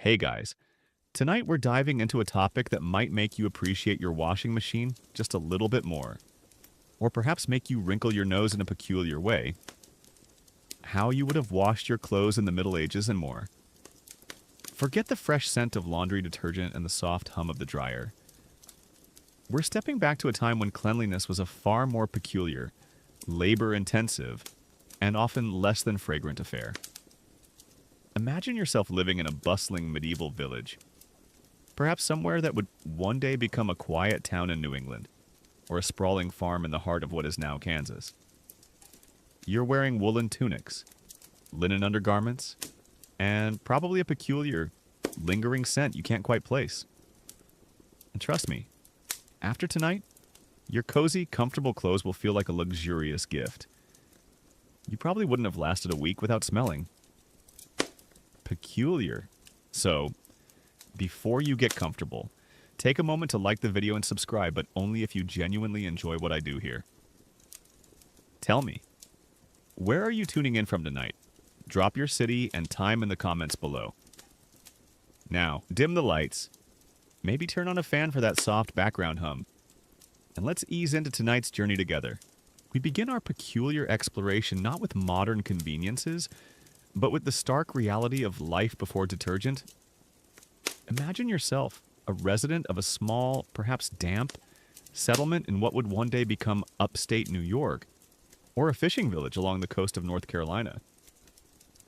Hey guys, tonight we're diving into a topic that might make you appreciate your washing machine just a little bit more, or perhaps make you wrinkle your nose in a peculiar way. How you would have washed your clothes in the Middle Ages and more. Forget the fresh scent of laundry detergent and the soft hum of the dryer. We're stepping back to a time when cleanliness was a far more peculiar, labor-intensive, and often less than fragrant affair. Imagine yourself living in a bustling medieval village, perhaps somewhere that would one day become a quiet town in New England, or a sprawling farm in the heart of what is now Kansas. You're wearing woolen tunics, linen undergarments, and probably a peculiar, lingering scent you can't quite place. And trust me, after tonight, your cozy, comfortable clothes will feel like a luxurious gift. You probably wouldn't have lasted a week without smelling. Peculiar. So, before you get comfortable, take a moment to like the video and subscribe, but only if you genuinely enjoy what I do here. Tell me, where are you tuning in from tonight? Drop your city and time in the comments below. Now, dim the lights, maybe turn on a fan for that soft background hum, and let's ease into tonight's journey together. We begin our peculiar exploration not with modern conveniences, but with the stark reality of life before detergent. Imagine yourself a resident of a small, perhaps damp, settlement in what would one day become upstate New York, or a fishing village along the coast of North Carolina.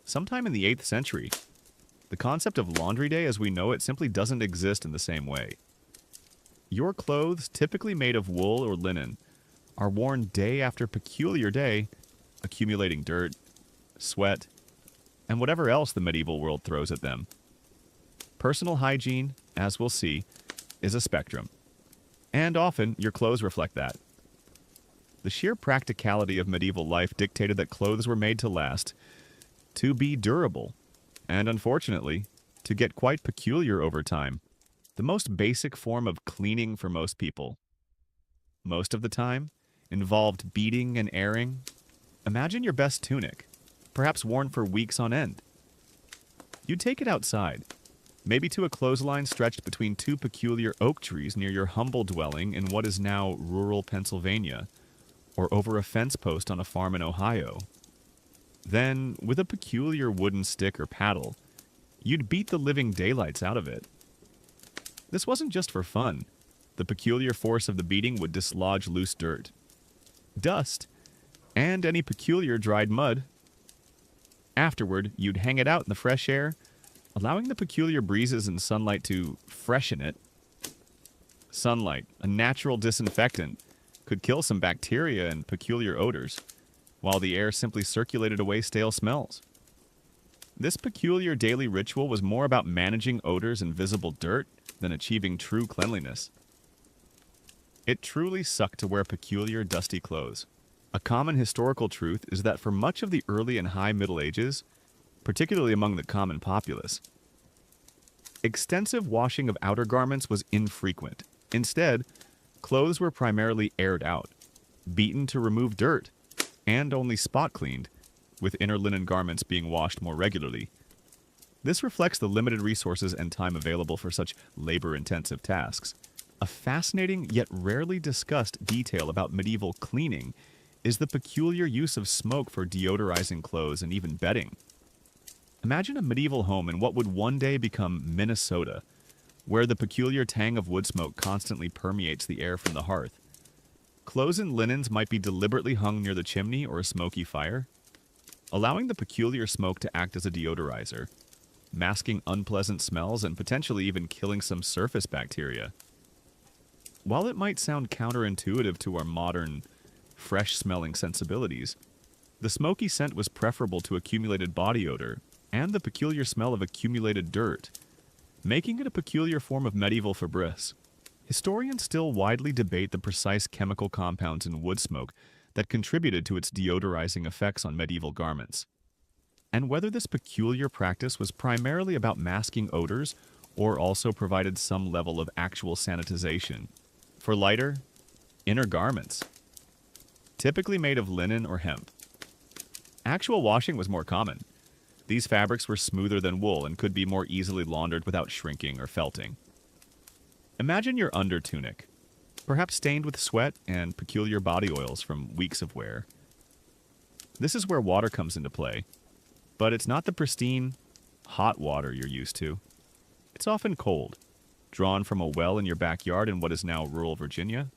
Sometime in the 8th century, the concept of laundry day as we know it simply doesn't exist in the same way. Your clothes, typically made of wool or linen, are worn day after peculiar day, accumulating dirt, sweat, and whatever else the medieval world throws at them. Personal hygiene, as we'll see, is a spectrum, and often your clothes reflect that. The sheer practicality of medieval life dictated that clothes were made to last, to be durable, and unfortunately, to get quite peculiar over time. The most basic form of cleaning for most people, most of the time, involved beating and airing. Imagine your best tunic, perhaps worn for weeks on end. You'd take it outside, maybe to a clothesline stretched between two peculiar oak trees near your humble dwelling in what is now rural Pennsylvania, or over a fence post on a farm in Ohio. Then, with a peculiar wooden stick or paddle, you'd beat the living daylights out of it. This wasn't just for fun. The peculiar force of the beating would dislodge loose dirt, dust, and any peculiar dried mud. Afterward, you'd hang it out in the fresh air, allowing the peculiar breezes and sunlight to freshen it. Sunlight, a natural disinfectant, could kill some bacteria and peculiar odors, while the air simply circulated away stale smells. This peculiar daily ritual was more about managing odors and visible dirt than achieving true cleanliness. It truly sucked to wear peculiar, dusty clothes. A common historical truth is that for much of the early and high Middle Ages, particularly among the common populace, extensive washing of outer garments was infrequent. Instead, clothes were primarily aired out, beaten to remove dirt, and only spot cleaned, with inner linen garments being washed more regularly. This reflects the limited resources and time available for such labor-intensive tasks. A fascinating yet rarely discussed detail about medieval cleaning is the peculiar use of smoke for deodorizing clothes and even bedding. Imagine a medieval home in what would one day become Minnesota, where the peculiar tang of wood smoke constantly permeates the air from the hearth. Clothes and linens might be deliberately hung near the chimney or a smoky fire, allowing the peculiar smoke to act as a deodorizer, masking unpleasant smells and potentially even killing some surface bacteria. While it might sound counterintuitive to our modern, fresh-smelling sensibilities, the smoky scent was preferable to accumulated body odor and the peculiar smell of accumulated dirt, making it a peculiar form of medieval febris. Historians still widely debate the precise chemical compounds in wood smoke that contributed to its deodorizing effects on medieval garments, and whether this peculiar practice was primarily about masking odors or also provided some level of actual sanitization. For lighter, inner garments, typically made of linen or hemp, actual washing was more common, These fabrics were smoother than wool and could be more easily laundered without shrinking or felting. Imagine your under tunic, perhaps stained with sweat and peculiar body oils from weeks of wear. This is where water comes into play, but it's not the pristine, hot water you're used to. It's often cold, drawn from a well in your backyard in what is now rural Virginia,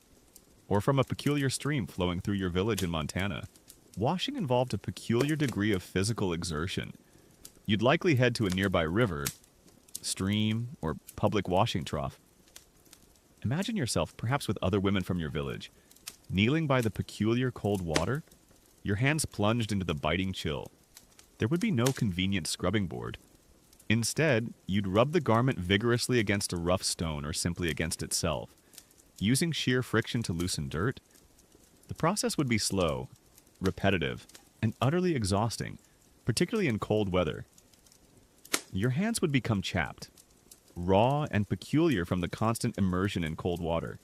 or from a peculiar stream flowing through your village in Montana. Washing involved a peculiar degree of physical exertion. You'd likely head to a nearby river, stream, or public washing trough. Imagine yourself, perhaps with other women from your village, kneeling by the peculiar cold water, your hands plunged into the biting chill. There would be no convenient scrubbing board. Instead, you'd rub the garment vigorously against a rough stone or simply against itself, using sheer friction to loosen dirt. The process would be slow, repetitive, and utterly exhausting, particularly in cold weather. Your hands would become chapped, raw and peculiar from the constant immersion in cold water.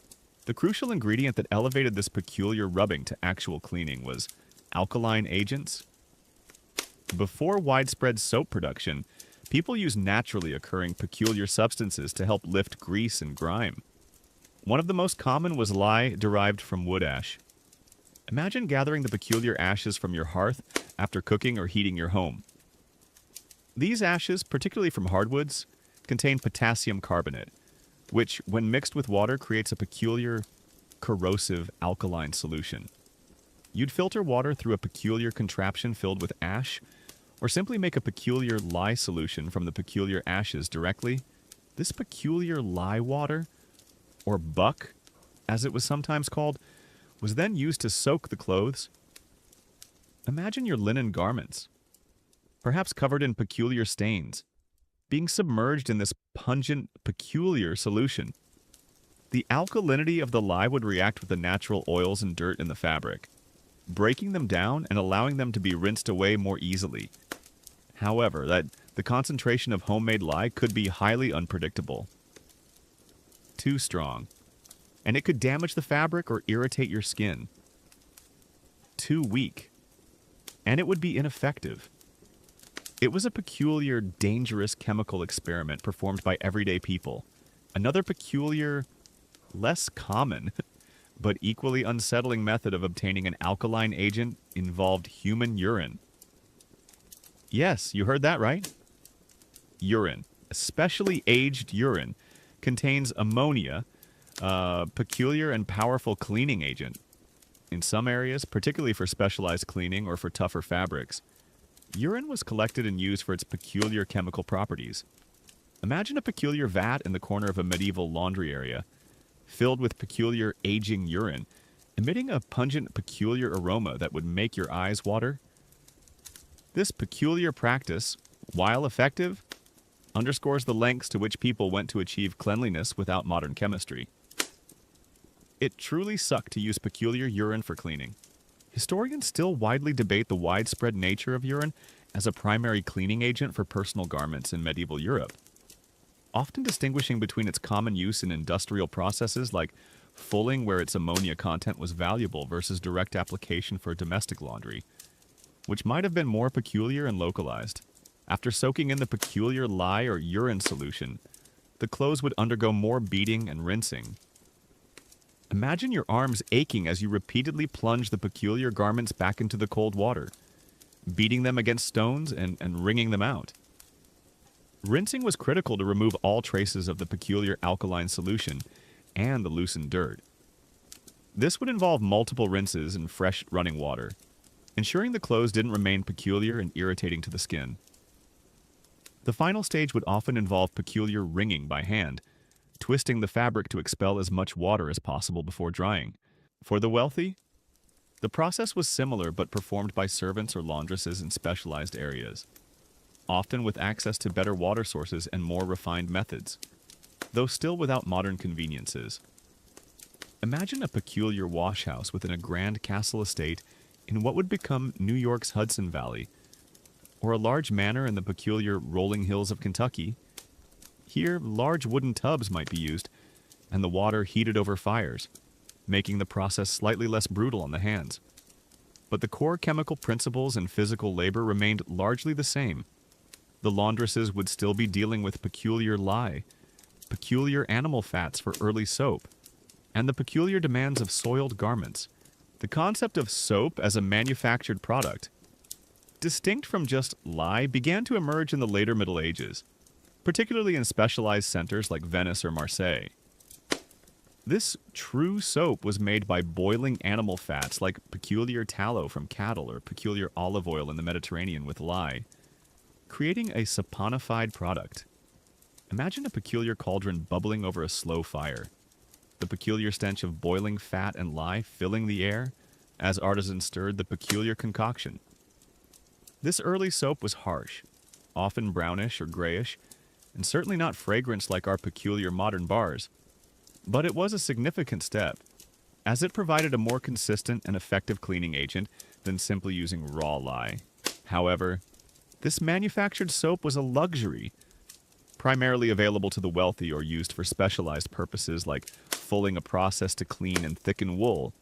The crucial ingredient that elevated this peculiar rubbing to actual cleaning was alkaline agents. Before widespread soap production, people used naturally occurring peculiar substances to help lift grease and grime. One of the most common was lye derived from wood ash. Imagine gathering the peculiar ashes from your hearth after cooking or heating your home. These ashes, particularly from hardwoods, contain potassium carbonate, which, when mixed with water, creates a peculiar, corrosive alkaline solution. You'd filter water through a peculiar contraption filled with ash, or simply make a peculiar lye solution from the peculiar ashes directly. This peculiar lye water, or buck, as it was sometimes called, was then used to soak the clothes. Imagine your linen garments, perhaps covered in peculiar stains, being submerged in this pungent, peculiar solution. The alkalinity of the lye would react with the natural oils and dirt in the fabric, breaking them down and allowing them to be rinsed away more easily. However, the concentration of homemade lye could be highly unpredictable. Too strong, and it could damage the fabric or irritate your skin. Too weak, and it would be ineffective. It was a peculiar, dangerous chemical experiment performed by everyday people. Another peculiar, less common, but equally unsettling method of obtaining an alkaline agent involved human urine. Yes, you heard that right. Urine, especially aged urine, contains ammonia, a peculiar and powerful cleaning agent. In some areas, particularly for specialized cleaning or for tougher fabrics, urine was collected and used for its peculiar chemical properties. Imagine a peculiar vat in the corner of a medieval laundry area, filled with peculiar aging urine, emitting a pungent, peculiar aroma that would make your eyes water. This peculiar practice, while effective, underscores the lengths to which people went to achieve cleanliness without modern chemistry. It truly sucked to use peculiar urine for cleaning. Historians still widely debate the widespread nature of urine as a primary cleaning agent for personal garments in medieval Europe, often distinguishing between its common use in industrial processes like fulling, where its ammonia content was valuable, versus direct application for domestic laundry, which might have been more peculiar and localized. After soaking in the peculiar lye or urine solution, the clothes would undergo more beating and rinsing. Imagine your arms aching as you repeatedly plunge the peculiar garments back into the cold water, beating them against stones and wringing them out. Rinsing was critical to remove all traces of the peculiar alkaline solution and the loosened dirt. This would involve multiple rinses in fresh running water, ensuring the clothes didn't remain peculiar and irritating to the skin. The final stage would often involve peculiar wringing by hand, twisting the fabric to expel as much water as possible before drying. For the wealthy, the process was similar but performed by servants or laundresses in specialized areas, often with access to better water sources and more refined methods, though still without modern conveniences. Imagine a peculiar wash house within a grand castle estate in what would become New York's Hudson Valley, or a large manor in the peculiar rolling hills of Kentucky. Here, large wooden tubs might be used, and the water heated over fires, making the process slightly less brutal on the hands. But the core chemical principles and physical labor remained largely the same. the laundresses would still be dealing with peculiar lye, peculiar animal fats for early soap, and the peculiar demands of soiled garments. The concept of soap as a manufactured product, distinct from just lye, began to emerge in the later Middle Ages, particularly in specialized centers like Venice or Marseille. This true soap was made by boiling animal fats like peculiar tallow from cattle or peculiar olive oil in the Mediterranean with lye, creating a saponified product. Imagine a peculiar cauldron bubbling over a slow fire, the peculiar stench of boiling fat and lye filling the air as artisans stirred the peculiar concoction. This early soap was harsh, often brownish or grayish, and certainly not fragrant like our peculiar modern bars. But it was a significant step, as it provided a more consistent and effective cleaning agent than simply using raw lye. However, this manufactured soap was a luxury, primarily available to the wealthy or used for specialized purposes like fulling a process to clean and thicken wool,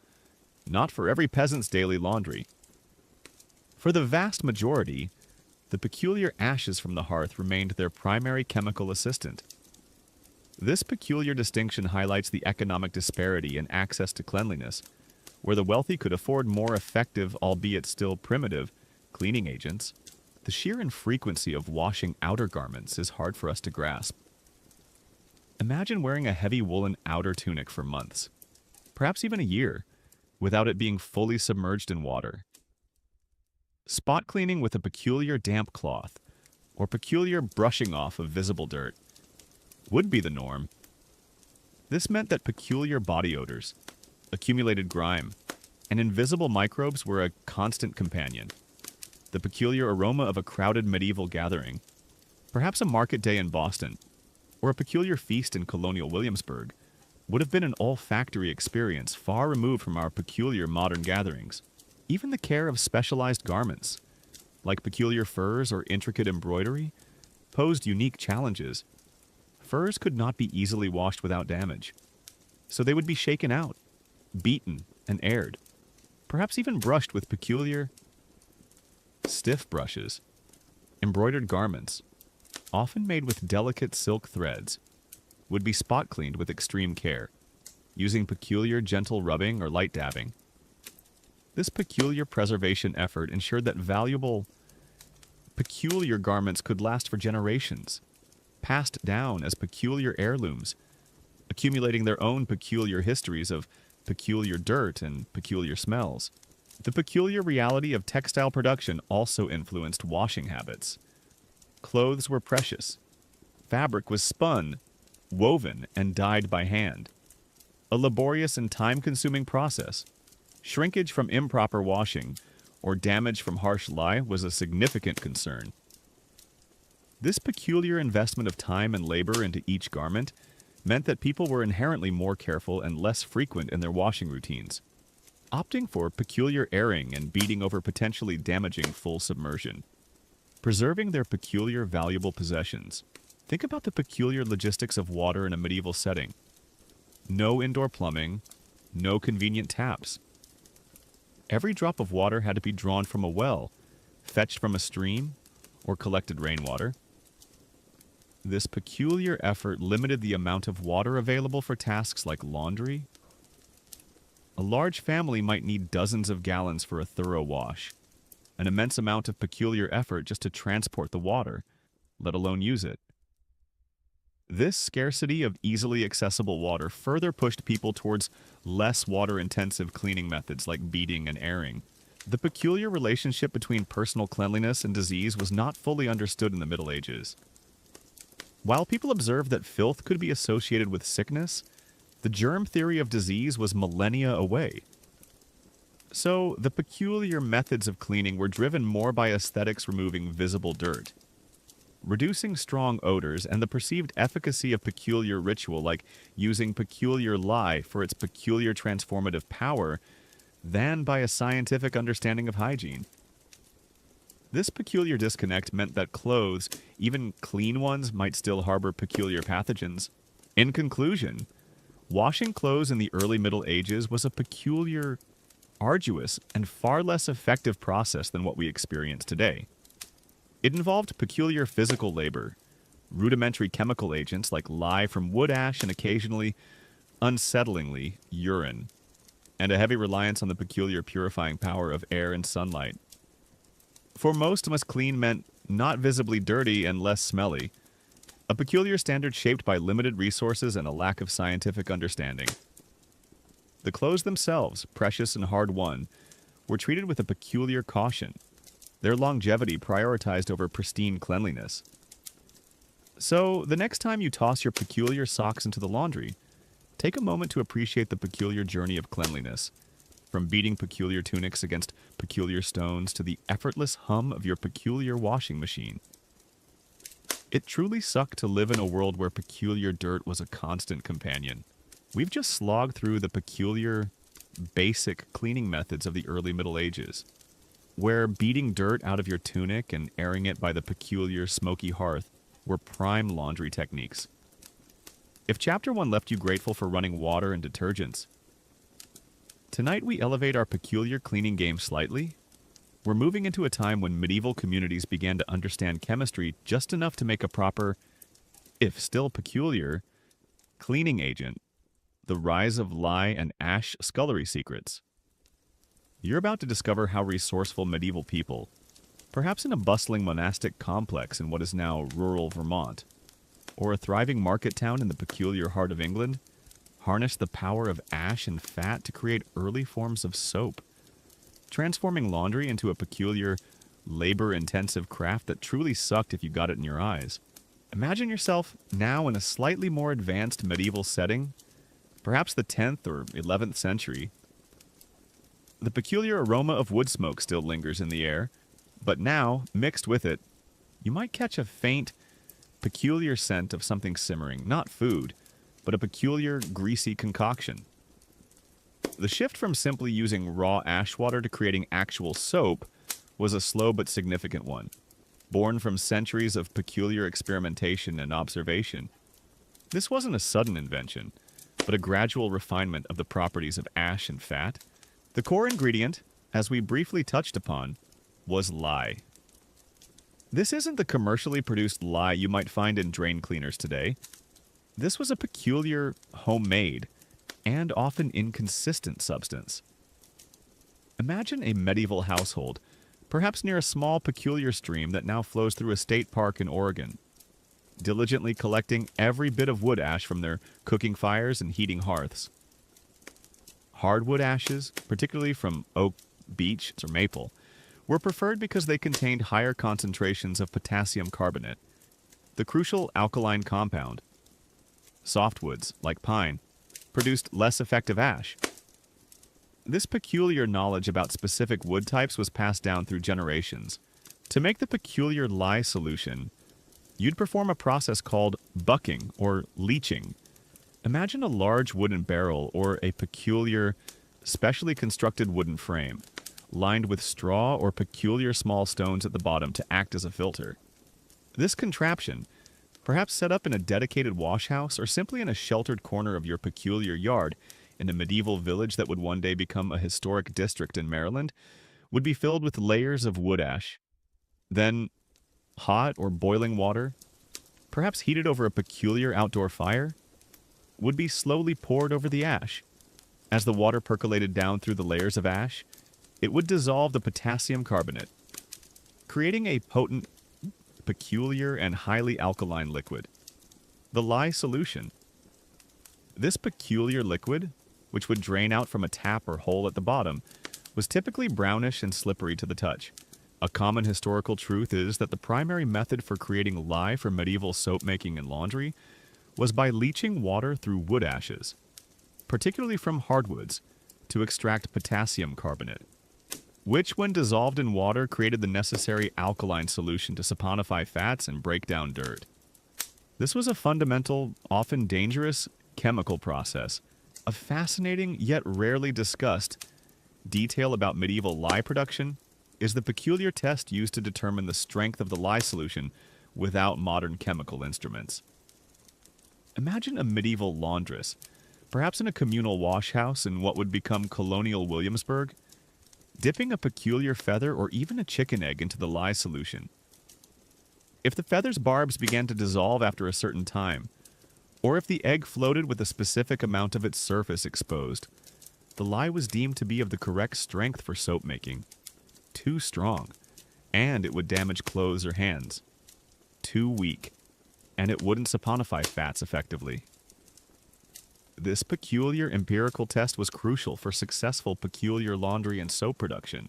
not for every peasant's daily laundry. For the vast majority, the peculiar ashes from the hearth remained their primary chemical assistant. This peculiar distinction highlights the economic disparity in access to cleanliness, where the wealthy could afford more effective, albeit still primitive, cleaning agents. The sheer infrequency of washing outer garments is hard for us to grasp. Imagine wearing a heavy woolen outer tunic for months, perhaps even a year, without it being fully submerged in water. Spot cleaning with a peculiar damp cloth, or peculiar brushing off of visible dirt, would be the norm. This meant that peculiar body odors, accumulated grime, and invisible microbes were a constant companion. The peculiar aroma of a crowded medieval gathering, perhaps a market day in Boston, or a peculiar feast in colonial Williamsburg, would have been an olfactory experience far removed from our peculiar modern gatherings. Even the care of specialized garments, like peculiar furs or intricate embroidery, posed unique challenges. Furs could not be easily washed without damage, so they would be shaken out, beaten, and aired, perhaps even brushed with peculiar, stiff brushes. Embroidered garments, often made with delicate silk threads, would be spot cleaned with extreme care, using peculiar gentle rubbing or light dabbing. This peculiar preservation effort ensured that valuable, peculiar garments could last for generations, passed down as peculiar heirlooms, accumulating their own peculiar histories of peculiar dirt and peculiar smells. The peculiar reality of textile production also influenced washing habits. Clothes were precious. Fabric was spun, woven, and dyed by hand. A laborious and time-consuming process. Shrinkage from improper washing or damage from harsh lye was a significant concern. This peculiar investment of time and labor into each garment meant that people were inherently more careful and less frequent in their washing routines, opting for peculiar airing and beating over potentially damaging full submersion, preserving their peculiar valuable possessions. Think about the peculiar logistics of water in a medieval setting. No indoor plumbing, no convenient taps. Every drop of water had to be drawn from a well, fetched from a stream, or collected rainwater. This peculiar effort limited the amount of water available for tasks like laundry. A large family might need dozens of gallons for a thorough wash, an immense amount of peculiar effort just to transport the water, let alone use it. This scarcity of easily accessible water further pushed people towards less water-intensive cleaning methods like beating and airing. The peculiar relationship between personal cleanliness and disease was not fully understood in the Middle Ages. While people observed that filth could be associated with sickness, the germ theory of disease was millennia away. So, the peculiar methods of cleaning were driven more by aesthetics removing visible dirt, reducing strong odors, and the perceived efficacy of peculiar ritual like using peculiar lye for its peculiar transformative power than by a scientific understanding of hygiene. This peculiar disconnect meant that clothes, even clean ones, might still harbor peculiar pathogens. In conclusion, washing clothes in the early Middle Ages was a peculiar, arduous, and far less effective process than what we experience today. It involved peculiar physical labor, rudimentary chemical agents like lye from wood ash and occasionally, unsettlingly, urine, and a heavy reliance on the peculiar purifying power of air and sunlight. For most, must clean meant not visibly dirty and less smelly, a peculiar standard shaped by limited resources and a lack of scientific understanding. The clothes themselves, precious and hard-won, were treated with a peculiar caution, their longevity prioritized over pristine cleanliness. So, the next time you toss your peculiar socks into the laundry, take a moment to appreciate the peculiar journey of cleanliness, from beating peculiar tunics against peculiar stones to the effortless hum of your peculiar washing machine. It truly sucked to live in a world where peculiar dirt was a constant companion. We've just slogged through the peculiar, basic cleaning methods of the early Middle Ages, where beating dirt out of your tunic and airing it by the peculiar smoky hearth were prime laundry techniques. If Chapter 1 left you grateful for running water and detergents, tonight we elevate our peculiar cleaning game slightly. We're moving into a time when medieval communities began to understand chemistry just enough to make a proper, if still peculiar, cleaning agent. The rise of lye and ash scullery secrets. You're about to discover how resourceful medieval people, perhaps in a bustling monastic complex in what is now rural Vermont, or a thriving market town in the peculiar heart of England, harnessed the power of ash and fat to create early forms of soap, transforming laundry into a peculiar, labor-intensive craft that truly sucked if you got it in your eyes. Imagine yourself now in a slightly more advanced medieval setting, perhaps the 10th or 11th century. The peculiar aroma of wood smoke still lingers in the air, but now, mixed with it, you might catch a faint, peculiar scent of something simmering, not food, but a peculiar, greasy concoction. The shift from simply using raw ash water to creating actual soap was a slow but significant one, born from centuries of peculiar experimentation and observation. This wasn't a sudden invention, but a gradual refinement of the properties of ash and fat. The core ingredient, as we briefly touched upon, was lye. This isn't the commercially produced lye you might find in drain cleaners today. This was a peculiar, homemade, and often inconsistent substance. Imagine a medieval household, perhaps near a small peculiar stream that now flows through a state park in Oregon, diligently collecting every bit of wood ash from their cooking fires and heating hearths. Hardwood ashes, particularly from oak, beech, or maple, were preferred because they contained higher concentrations of potassium carbonate, the crucial alkaline compound. Softwoods, like pine, produced less effective ash. This peculiar knowledge about specific wood types was passed down through generations. To make the peculiar lye solution, you'd perform a process called bucking or leaching. Imagine a large wooden barrel or a peculiar, specially constructed wooden frame, lined with straw or peculiar small stones at the bottom to act as a filter. This contraption, perhaps set up in a dedicated wash house or simply in a sheltered corner of your peculiar yard in a medieval village that would one day become a historic district in Maryland, would be filled with layers of wood ash. Then, hot or boiling water, perhaps heated over a peculiar outdoor fire, would be slowly poured over the ash. As the water percolated down through the layers of ash, it would dissolve the potassium carbonate, creating a potent, peculiar, and highly alkaline liquid, the lye solution. This peculiar liquid, which would drain out from a tap or hole at the bottom, was typically brownish and slippery to the touch. A common historical truth is that the primary method for creating lye for medieval soap making and laundry was by leaching water through wood ashes, particularly from hardwoods, to extract potassium carbonate, which, when dissolved in water, created the necessary alkaline solution to saponify fats and break down dirt. This was a fundamental, often dangerous, chemical process. A fascinating, yet rarely discussed, detail about medieval lye production is the peculiar test used to determine the strength of the lye solution without modern chemical instruments. Imagine a medieval laundress, perhaps in a communal wash house in what would become colonial Williamsburg, dipping a peculiar feather or even a chicken egg into the lye solution. If the feather's barbs began to dissolve after a certain time, or if the egg floated with a specific amount of its surface exposed, the lye was deemed to be of the correct strength for soap making. Too strong, and it would damage clothes or hands. Too weak, and it wouldn't saponify fats effectively. This peculiar empirical test was crucial for successful peculiar laundry and soap production.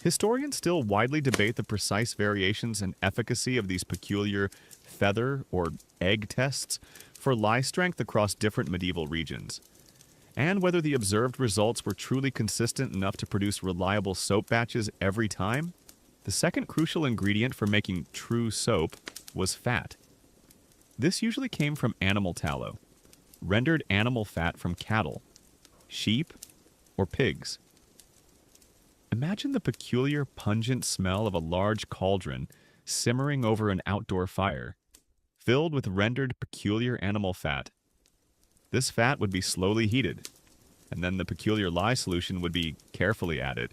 Historians still widely debate the precise variations and efficacy of these peculiar feather or egg tests for lye strength across different medieval regions, and whether the observed results were truly consistent enough to produce reliable soap batches every time. The second crucial ingredient for making true soap was fat. This usually came from animal tallow, rendered animal fat from cattle, sheep, or pigs. Imagine the peculiar pungent smell of a large cauldron simmering over an outdoor fire, filled with rendered peculiar animal fat. This fat would be slowly heated, and then the peculiar lye solution would be carefully added.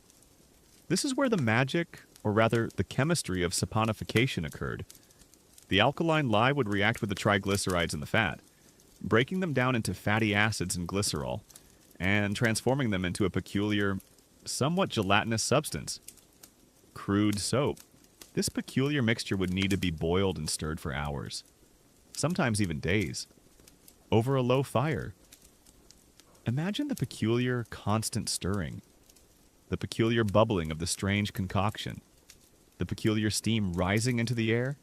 This is where the magic, or rather the chemistry of saponification occurred. The alkaline lye would react with the triglycerides in the fat, breaking them down into fatty acids and glycerol, and transforming them into a peculiar, somewhat gelatinous substance. Crude soap. This peculiar mixture would need to be boiled and stirred for hours, sometimes even days, over a low fire. Imagine the peculiar, constant stirring, the peculiar bubbling of the strange concoction, the peculiar steam rising into the air,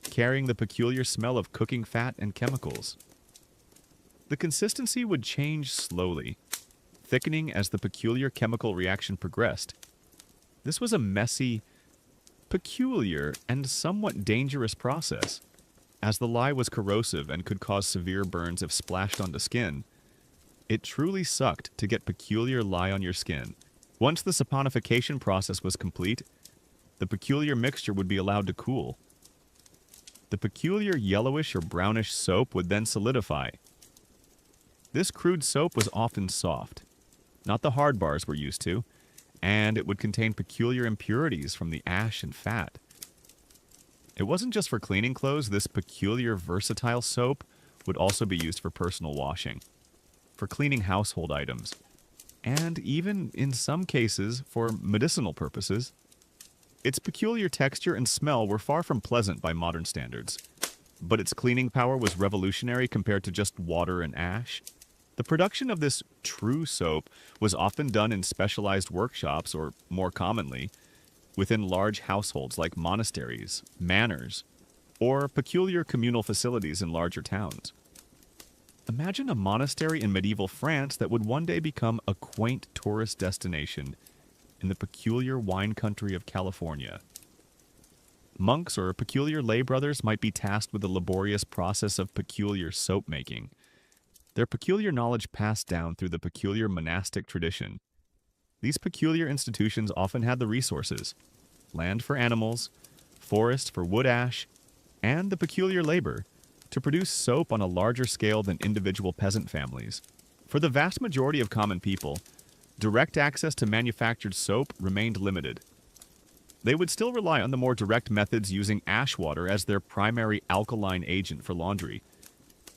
carrying the peculiar smell of cooking fat and chemicals. The consistency would change slowly, thickening as the peculiar chemical reaction progressed. This was a messy, peculiar, and somewhat dangerous process, as the lye was corrosive and could cause severe burns if splashed onto skin. It truly sucked to get peculiar lye on your skin. Once the saponification process was complete, the peculiar mixture would be allowed to cool. The peculiar yellowish or brownish soap would then solidify. This crude soap was often soft, not the hard bars we're used to, and it would contain peculiar impurities from the ash and fat. It wasn't just for cleaning clothes. This peculiar versatile soap would also be used for personal washing, for cleaning household items, and even, in some cases, for medicinal purposes. Its peculiar texture and smell were far from pleasant by modern standards, but its cleaning power was revolutionary compared to just water and ash. The production of this true soap was often done in specialized workshops, or more commonly, within large households like monasteries, manors, or peculiar communal facilities in larger towns. Imagine a monastery in medieval France that would one day become a quaint tourist destination in the peculiar wine country of California. Monks or peculiar lay brothers might be tasked with the laborious process of peculiar soap making, their peculiar knowledge passed down through the peculiar monastic tradition. These peculiar institutions often had the resources: land for animals, forest for wood ash, and the peculiar labor to produce soap on a larger scale than individual peasant families. For the vast majority of common people, direct access to manufactured soap remained limited. They would still rely on the more direct methods, using ash water as their primary alkaline agent for laundry,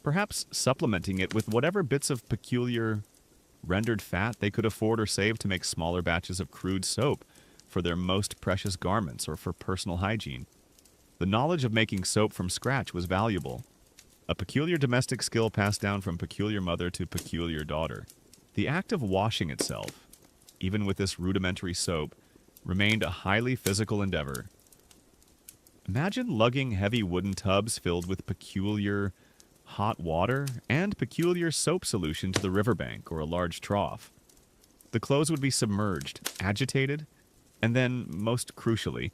perhaps supplementing it with whatever bits of peculiar rendered fat they could afford or save to make smaller batches of crude soap for their most precious garments or for personal hygiene. The knowledge of making soap from scratch was valuable, a peculiar domestic skill passed down from peculiar mother to peculiar daughter. The act of washing itself, even with this rudimentary soap, remained a highly physical endeavor. Imagine lugging heavy wooden tubs filled with peculiar hot water and peculiar soap solution to the riverbank or a large trough. The clothes would be submerged, agitated, and then, most crucially,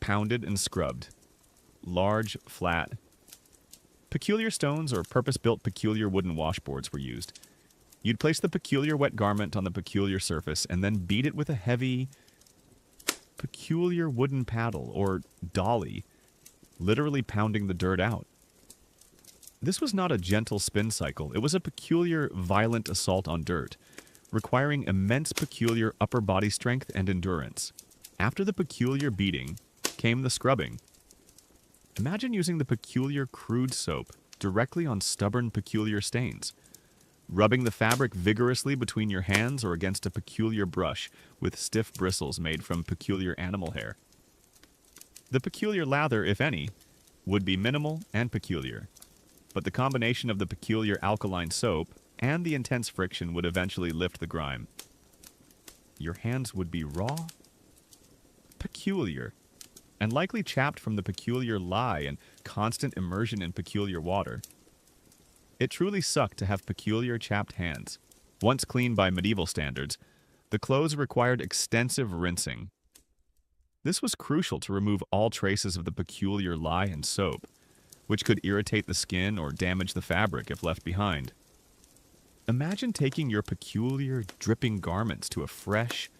pounded and scrubbed. Large, flat. Peculiar stones or purpose-built peculiar wooden washboards were used. You'd place the peculiar wet garment on the peculiar surface and then beat it with a heavy, peculiar wooden paddle or dolly, literally pounding the dirt out. This was not a gentle spin cycle. It was a peculiar, violent assault on dirt, requiring immense peculiar upper body strength and endurance. After the peculiar beating came the scrubbing. Imagine using the peculiar crude soap directly on stubborn peculiar stains, rubbing the fabric vigorously between your hands or against a peculiar brush with stiff bristles made from peculiar animal hair. The peculiar lather, if any, would be minimal and peculiar, but the combination of the peculiar alkaline soap and the intense friction would eventually lift the grime. Your hands would be raw, peculiar, and likely chapped from the peculiar lye and constant immersion in peculiar water. It truly sucked to have peculiar chapped hands. Once cleaned by medieval standards, the clothes required extensive rinsing. This was crucial to remove all traces of the peculiar lye and soap, which could irritate the skin or damage the fabric if left behind. Imagine taking your peculiar, dripping garments to a fresh,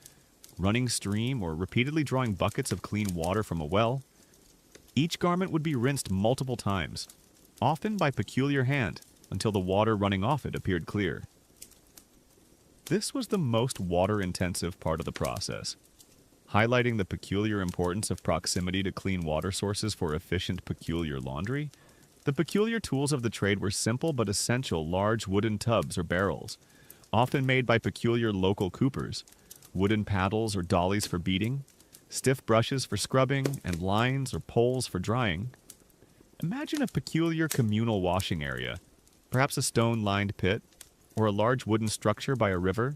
running stream or repeatedly drawing buckets of clean water from a well. Each garment would be rinsed multiple times, often by peculiar hand, until the water running off it appeared clear. This was the most water-intensive part of the process, highlighting the peculiar importance of proximity to clean water sources for efficient peculiar laundry. The peculiar tools of the trade were simple but essential large wooden tubs or barrels, often made by peculiar local coopers, wooden paddles or dollies for beating, stiff brushes for scrubbing, and lines or poles for drying. Imagine a peculiar communal washing area, perhaps a stone-lined pit, or a large wooden structure by a river,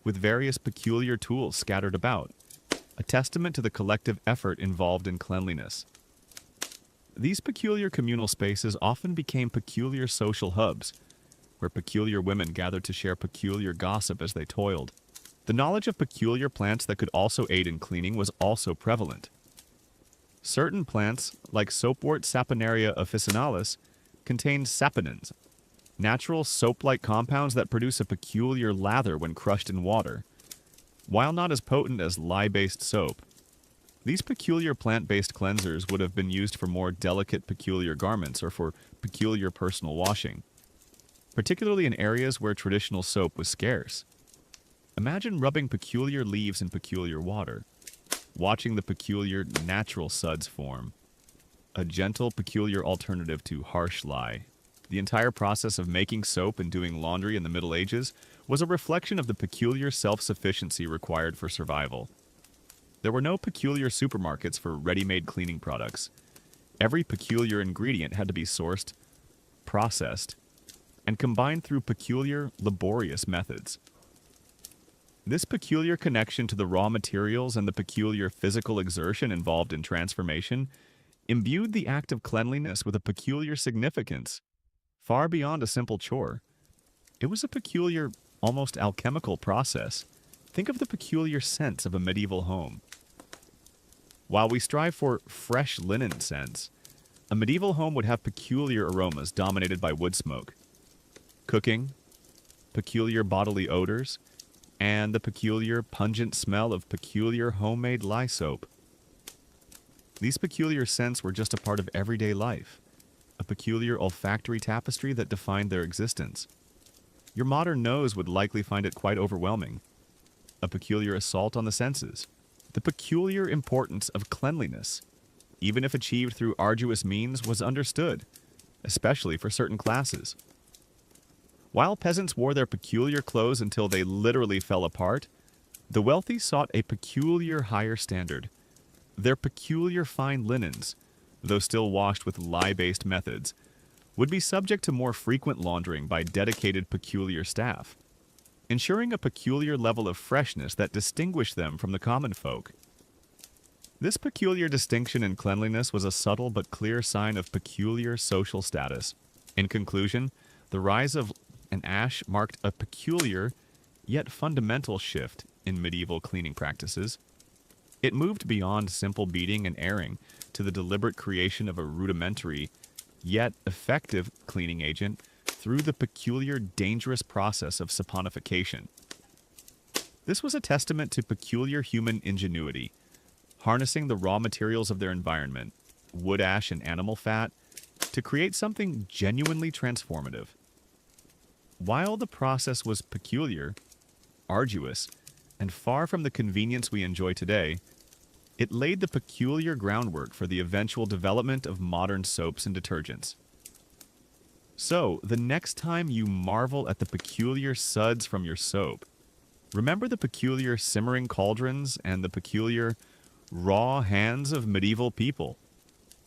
with various peculiar tools scattered about, a testament to the collective effort involved in cleanliness. These peculiar communal spaces often became peculiar social hubs, where peculiar women gathered to share peculiar gossip as they toiled. The knowledge of peculiar plants that could also aid in cleaning was also prevalent. Certain plants, like soapwort Saponaria officinalis, contain saponins, natural soap-like compounds that produce a peculiar lather when crushed in water. While not as potent as lye-based soap, these peculiar plant-based cleansers would have been used for more delicate peculiar garments or for peculiar personal washing, particularly in areas where traditional soap was scarce. Imagine rubbing peculiar leaves in peculiar water, watching the peculiar natural suds form, a gentle, peculiar alternative to harsh lye. The entire process of making soap and doing laundry in the Middle Ages was a reflection of the peculiar self-sufficiency required for survival. There were no peculiar supermarkets for ready-made cleaning products. Every peculiar ingredient had to be sourced, processed, and combined through peculiar, laborious methods. This peculiar connection to the raw materials and the peculiar physical exertion involved in transformation imbued the act of cleanliness with a peculiar significance, far beyond a simple chore. It was a peculiar, almost alchemical process. Think of the peculiar scents of a medieval home. While we strive for fresh linen scents, a medieval home would have peculiar aromas dominated by wood smoke, cooking, peculiar bodily odors, and the peculiar pungent smell of peculiar homemade lye soap. These peculiar scents were just a part of everyday life, a peculiar olfactory tapestry that defined their existence. Your modern nose would likely find it quite overwhelming, a peculiar assault on the senses. The peculiar importance of cleanliness, even if achieved through arduous means, was understood, especially for certain classes. While peasants wore their peculiar clothes until they literally fell apart, the wealthy sought a peculiar higher standard. Their peculiar fine linens, though still washed with lye-based methods, would be subject to more frequent laundering by dedicated peculiar staff, ensuring a peculiar level of freshness that distinguished them from the common folk. This peculiar distinction in cleanliness was a subtle but clear sign of peculiar social status. In conclusion, the rise of an ash marked a peculiar, yet fundamental shift in medieval cleaning practices. It moved beyond simple beating and airing to the deliberate creation of a rudimentary, yet effective cleaning agent through the peculiar, dangerous process of saponification. This was a testament to peculiar human ingenuity, harnessing the raw materials of their environment, wood ash and animal fat, to create something genuinely transformative. While the process was peculiar, arduous, and far from the convenience we enjoy today, It laid the peculiar groundwork for the eventual development of modern soaps and detergents. So, the next time you marvel at the peculiar suds from your soap, remember the peculiar simmering cauldrons and the peculiar raw hands of medieval people,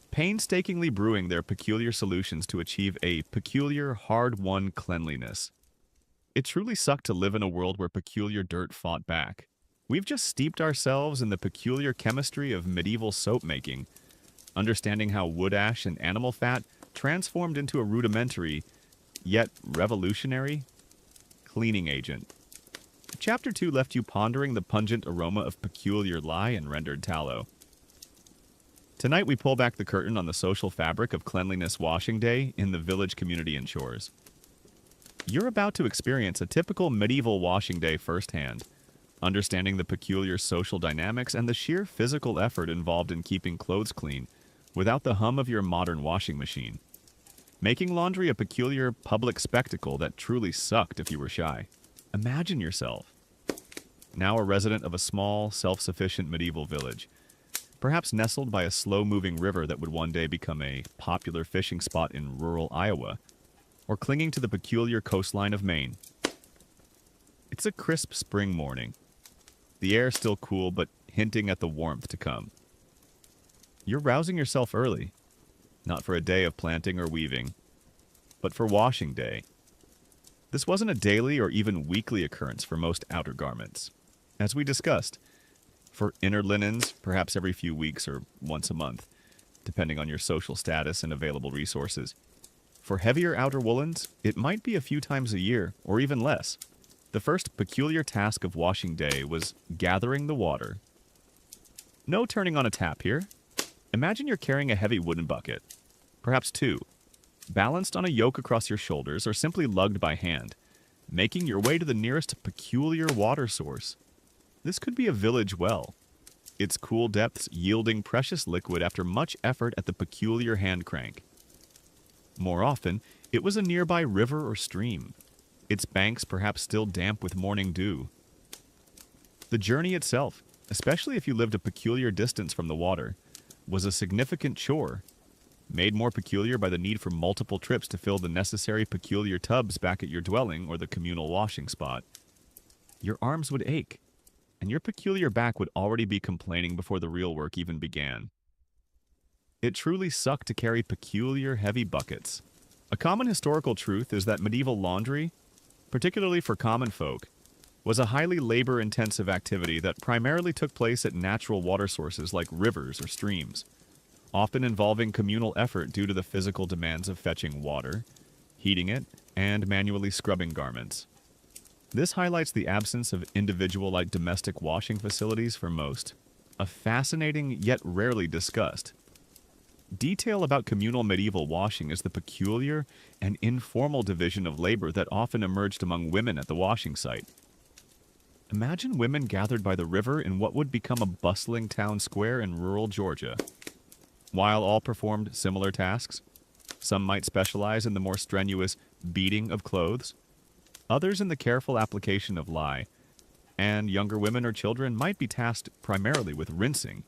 painstakingly brewing their peculiar solutions to achieve a peculiar, hard-won cleanliness. It truly sucked to live in a world where peculiar dirt fought back. We've just steeped ourselves in the peculiar chemistry of medieval soap making, understanding how wood ash and animal fat transformed into a rudimentary, yet revolutionary, cleaning agent. Chapter 2 left you pondering the pungent aroma of peculiar lye and rendered tallow. Tonight we pull back the curtain on the social fabric of Cleanliness Washing Day in the village community and chores. You're about to experience a typical medieval washing day firsthand, understanding the peculiar social dynamics and the sheer physical effort involved in keeping clothes clean without the hum of your modern washing machine. Making laundry a peculiar public spectacle that truly sucked if you were shy. Imagine yourself, now a resident of a small, self-sufficient medieval village, perhaps nestled by a slow-moving river that would one day become a popular fishing spot in rural Iowa, or clinging to the peculiar coastline of Maine. It's a crisp spring morning. The air still cool, but hinting at the warmth to come. You're rousing yourself early, not for a day of planting or weaving, but for washing day. This wasn't a daily or even weekly occurrence for most outer garments. As we discussed, for inner linens, perhaps every few weeks or once a month, depending on your social status and available resources. For heavier outer woolens, it might be a few times a year, or even less. The first peculiar task of washing day was gathering the water. No turning on a tap here. Imagine you're carrying a heavy wooden bucket, perhaps two, balanced on a yoke across your shoulders or simply lugged by hand, making your way to the nearest peculiar water source. This could be a village well, its cool depths yielding precious liquid after much effort at the peculiar hand crank. More often, it was a nearby river or stream, its banks perhaps still damp with morning dew. The journey itself, especially if you lived a peculiar distance from the water, was a significant chore, made more peculiar by the need for multiple trips to fill the necessary peculiar tubs back at your dwelling or the communal washing spot. Your arms would ache, and your peculiar back would already be complaining before the real work even began. It truly sucked to carry peculiar heavy buckets. A common historical truth is that medieval laundry, particularly for common folk, was a highly labor-intensive activity that primarily took place at natural water sources like rivers or streams, often involving communal effort due to the physical demands of fetching water, heating it, and manually scrubbing garments. This highlights the absence of individual-like domestic washing facilities for most, a fascinating yet rarely discussed. Detail about communal medieval washing is the peculiar and informal division of labor that often emerged among women at the washing site. Imagine women gathered by the river in what would become a bustling town square in rural Georgia. While all performed similar tasks, some might specialize in the more strenuous beating of clothes, others in the careful application of lye, and younger women or children might be tasked primarily with rinsing.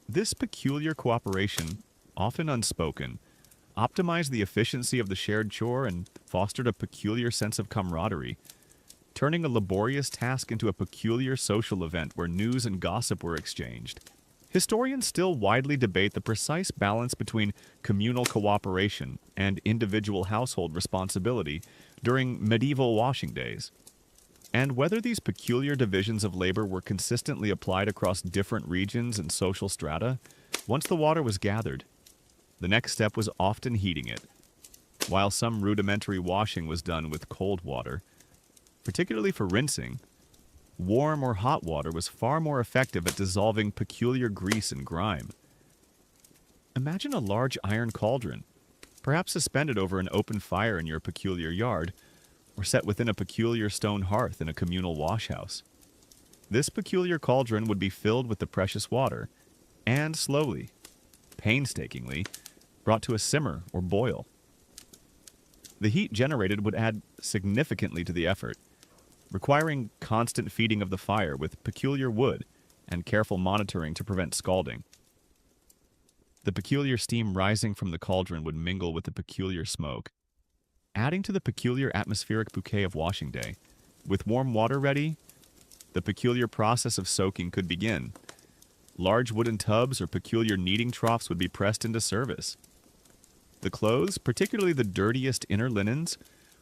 This peculiar cooperation, often unspoken, optimized the efficiency of the shared chore and fostered a peculiar sense of camaraderie, turning a laborious task into a peculiar social event where news and gossip were exchanged. Historians still widely debate the precise balance between communal cooperation and individual household responsibility during medieval washing days, and whether these peculiar divisions of labor were consistently applied across different regions and social strata. Once the water was gathered, the next step was often heating it. While some rudimentary washing was done with cold water, particularly for rinsing, warm or hot water was far more effective at dissolving peculiar grease and grime. Imagine a large iron cauldron, perhaps suspended over an open fire in your peculiar yard, or set within a peculiar stone hearth in a communal washhouse. This peculiar cauldron would be filled with the precious water, and slowly, painstakingly, brought to a simmer or boil. The heat generated would add significantly to the effort, requiring constant feeding of the fire with peculiar wood, and careful monitoring to prevent scalding. The peculiar steam rising from the cauldron would mingle with the peculiar smoke, adding to the peculiar atmospheric bouquet of washing day. With warm water ready, the peculiar process of soaking could begin. Large wooden tubs or peculiar kneading troughs would be pressed into service. The clothes, particularly the dirtiest inner linens,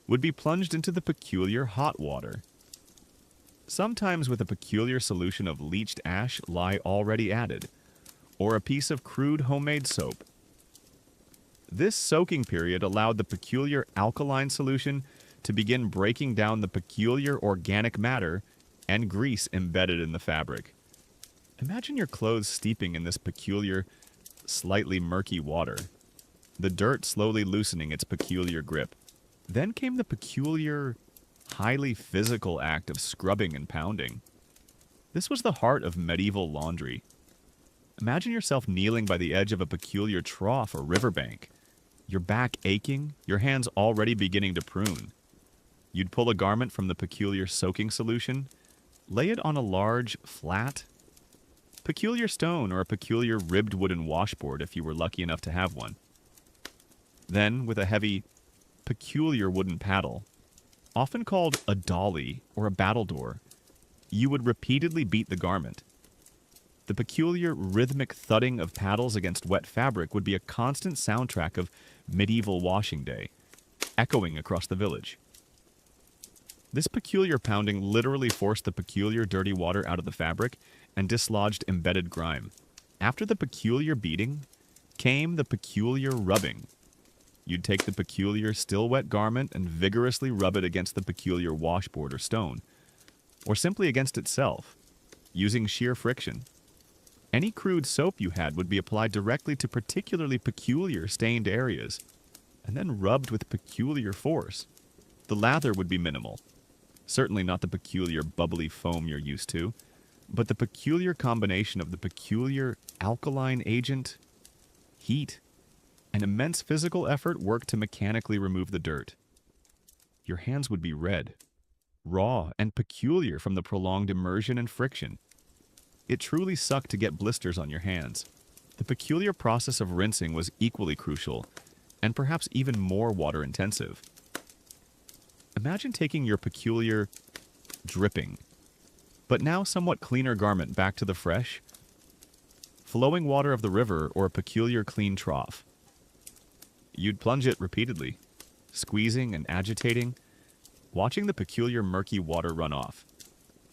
would be plunged into the peculiar hot water, sometimes with a peculiar solution of leached ash lye already added, or a piece of crude homemade soap. This soaking period allowed the peculiar alkaline solution to begin breaking down the peculiar organic matter and grease embedded in the fabric. Imagine your clothes steeping in this peculiar, slightly murky water, the dirt slowly loosening its peculiar grip. Then came the peculiar, highly physical act of scrubbing and pounding. This was the heart of medieval laundry. Imagine yourself kneeling by the edge of a peculiar trough or riverbank, your back aching, your hands already beginning to prune. You'd pull a garment from the peculiar soaking solution, lay it on a large, flat, peculiar stone or a peculiar ribbed wooden washboard if you were lucky enough to have one. Then, with a heavy, peculiar wooden paddle, often called a dolly or a battledore, you would repeatedly beat the garment. The peculiar rhythmic thudding of paddles against wet fabric would be a constant soundtrack of medieval washing day, echoing across the village. This peculiar pounding literally forced the peculiar dirty water out of the fabric and dislodged embedded grime. After the peculiar beating came the peculiar rubbing. You'd take the peculiar still wet garment and vigorously rub it against the peculiar washboard or stone, or simply against itself, using sheer friction. Any crude soap you had would be applied directly to particularly peculiar stained areas, and then rubbed with peculiar force. The lather would be minimal, certainly not the peculiar bubbly foam you're used to, but the peculiar combination of the peculiar alkaline agent, heat, and immense physical effort worked to mechanically remove the dirt. Your hands would be red, raw, and peculiar from the prolonged immersion and friction. It truly sucked to get blisters on your hands. The peculiar process of rinsing was equally crucial, and perhaps even more water-intensive. Imagine taking your peculiar, dripping, but now somewhat cleaner garment back to the fresh, flowing water of the river or a peculiar clean trough. You'd plunge it repeatedly, squeezing and agitating, watching the peculiar murky water run off,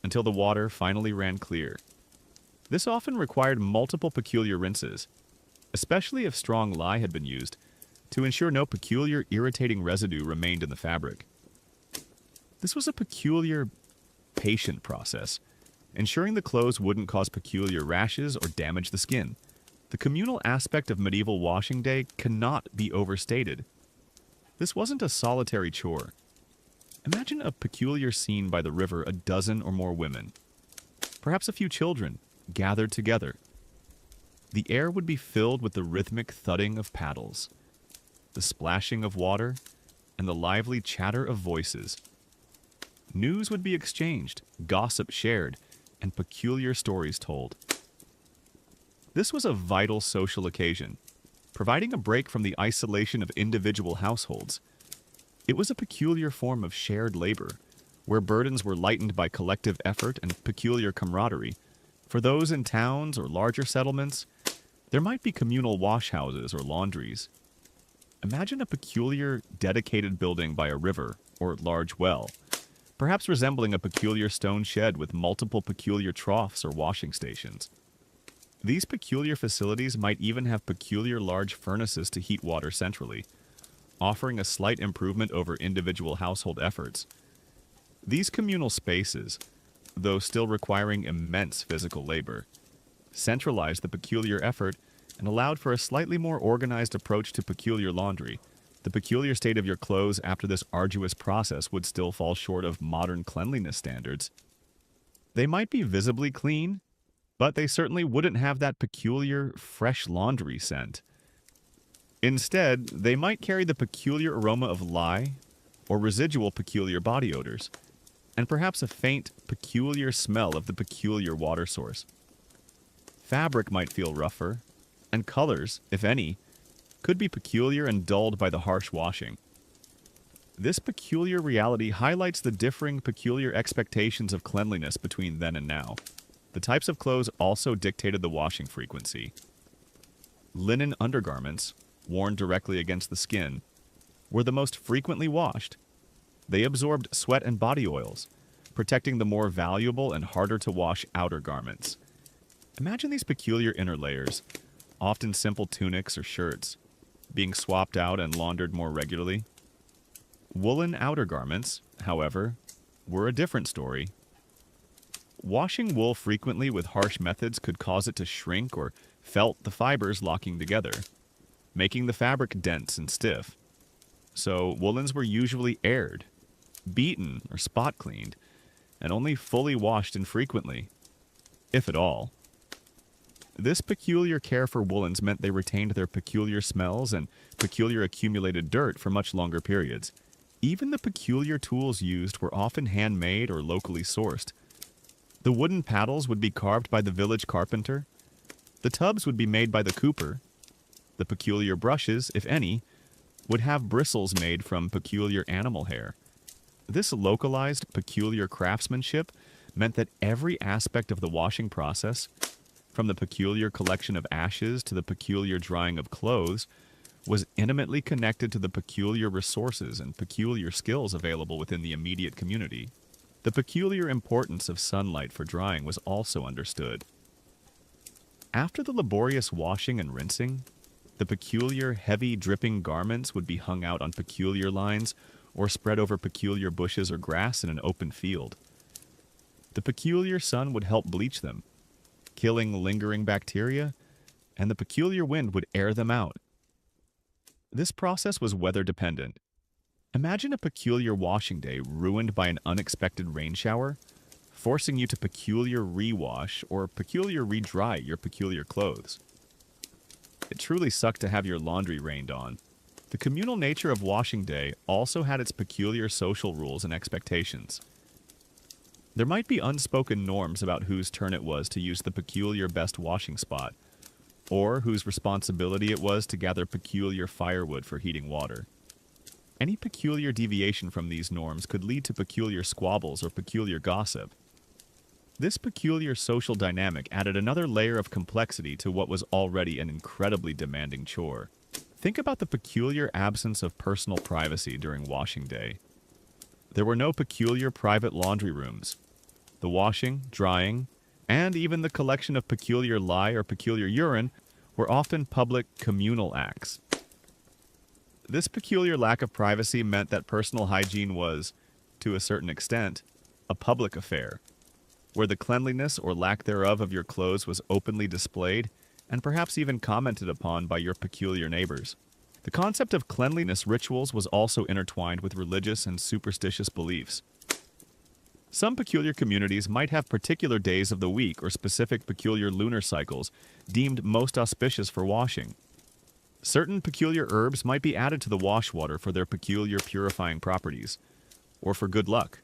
until the water finally ran clear. This often required multiple peculiar rinses, especially if strong lye had been used, to ensure no peculiar irritating residue remained in the fabric. This was a peculiar, patient process, ensuring the clothes wouldn't cause peculiar rashes or damage the skin. The communal aspect of medieval washing day cannot be overstated. This wasn't a solitary chore. Imagine a peculiar scene by the river, a dozen or more women, perhaps a few children, gathered together. The air would be filled with the rhythmic thudding of paddles, the splashing of water, and the lively chatter of voices. News would be exchanged, gossip shared, and peculiar stories told. This was a vital social occasion, providing a break from the isolation of individual households. It was a peculiar form of shared labor, where burdens were lightened by collective effort and peculiar camaraderie. For those in towns or larger settlements, there might be communal washhouses or laundries. Imagine a peculiar, dedicated building by a river or large well, perhaps resembling a peculiar stone shed with multiple peculiar troughs or washing stations. These peculiar facilities might even have peculiar large furnaces to heat water centrally, offering a slight improvement over individual household efforts. These communal spaces, though still requiring immense physical labor, centralized the peculiar effort and allowed for a slightly more organized approach to peculiar laundry. The peculiar state of your clothes after this arduous process would still fall short of modern cleanliness standards. They might be visibly clean, but they certainly wouldn't have that peculiar, fresh laundry scent. Instead, they might carry the peculiar aroma of lye or residual peculiar body odors, and perhaps a faint, peculiar smell of the peculiar water source. Fabric might feel rougher, and colors, if any, could be peculiar and dulled by the harsh washing. This peculiar reality highlights the differing peculiar expectations of cleanliness between then and now. The types of clothes also dictated the washing frequency. Linen undergarments, worn directly against the skin, were the most frequently washed. They absorbed sweat and body oils, protecting the more valuable and harder to wash outer garments. Imagine these peculiar inner layers, often simple tunics or shirts, being swapped out and laundered more regularly. Woolen outer garments, however, were a different story. Washing wool frequently with harsh methods could cause it to shrink or felt the fibers locking together, making the fabric dense and stiff. So woolens were usually aired, beaten or spot cleaned, and only fully washed infrequently, if at all. This peculiar care for woolens meant they retained their peculiar smells and peculiar accumulated dirt for much longer periods. Even the peculiar tools used were often handmade or locally sourced. The wooden paddles would be carved by the village carpenter. The tubs would be made by the cooper. The peculiar brushes, if any, would have bristles made from peculiar animal hair. This localized, peculiar craftsmanship meant that every aspect of the washing process, from the peculiar collection of ashes to the peculiar drying of clothes, was intimately connected to the peculiar resources and peculiar skills available within the immediate community. The peculiar importance of sunlight for drying was also understood. After the laborious washing and rinsing, the peculiar, heavy, dripping garments would be hung out on peculiar lines or spread over peculiar bushes or grass in an open field. The peculiar sun would help bleach them, killing lingering bacteria, and the peculiar wind would air them out. This process was weather dependent. Imagine a peculiar washing day ruined by an unexpected rain shower, forcing you to peculiar rewash or peculiar re-dry your peculiar clothes. It truly sucked to have your laundry rained on. The communal nature of washing day also had its peculiar social rules and expectations. There might be unspoken norms about whose turn it was to use the peculiar best washing spot, or whose responsibility it was to gather peculiar firewood for heating water. Any peculiar deviation from these norms could lead to peculiar squabbles or peculiar gossip. This peculiar social dynamic added another layer of complexity to what was already an incredibly demanding chore. Think about the peculiar absence of personal privacy during washing day. There were no peculiar private laundry rooms. The washing, drying, and even the collection of peculiar lye or peculiar urine were often public communal acts. This peculiar lack of privacy meant that personal hygiene was, to a certain extent, a public affair, where the cleanliness or lack thereof of your clothes was openly displayed and perhaps even commented upon by your peculiar neighbors. The concept of cleanliness rituals was also intertwined with religious and superstitious beliefs. Some peculiar communities might have particular days of the week or specific peculiar lunar cycles deemed most auspicious for washing. Certain peculiar herbs might be added to the wash water for their peculiar purifying properties, or for good luck.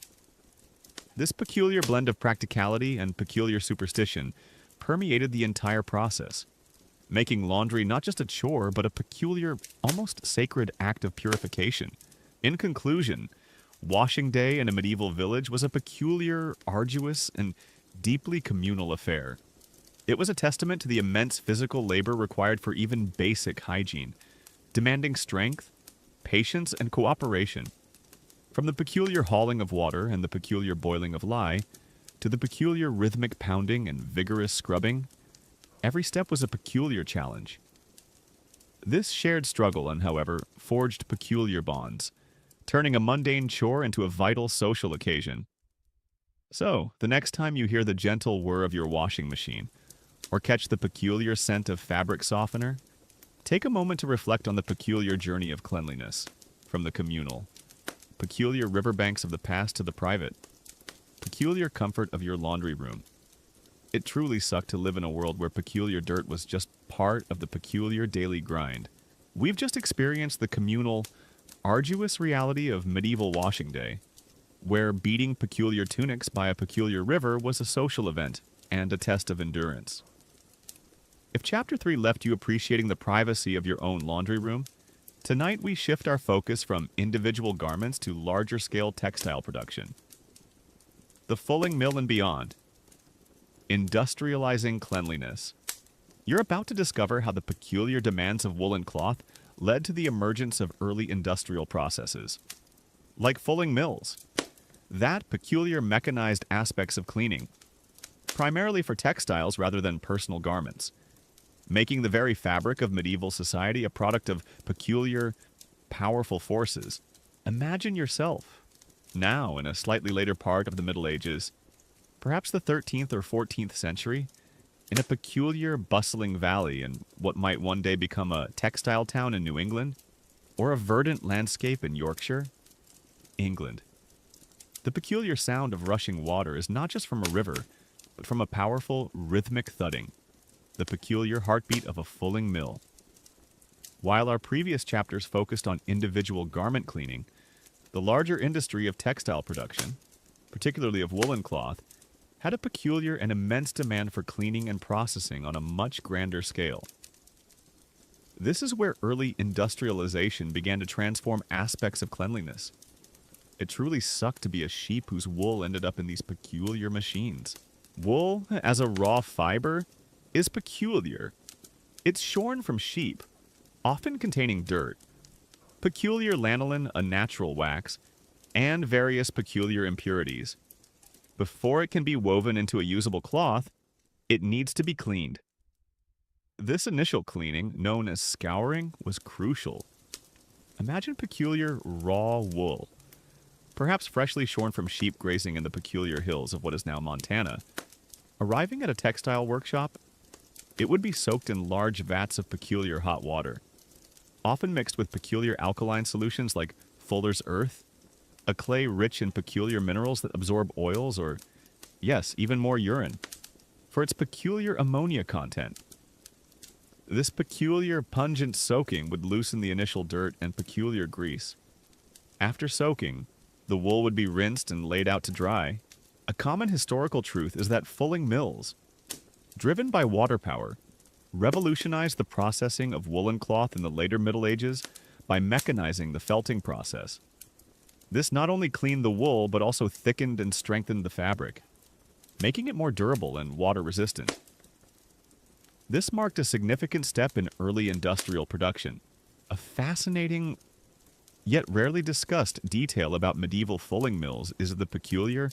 This peculiar blend of practicality and peculiar superstition permeated the entire process, making laundry not just a chore, but a peculiar, almost sacred act of purification. In conclusion, washing day in a medieval village was a peculiar, arduous, and deeply communal affair. It was a testament to the immense physical labor required for even basic hygiene, demanding strength, patience, and cooperation. From the peculiar hauling of water and the peculiar boiling of lye, to the peculiar rhythmic pounding and vigorous scrubbing, every step was a peculiar challenge. This shared struggle, however, forged peculiar bonds, turning a mundane chore into a vital social occasion. So, the next time you hear the gentle whir of your washing machine, or catch the peculiar scent of fabric softener, take a moment to reflect on the peculiar journey of cleanliness, from the communal, peculiar riverbanks of the past to the private, peculiar comfort of your laundry room. It truly sucked to live in a world where peculiar dirt was just part of the peculiar daily grind. We've just experienced the communal, arduous reality of medieval washing day, where beating peculiar tunics by a peculiar river was a social event and a test of endurance. If Chapter 3 left you appreciating the privacy of your own laundry room, tonight we shift our focus from individual garments to larger-scale textile production. The fulling mill and beyond. Industrializing cleanliness. You're about to discover how the peculiar demands of woolen cloth led to the emergence of early industrial processes. Like fulling mills. That peculiar mechanized aspects of cleaning, primarily for textiles rather than personal garments, making the very fabric of medieval society a product of peculiar, powerful forces. Imagine yourself, now in a slightly later part of the Middle Ages, perhaps the 13th or 14th century, in a peculiar, bustling valley in what might one day become a textile town in New England, or a verdant landscape in Yorkshire, England. The peculiar sound of rushing water is not just from a river, but from a powerful, rhythmic thudding, the peculiar heartbeat of a fulling mill. While our previous chapters focused on individual garment cleaning, the larger industry of textile production, particularly of woolen cloth, had a peculiar and immense demand for cleaning and processing on a much grander scale. This is where early industrialization began to transform aspects of cleanliness. It truly sucked to be a sheep whose wool ended up in these peculiar machines. Wool, as a raw fiber, is peculiar. It's shorn from sheep, often containing dirt, peculiar lanolin, a natural wax, and various peculiar impurities. Before it can be woven into a usable cloth, it needs to be cleaned. This initial cleaning, known as scouring, was crucial. Imagine peculiar raw wool, perhaps freshly shorn from sheep grazing in the peculiar hills of what is now Montana. Arriving at a textile workshop, it would be soaked in large vats of peculiar hot water, often mixed with peculiar alkaline solutions like Fuller's Earth, a clay rich in peculiar minerals that absorb oils or, yes, even more urine, for its peculiar ammonia content. This peculiar pungent soaking would loosen the initial dirt and peculiar grease. After soaking, the wool would be rinsed and laid out to dry. A common historical truth is that fulling mills, driven by water power, revolutionized the processing of woolen cloth in the later Middle Ages by mechanizing the felting process. This not only cleaned the wool, but also thickened and strengthened the fabric, making it more durable and water-resistant. This marked a significant step in early industrial production. A fascinating, yet rarely discussed detail about medieval fulling mills is the peculiar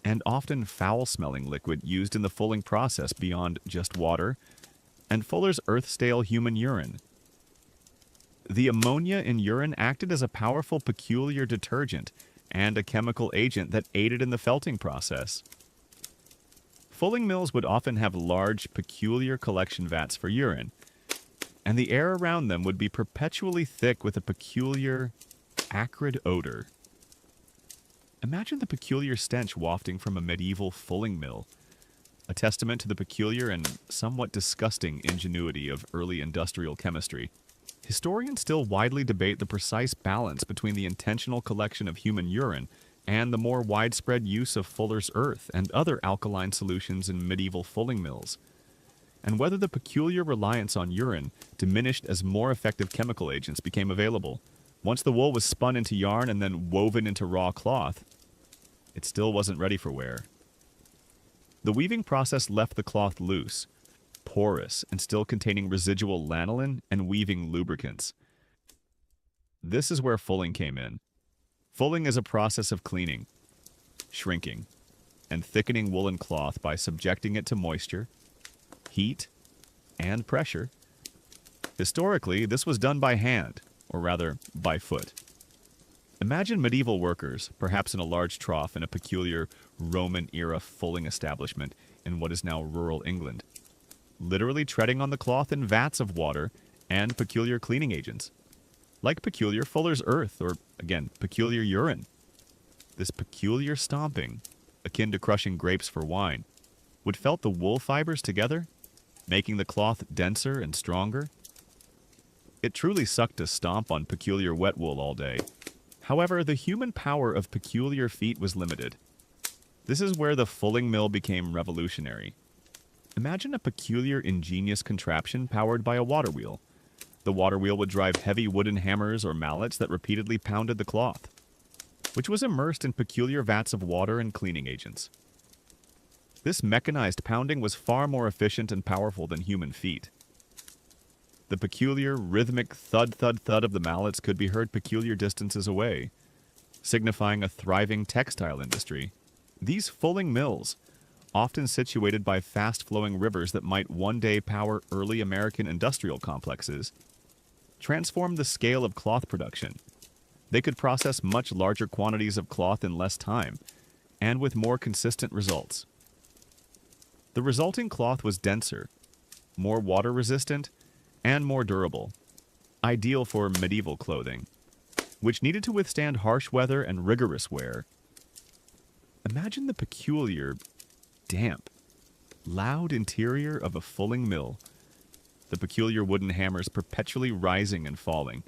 and often foul-smelling liquid used in the fulling process beyond just water and Fuller's earth-stale human urine. The ammonia in urine acted as a powerful peculiar detergent and a chemical agent that aided in the felting process. Fulling mills would often have large, peculiar collection vats for urine, and the air around them would be perpetually thick with a peculiar, acrid odor. Imagine the peculiar stench wafting from a medieval fulling mill, a testament to the peculiar and somewhat disgusting ingenuity of early industrial chemistry. Historians still widely debate the precise balance between the intentional collection of human urine and the more widespread use of Fuller's Earth and other alkaline solutions in medieval fulling mills, and whether the peculiar reliance on urine diminished as more effective chemical agents became available. Once the wool was spun into yarn and then woven into raw cloth, it still wasn't ready for wear. The weaving process left the cloth loose, porous, and still containing residual lanolin and weaving lubricants. This is where fulling came in. Fulling is a process of cleaning, shrinking, and thickening woolen cloth by subjecting it to moisture, heat, and pressure. Historically, this was done by hand, or rather, by foot. Imagine medieval workers, perhaps in a large trough in a peculiar Roman-era fulling establishment in what is now rural England, literally treading on the cloth in vats of water and peculiar cleaning agents, like peculiar Fuller's Earth or, again, peculiar urine. This peculiar stomping, akin to crushing grapes for wine, would felt the wool fibers together, making the cloth denser and stronger. It truly sucked to stomp on peculiar wet wool all day. However, the human power of peculiar feet was limited. This is where the fulling mill became revolutionary. Imagine a peculiar, ingenious contraption powered by a water wheel. The water wheel would drive heavy wooden hammers or mallets that repeatedly pounded the cloth, which was immersed in peculiar vats of water and cleaning agents. This mechanized pounding was far more efficient and powerful than human feet. The peculiar, rhythmic thud-thud-thud of the mallets could be heard peculiar distances away, signifying a thriving textile industry. These fulling mills, often situated by fast-flowing rivers that might one day power early American industrial complexes, transformed the scale of cloth production. They could process much larger quantities of cloth in less time, and with more consistent results. The resulting cloth was denser, more water-resistant, and more durable, ideal for medieval clothing, which needed to withstand harsh weather and rigorous wear. Imagine the peculiar, damp, loud interior of a fulling mill, the peculiar wooden hammers perpetually rising and falling,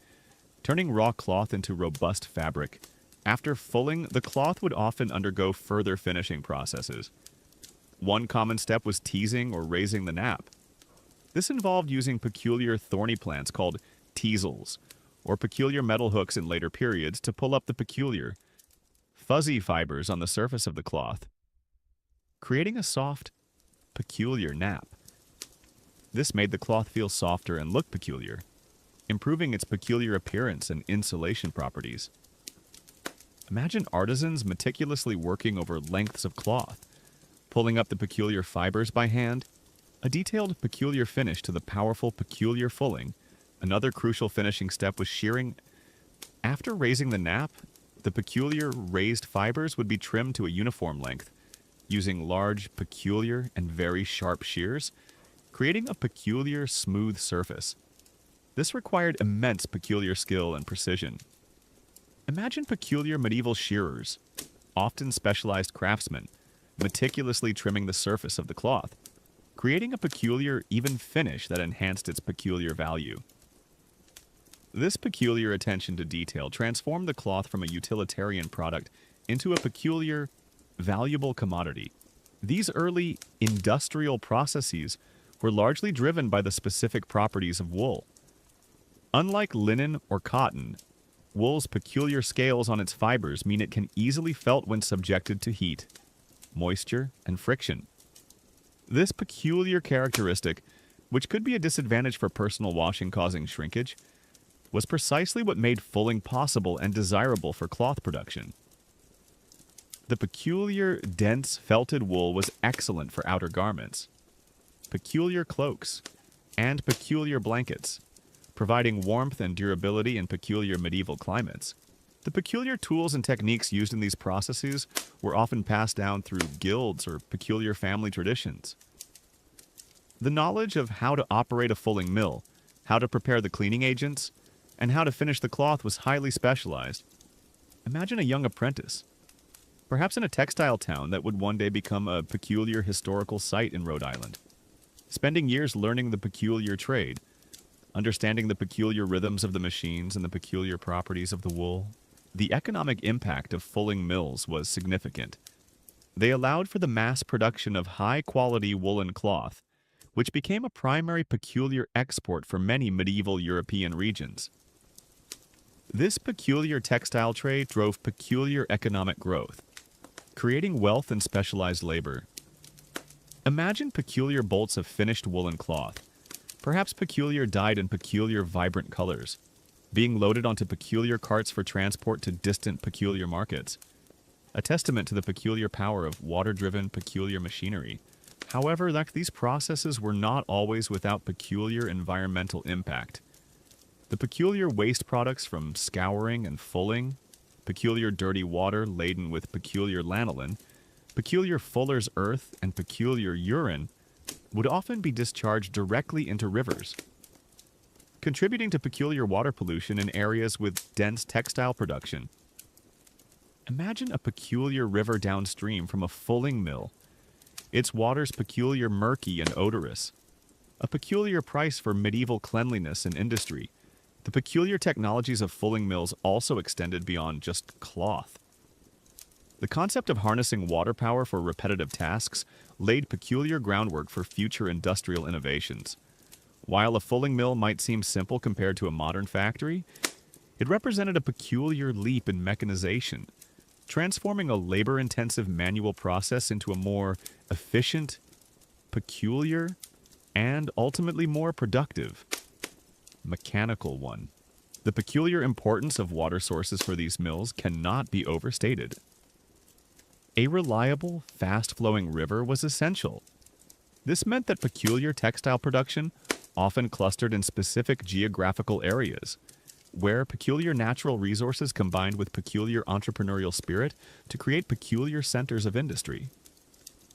turning raw cloth into robust fabric. After fulling, the cloth would often undergo further finishing processes. One common step was teasing or raising the nap. This involved using peculiar thorny plants called teasels, or peculiar metal hooks in later periods to pull up the peculiar, fuzzy fibers on the surface of the cloth, creating a soft, peculiar nap. This made the cloth feel softer and look peculiar, improving its peculiar appearance and insulation properties. Imagine artisans meticulously working over lengths of cloth, pulling up the peculiar fibers by hand. A detailed, peculiar finish to the powerful, peculiar fulling. Another crucial finishing step was shearing. After raising the nap, the peculiar raised fibers would be trimmed to a uniform length, using large, peculiar, and very sharp shears, creating a peculiar, smooth surface. This required immense peculiar skill and precision. Imagine peculiar medieval shearers, often specialized craftsmen, meticulously trimming the surface of the cloth, creating a peculiar, even finish that enhanced its peculiar value. This peculiar attention to detail transformed the cloth from a utilitarian product into a peculiar, valuable commodity. These early industrial processes were largely driven by the specific properties of wool. Unlike linen or cotton, wool's peculiar scales on its fibers mean it can easily felt when subjected to heat, moisture, and friction. This peculiar characteristic, which could be a disadvantage for personal washing causing shrinkage, was precisely what made fulling possible and desirable for cloth production. The peculiar, dense, felted wool was excellent for outer garments, peculiar cloaks, and peculiar blankets, providing warmth and durability in peculiar medieval climates. The peculiar tools and techniques used in these processes were often passed down through guilds or peculiar family traditions. The knowledge of how to operate a fulling mill, how to prepare the cleaning agents, and how to finish the cloth was highly specialized. Imagine a young apprentice, perhaps in a textile town that would one day become a peculiar historical site in Rhode Island, spending years learning the peculiar trade, understanding the peculiar rhythms of the machines and the peculiar properties of the wool. The economic impact of fulling mills was significant. They allowed for the mass production of high-quality woolen cloth, which became a primary peculiar export for many medieval European regions. This peculiar textile trade drove peculiar economic growth, creating wealth and specialized labor. Imagine peculiar bolts of finished woolen cloth, perhaps peculiar dyed in peculiar vibrant colors, being loaded onto peculiar carts for transport to distant peculiar markets, a testament to the peculiar power of water-driven peculiar machinery. However, these processes were not always without peculiar environmental impact. The peculiar waste products from scouring and fulling, peculiar dirty water laden with peculiar lanolin, peculiar fuller's earth, and peculiar urine would often be discharged directly into rivers, contributing to peculiar water pollution in areas with dense textile production. Imagine a peculiar river downstream from a fulling mill, its waters peculiar murky and odorous, a peculiar price for medieval cleanliness and industry. The peculiar technologies of fulling mills also extended beyond just cloth. The concept of harnessing water power for repetitive tasks laid peculiar groundwork for future industrial innovations. While a fulling mill might seem simple compared to a modern factory, it represented a peculiar leap in mechanization, transforming a labor-intensive manual process into a more efficient, peculiar, and ultimately more productive, mechanical one. The peculiar importance of water sources for these mills cannot be overstated. A reliable, fast-flowing river was essential. This meant that peculiar textile production often clustered in specific geographical areas, where peculiar natural resources combined with peculiar entrepreneurial spirit to create peculiar centers of industry.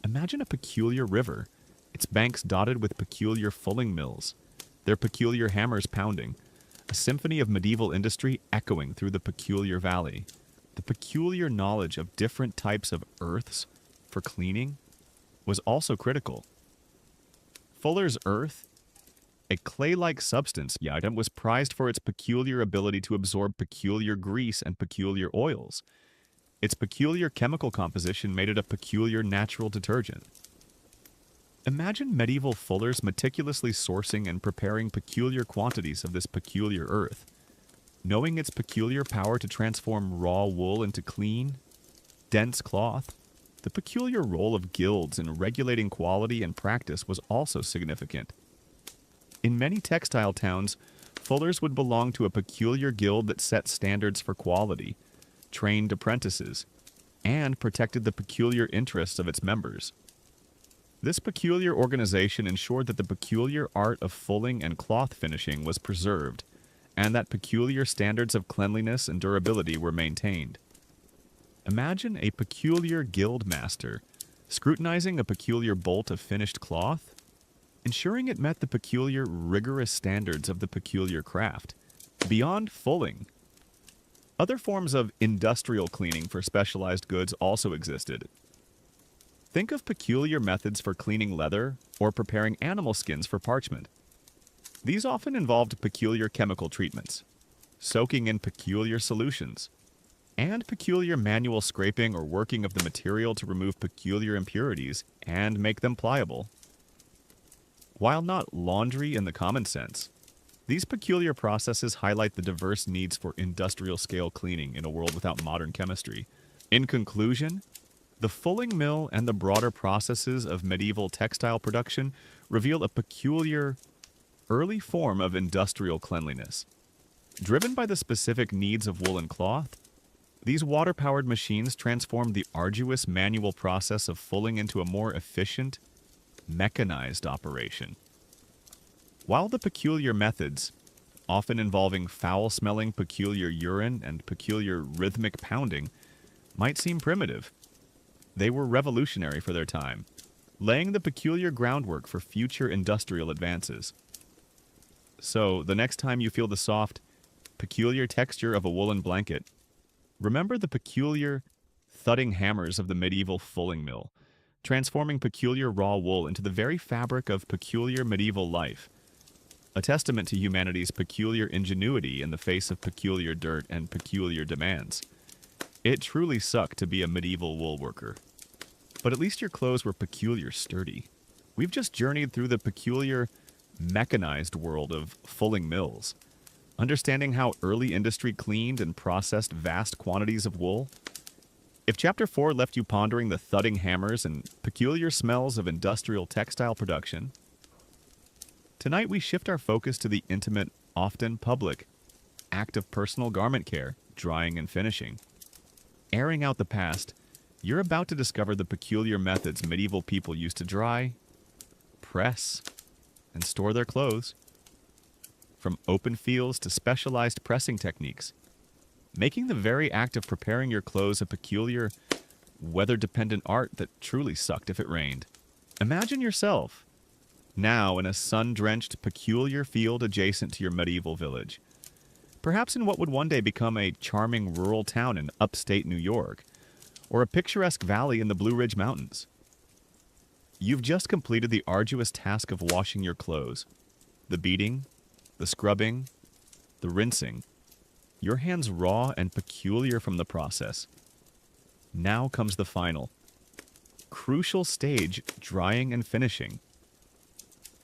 Imagine a peculiar river, its banks dotted with peculiar fulling mills, their peculiar hammers pounding, a symphony of medieval industry echoing through the peculiar valley. The peculiar knowledge of different types of earths for cleaning was also critical. Fuller's earth, a clay-like substance, the item was prized for its peculiar ability to absorb peculiar grease and peculiar oils. Its peculiar chemical composition made it a peculiar natural detergent. Imagine medieval fullers meticulously sourcing and preparing peculiar quantities of this peculiar earth, knowing its peculiar power to transform raw wool into clean, dense cloth. The peculiar role of guilds in regulating quality and practice was also significant. In many textile towns, fullers would belong to a peculiar guild that set standards for quality, trained apprentices, and protected the peculiar interests of its members. This peculiar organization ensured that the peculiar art of fulling and cloth finishing was preserved, and that peculiar standards of cleanliness and durability were maintained. Imagine a peculiar guild master scrutinizing a peculiar bolt of finished cloth, ensuring it met the peculiar, rigorous standards of the peculiar craft. Beyond fulling, other forms of industrial cleaning for specialized goods also existed. Think of peculiar methods for cleaning leather or preparing animal skins for parchment. These often involved peculiar chemical treatments, soaking in peculiar solutions, and peculiar manual scraping or working of the material to remove peculiar impurities and make them pliable. While not laundry in the common sense, these peculiar processes highlight the diverse needs for industrial-scale cleaning in a world without modern chemistry. In conclusion, the fulling mill and the broader processes of medieval textile production reveal a peculiar, early form of industrial cleanliness. Driven by the specific needs of wool and cloth, these water-powered machines transformed the arduous manual process of fulling into a more efficient, mechanized operation. While the peculiar methods, often involving foul-smelling peculiar urine and peculiar rhythmic pounding, might seem primitive, they were revolutionary for their time, laying the peculiar groundwork for future industrial advances. So, the next time you feel the soft, peculiar texture of a woolen blanket, remember the peculiar, thudding hammers of the medieval fulling mill, transforming peculiar raw wool into the very fabric of peculiar medieval life, a testament to humanity's peculiar ingenuity in the face of peculiar dirt and peculiar demands. It truly sucked to be a medieval wool worker. But at least your clothes were peculiar sturdy. We've just journeyed through the peculiar, mechanized world of fulling mills, understanding how early industry cleaned and processed vast quantities of wool. If Chapter 4 left you pondering the thudding hammers and peculiar smells of industrial textile production, tonight we shift our focus to the intimate, often public, act of personal garment care, drying and finishing. Airing out the past, you're about to discover the peculiar methods medieval people used to dry, press, and store their clothes. From open fields to specialized pressing techniques, making the very act of preparing your clothes a peculiar, weather-dependent art that truly sucked if it rained. Imagine yourself, now in a sun-drenched, peculiar field adjacent to your medieval village, perhaps in what would one day become a charming rural town in upstate New York, or a picturesque valley in the Blue Ridge Mountains. You've just completed the arduous task of washing your clothes, the beating, the scrubbing, the rinsing, your hands raw and peculiar from the process. Now comes the final, crucial stage, drying and finishing.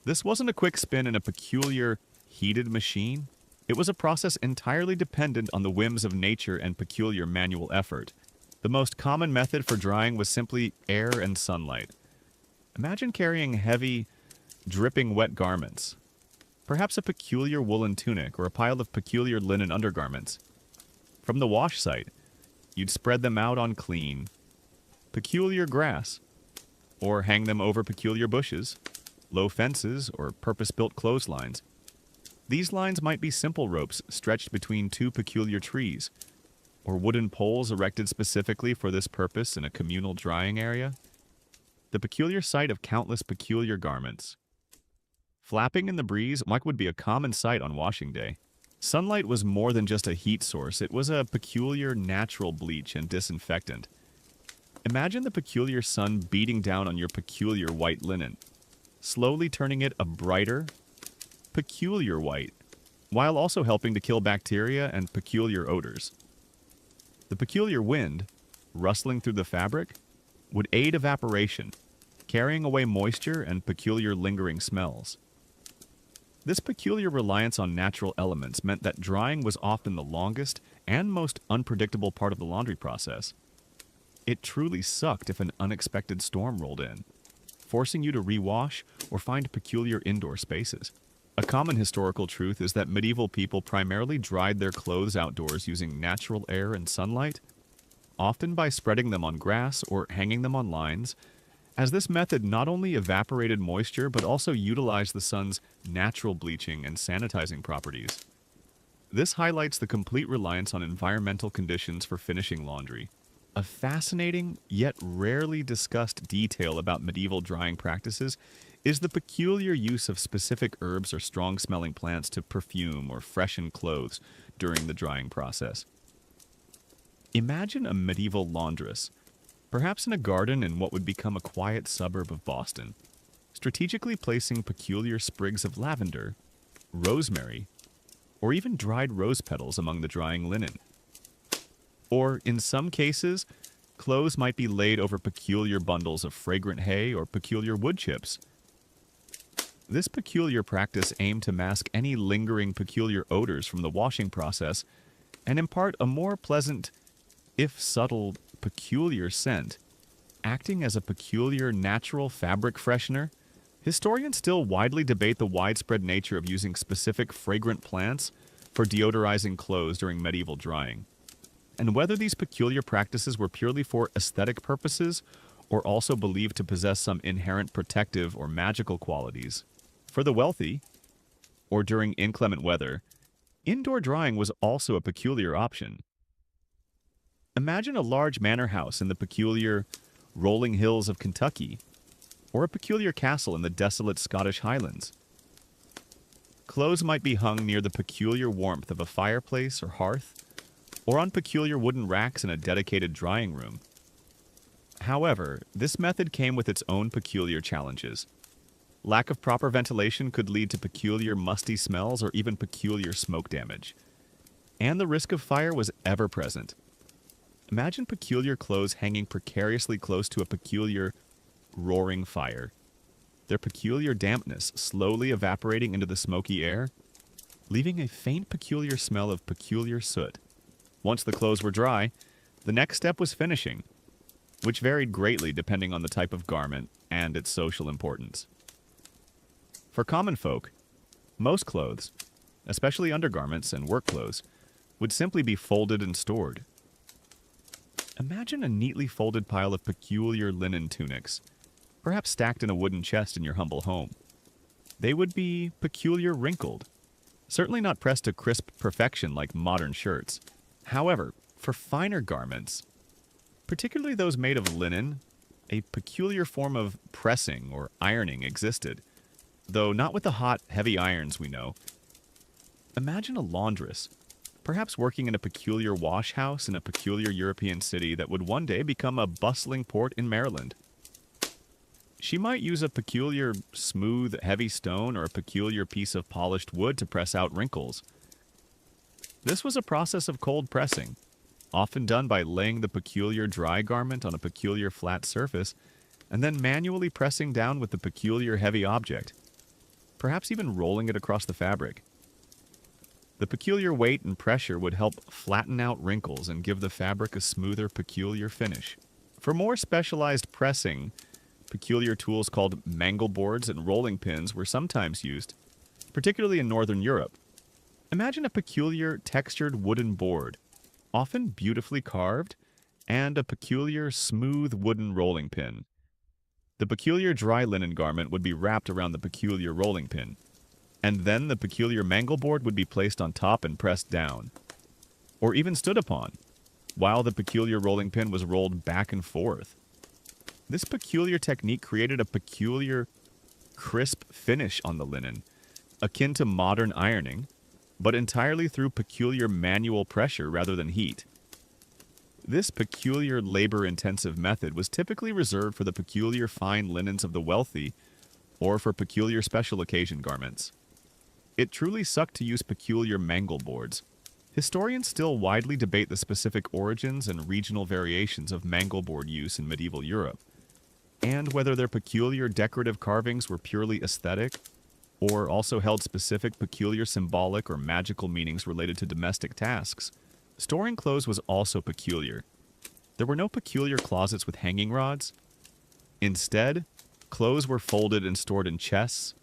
This wasn't a quick spin in a peculiar, heated machine. It was a process entirely dependent on the whims of nature and peculiar manual effort. The most common method for drying was simply air and sunlight. Imagine carrying heavy, dripping wet garments, perhaps a peculiar woolen tunic or a pile of peculiar linen undergarments. From the wash site, you'd spread them out on clean, peculiar grass, or hang them over peculiar bushes, low fences, or purpose-built clotheslines. These lines might be simple ropes stretched between two peculiar trees, or wooden poles erected specifically for this purpose in a communal drying area. The peculiar sight of countless peculiar garments, flapping in the breeze like would be a common sight on washing day. Sunlight was more than just a heat source, it was a peculiar natural bleach and disinfectant. Imagine the peculiar sun beating down on your peculiar white linen, slowly turning it a brighter, peculiar white, while also helping to kill bacteria and peculiar odors. The peculiar wind, rustling through the fabric, would aid evaporation, carrying away moisture and peculiar lingering smells. This peculiar reliance on natural elements meant that drying was often the longest and most unpredictable part of the laundry process. It truly sucked if an unexpected storm rolled in, forcing you to rewash or find peculiar indoor spaces. A common historical truth is that medieval people primarily dried their clothes outdoors using natural air and sunlight, often by spreading them on grass or hanging them on lines, as this method not only evaporated moisture but also utilized the sun's natural bleaching and sanitizing properties. This highlights the complete reliance on environmental conditions for finishing laundry. A fascinating, yet rarely discussed detail about medieval drying practices is the peculiar use of specific herbs or strong-smelling plants to perfume or freshen clothes during the drying process. Imagine a medieval laundress, perhaps in a garden in what would become a quiet suburb of Boston, strategically placing peculiar sprigs of lavender, rosemary, or even dried rose petals among the drying linen. Or, in some cases, clothes might be laid over peculiar bundles of fragrant hay or peculiar wood chips. This peculiar practice aimed to mask any lingering peculiar odors from the washing process and impart a more pleasant, if subtle, peculiar scent, acting as a peculiar natural fabric freshener. Historians still widely debate the widespread nature of using specific fragrant plants for deodorizing clothes during medieval drying, and whether these peculiar practices were purely for aesthetic purposes or also believed to possess some inherent protective or magical qualities. For the wealthy, or during inclement weather, indoor drying was also a peculiar option. Imagine a large manor house in the peculiar rolling hills of Kentucky, or a peculiar castle in the desolate Scottish Highlands. Clothes might be hung near the peculiar warmth of a fireplace or hearth, or on peculiar wooden racks in a dedicated drying room. However, this method came with its own peculiar challenges. Lack of proper ventilation could lead to peculiar musty smells or even peculiar smoke damage. And the risk of fire was ever present. Imagine peculiar clothes hanging precariously close to a peculiar, roaring fire, their peculiar dampness slowly evaporating into the smoky air, leaving a faint peculiar smell of peculiar soot. Once the clothes were dry, the next step was finishing, which varied greatly depending on the type of garment and its social importance. For common folk, most clothes, especially undergarments and work clothes, would simply be folded and stored. Imagine a neatly folded pile of peculiar linen tunics, perhaps stacked in a wooden chest in your humble home. They would be peculiar wrinkled, certainly not pressed to crisp perfection like modern shirts. However, for finer garments, particularly those made of linen, a peculiar form of pressing or ironing existed, though not with the hot, heavy irons we know. Imagine a laundress, perhaps working in a peculiar wash house in a peculiar European city that would one day become a bustling port in Maryland. She might use a peculiar, smooth, heavy stone or a peculiar piece of polished wood to press out wrinkles. This was a process of cold pressing, often done by laying the peculiar dry garment on a peculiar flat surface and then manually pressing down with the peculiar heavy object, perhaps even rolling it across the fabric. The peculiar weight and pressure would help flatten out wrinkles and give the fabric a smoother, peculiar finish. For more specialized pressing, peculiar tools called mangle boards and rolling pins were sometimes used, particularly in Northern Europe. Imagine a peculiar textured wooden board, often beautifully carved, and a peculiar smooth wooden rolling pin. The peculiar dry linen garment would be wrapped around the peculiar rolling pin, and then the peculiar mangle board would be placed on top and pressed down, or even stood upon, while the peculiar rolling pin was rolled back and forth. This peculiar technique created a peculiar, crisp finish on the linen, akin to modern ironing, but entirely through peculiar manual pressure rather than heat. This peculiar labor-intensive method was typically reserved for the peculiar fine linens of the wealthy or for peculiar special occasion garments. It truly sucked to use peculiar mangle boards. Historians still widely debate the specific origins and regional variations of mangle board use in medieval Europe, and whether their peculiar decorative carvings were purely aesthetic or also held specific peculiar symbolic or magical meanings related to domestic tasks. Storing clothes was also peculiar. There were no peculiar closets with hanging rods. Instead, clothes were folded and stored in chests,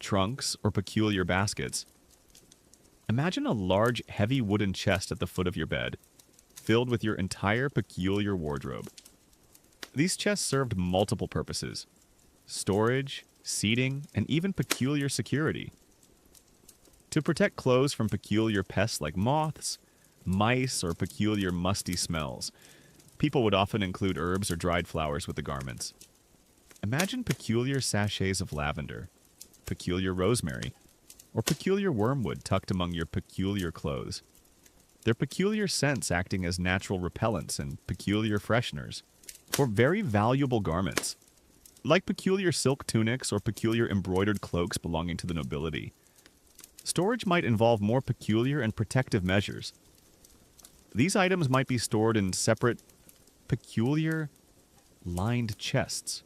trunks, or peculiar baskets. Imagine a large, heavy wooden chest at the foot of your bed, filled with your entire peculiar wardrobe. These chests served multiple purposes: storage, seating, and even peculiar security. To protect clothes from peculiar pests like moths, mice, or peculiar musty smells, people would often include herbs or dried flowers with the garments. Imagine peculiar sachets of lavender, peculiar rosemary, or peculiar wormwood tucked among your peculiar clothes. Their peculiar scents acting as natural repellents and peculiar fresheners for very valuable garments, like peculiar silk tunics or peculiar embroidered cloaks belonging to the nobility. Storage might involve more peculiar and protective measures. These items might be stored in separate, peculiar, lined chests,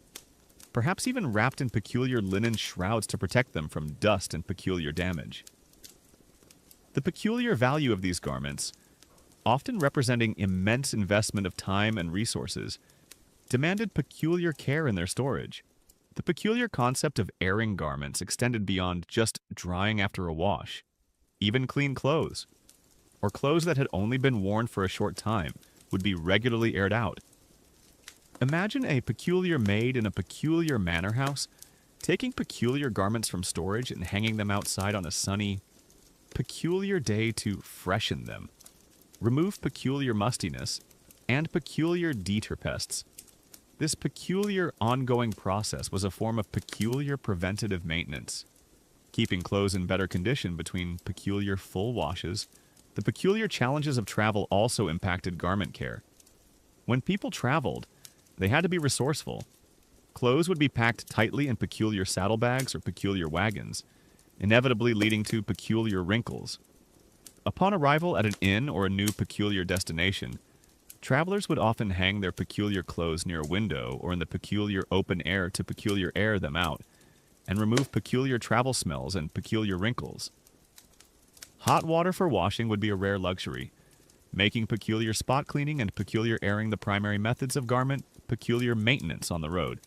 perhaps even wrapped in peculiar linen shrouds to protect them from dust and peculiar damage. The peculiar value of these garments, often representing immense investment of time and resources, demanded peculiar care in their storage. The peculiar concept of airing garments extended beyond just drying after a wash. Even clean clothes, or clothes that had only been worn for a short time, would be regularly aired out. Imagine a peculiar maid in a peculiar manor house taking peculiar garments from storage and hanging them outside on a sunny, peculiar day to freshen them, remove peculiar mustiness, and peculiar deterpests. This peculiar ongoing process was a form of peculiar preventative maintenance, keeping clothes in better condition between peculiar full washes. The peculiar challenges of travel also impacted garment care. When people traveled, they had to be resourceful. Clothes would be packed tightly in peculiar saddlebags or peculiar wagons, inevitably leading to peculiar wrinkles. Upon arrival at an inn or a new peculiar destination, travelers would often hang their peculiar clothes near a window or in the peculiar open air to peculiar air them out, and remove peculiar travel smells and peculiar wrinkles. Hot water for washing would be a rare luxury, making peculiar spot cleaning and peculiar airing the primary methods of garment, peculiar maintenance on the road.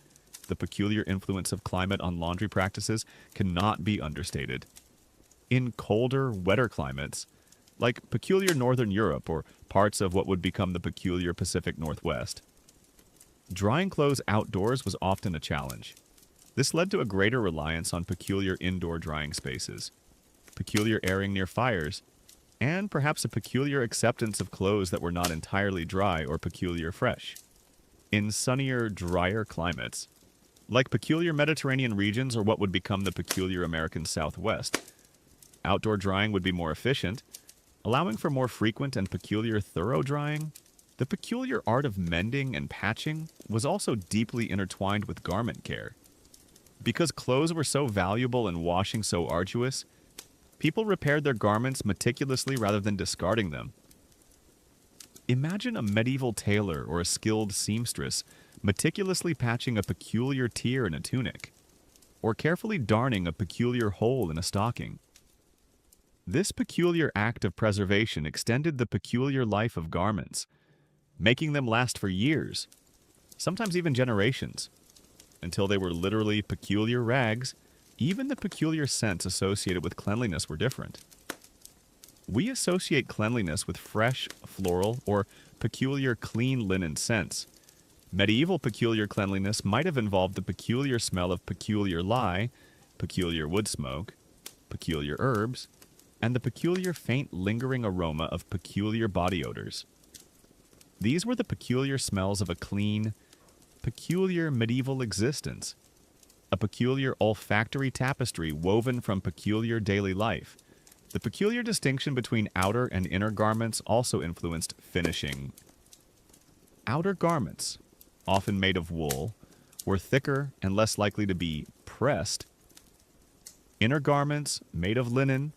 The peculiar influence of climate on laundry practices cannot be understated. In colder, wetter climates, like peculiar northern Europe or parts of what would become the peculiar Pacific Northwest, drying clothes outdoors was often a challenge. This led to a greater reliance on peculiar indoor drying spaces, peculiar airing near fires, and perhaps a peculiar acceptance of clothes that were not entirely dry or peculiar fresh. In sunnier, drier climates, like peculiar Mediterranean regions or what would become the peculiar American Southwest, outdoor drying would be more efficient, allowing for more frequent and peculiar thorough drying. The peculiar art of mending and patching was also deeply intertwined with garment care. Because clothes were so valuable and washing so arduous, people repaired their garments meticulously rather than discarding them. Imagine a medieval tailor or a skilled seamstress meticulously patching a peculiar tear in a tunic, or carefully darning a peculiar hole in a stocking. This peculiar act of preservation extended the peculiar life of garments, making them last for years, sometimes even generations, until they were literally peculiar rags. Even the peculiar scents associated with cleanliness were different. We associate cleanliness with fresh, floral, or peculiar clean linen scents. Medieval peculiar cleanliness might have involved the peculiar smell of peculiar lye, peculiar wood smoke, peculiar herbs, and the peculiar faint lingering aroma of peculiar body odors. These were the peculiar smells of a clean, peculiar medieval existence, a peculiar olfactory tapestry woven from peculiar daily life. The peculiar distinction between outer and inner garments also influenced finishing. Outer garments, often made of wool, were thicker and less likely to be pressed. Inner garments, made of linen,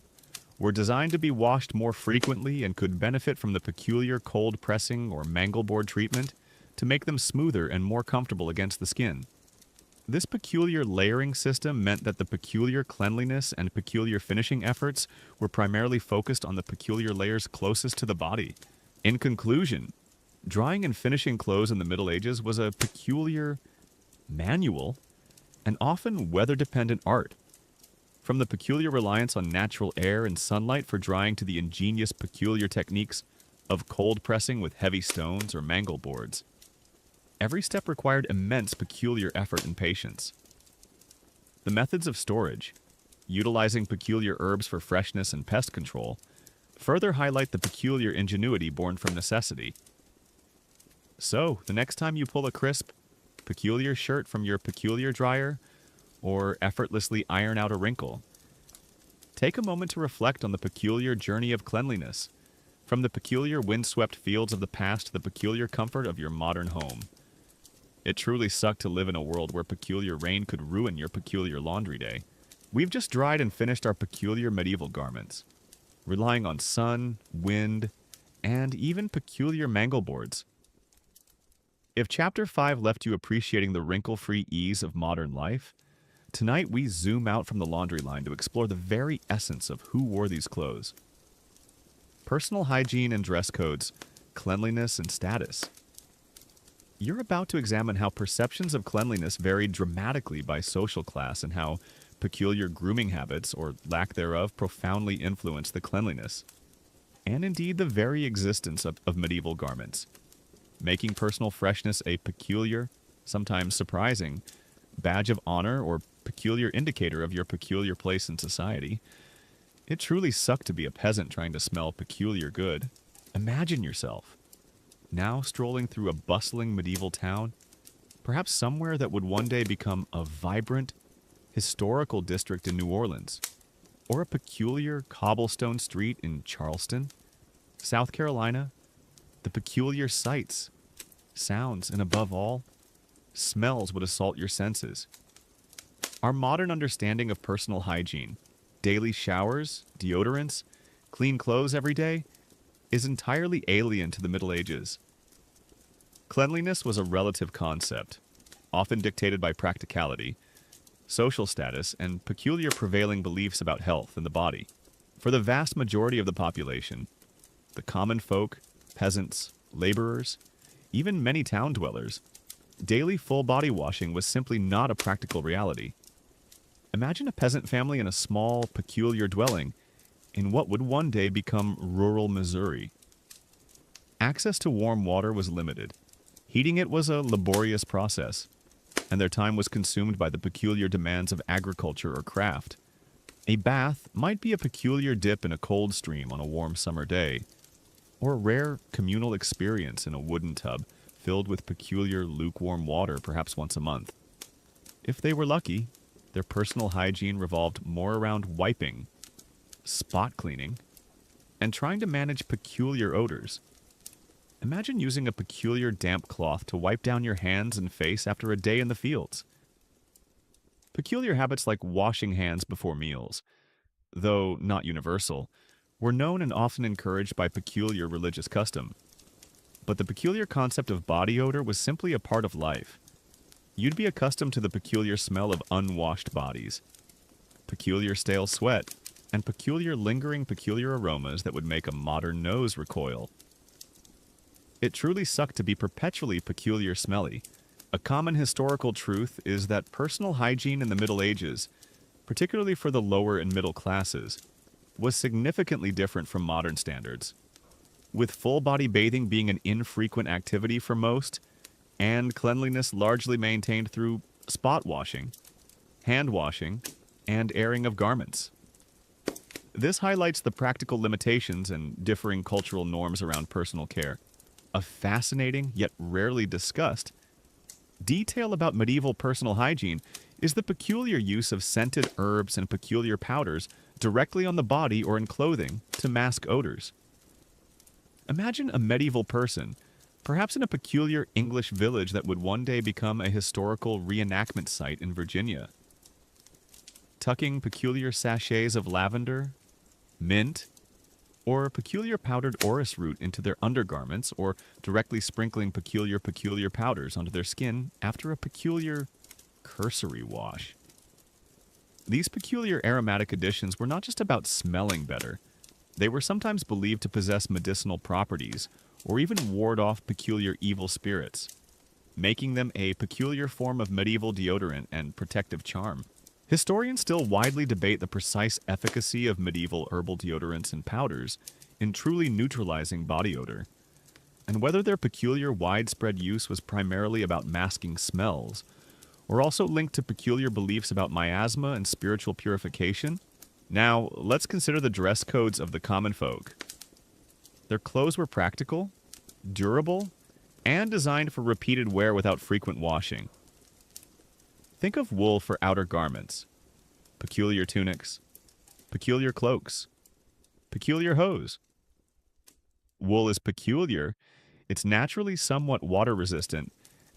were designed to be washed more frequently and could benefit from the peculiar cold pressing or mangleboard treatment to make them smoother and more comfortable against the skin. This peculiar layering system meant that the peculiar cleanliness and peculiar finishing efforts were primarily focused on the peculiar layers closest to the body. In conclusion, drying and finishing clothes in the Middle Ages was a peculiar, manual, and often weather-dependent art. From the peculiar reliance on natural air and sunlight for drying to the ingenious peculiar techniques of cold pressing with heavy stones or mangleboards, every step required immense peculiar effort and patience. The methods of storage, utilizing peculiar herbs for freshness and pest control, further highlight the peculiar ingenuity born from necessity. So, the next time you pull a crisp, peculiar shirt from your peculiar dryer, or effortlessly iron out a wrinkle, take a moment to reflect on the peculiar journey of cleanliness, from the peculiar windswept fields of the past to the peculiar comfort of your modern home. It truly sucked to live in a world where peculiar rain could ruin your peculiar laundry day. We've just dried and finished our peculiar medieval garments, relying on sun, wind, and even peculiar mangleboards. If Chapter 5 left you appreciating the wrinkle-free ease of modern life, tonight we zoom out from the laundry line to explore the very essence of who wore these clothes. Personal hygiene and dress codes, cleanliness and status. You're about to examine how perceptions of cleanliness varied dramatically by social class and how peculiar grooming habits, or lack thereof, profoundly influenced the cleanliness, and indeed the very existence of medieval garments, making personal freshness a peculiar, sometimes surprising, badge of honor or peculiar indicator of your peculiar place in society. It truly sucked to be a peasant trying to smell peculiar good. Imagine yourself now strolling through a bustling medieval town, perhaps somewhere that would one day become a vibrant, historical district in New Orleans, or a peculiar cobblestone street in Charleston, South Carolina. The peculiar sights, sounds, and above all, smells would assault your senses. Our modern understanding of personal hygiene, daily showers, deodorants, clean clothes every day, is entirely alien to the Middle Ages. Cleanliness was a relative concept, often dictated by practicality, social status, and peculiar prevailing beliefs about health and the body. For the vast majority of the population, the common folk, peasants, laborers, even many town dwellers, daily full body washing was simply not a practical reality. Imagine a peasant family in a small, peculiar dwelling in what would one day become rural Missouri. Access to warm water was limited. Heating it was a laborious process, and their time was consumed by the peculiar demands of agriculture or craft. A bath might be a peculiar dip in a cold stream on a warm summer day, or a rare communal experience in a wooden tub filled with peculiar lukewarm water perhaps once a month. If they were lucky, their personal hygiene revolved more around wiping, spot cleaning, and trying to manage peculiar odors. Imagine using a peculiar damp cloth to wipe down your hands and face after a day in the fields. Peculiar habits like washing hands before meals, though not universal, were known and often encouraged by peculiar religious custom. But the peculiar concept of body odor was simply a part of life. You'd be accustomed to the peculiar smell of unwashed bodies, peculiar stale sweat, and peculiar lingering peculiar aromas that would make a modern nose recoil. It truly sucked to be perpetually peculiar smelly. A common historical truth is that personal hygiene in the Middle Ages, particularly for the lower and middle classes, was significantly different from modern standards. With full-body bathing being an infrequent activity for most, and cleanliness largely maintained through spot washing, hand washing, and airing of garments. This highlights the practical limitations and differing cultural norms around personal care. A fascinating, yet rarely discussed, detail about medieval personal hygiene is the peculiar use of scented herbs and peculiar powders directly on the body or in clothing to mask odors. Imagine a medieval person, perhaps in a peculiar English village that would one day become a historical reenactment site in Virginia, tucking peculiar sachets of lavender, mint, or peculiar powdered orris root into their undergarments, or directly sprinkling peculiar powders onto their skin after a peculiar cursory wash. These peculiar aromatic additions were not just about smelling better. They were sometimes believed to possess medicinal properties, or even ward off peculiar evil spirits, making them a peculiar form of medieval deodorant and protective charm. Historians still widely debate the precise efficacy of medieval herbal deodorants and powders in truly neutralizing body odor, and whether their peculiar widespread use was primarily about masking smells, or also linked to peculiar beliefs about miasma and spiritual purification. Now, let's consider the dress codes of the common folk. Their clothes were practical, durable, and designed for repeated wear without frequent washing. Think of wool for outer garments, peculiar tunics, peculiar cloaks, peculiar hose. Wool is peculiar. It's naturally somewhat water-resistant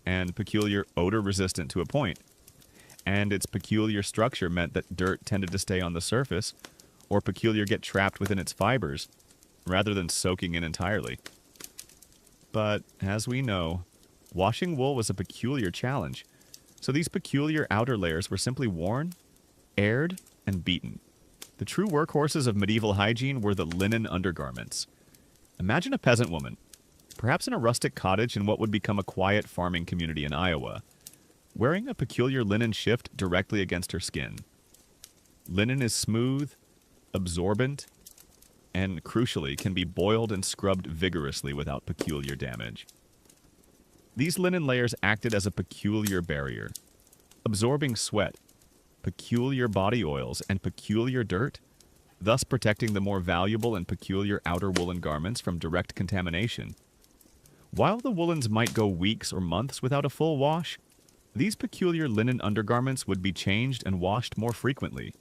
and peculiar odor-resistant to a point. And its peculiar structure meant that dirt tended to stay on the surface, or peculiar get trapped within its fibers, rather than soaking in entirely. But, as we know, washing wool was a peculiar challenge. So these peculiar outer layers were simply worn, aired, and beaten. The true workhorses of medieval hygiene were the linen undergarments. Imagine a peasant woman, perhaps in a rustic cottage in what would become a quiet farming community in Iowa, wearing a peculiar linen shift directly against her skin. Linen is smooth, absorbent, and crucially can be boiled and scrubbed vigorously without peculiar damage. These linen layers acted as a peculiar barrier, absorbing sweat, peculiar body oils, and peculiar dirt, thus protecting the more valuable and peculiar outer woolen garments from direct contamination. While the woolens might go weeks or months without a full wash, these peculiar linen undergarments would be changed and washed more frequently,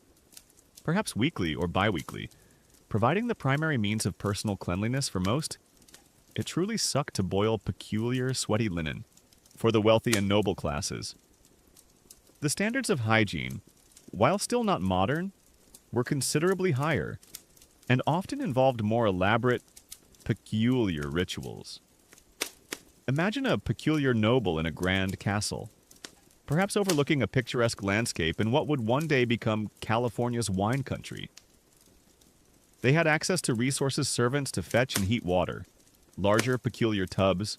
perhaps weekly or bi-weekly, providing the primary means of personal cleanliness for most. It truly sucked to boil peculiar, sweaty linen for the wealthy and noble classes. The standards of hygiene, while still not modern, were considerably higher and often involved more elaborate, peculiar rituals. Imagine a peculiar noble in a grand castle, perhaps overlooking a picturesque landscape in what would one day become California's wine country. They had access to resources, servants to fetch and heat water, larger peculiar tubs,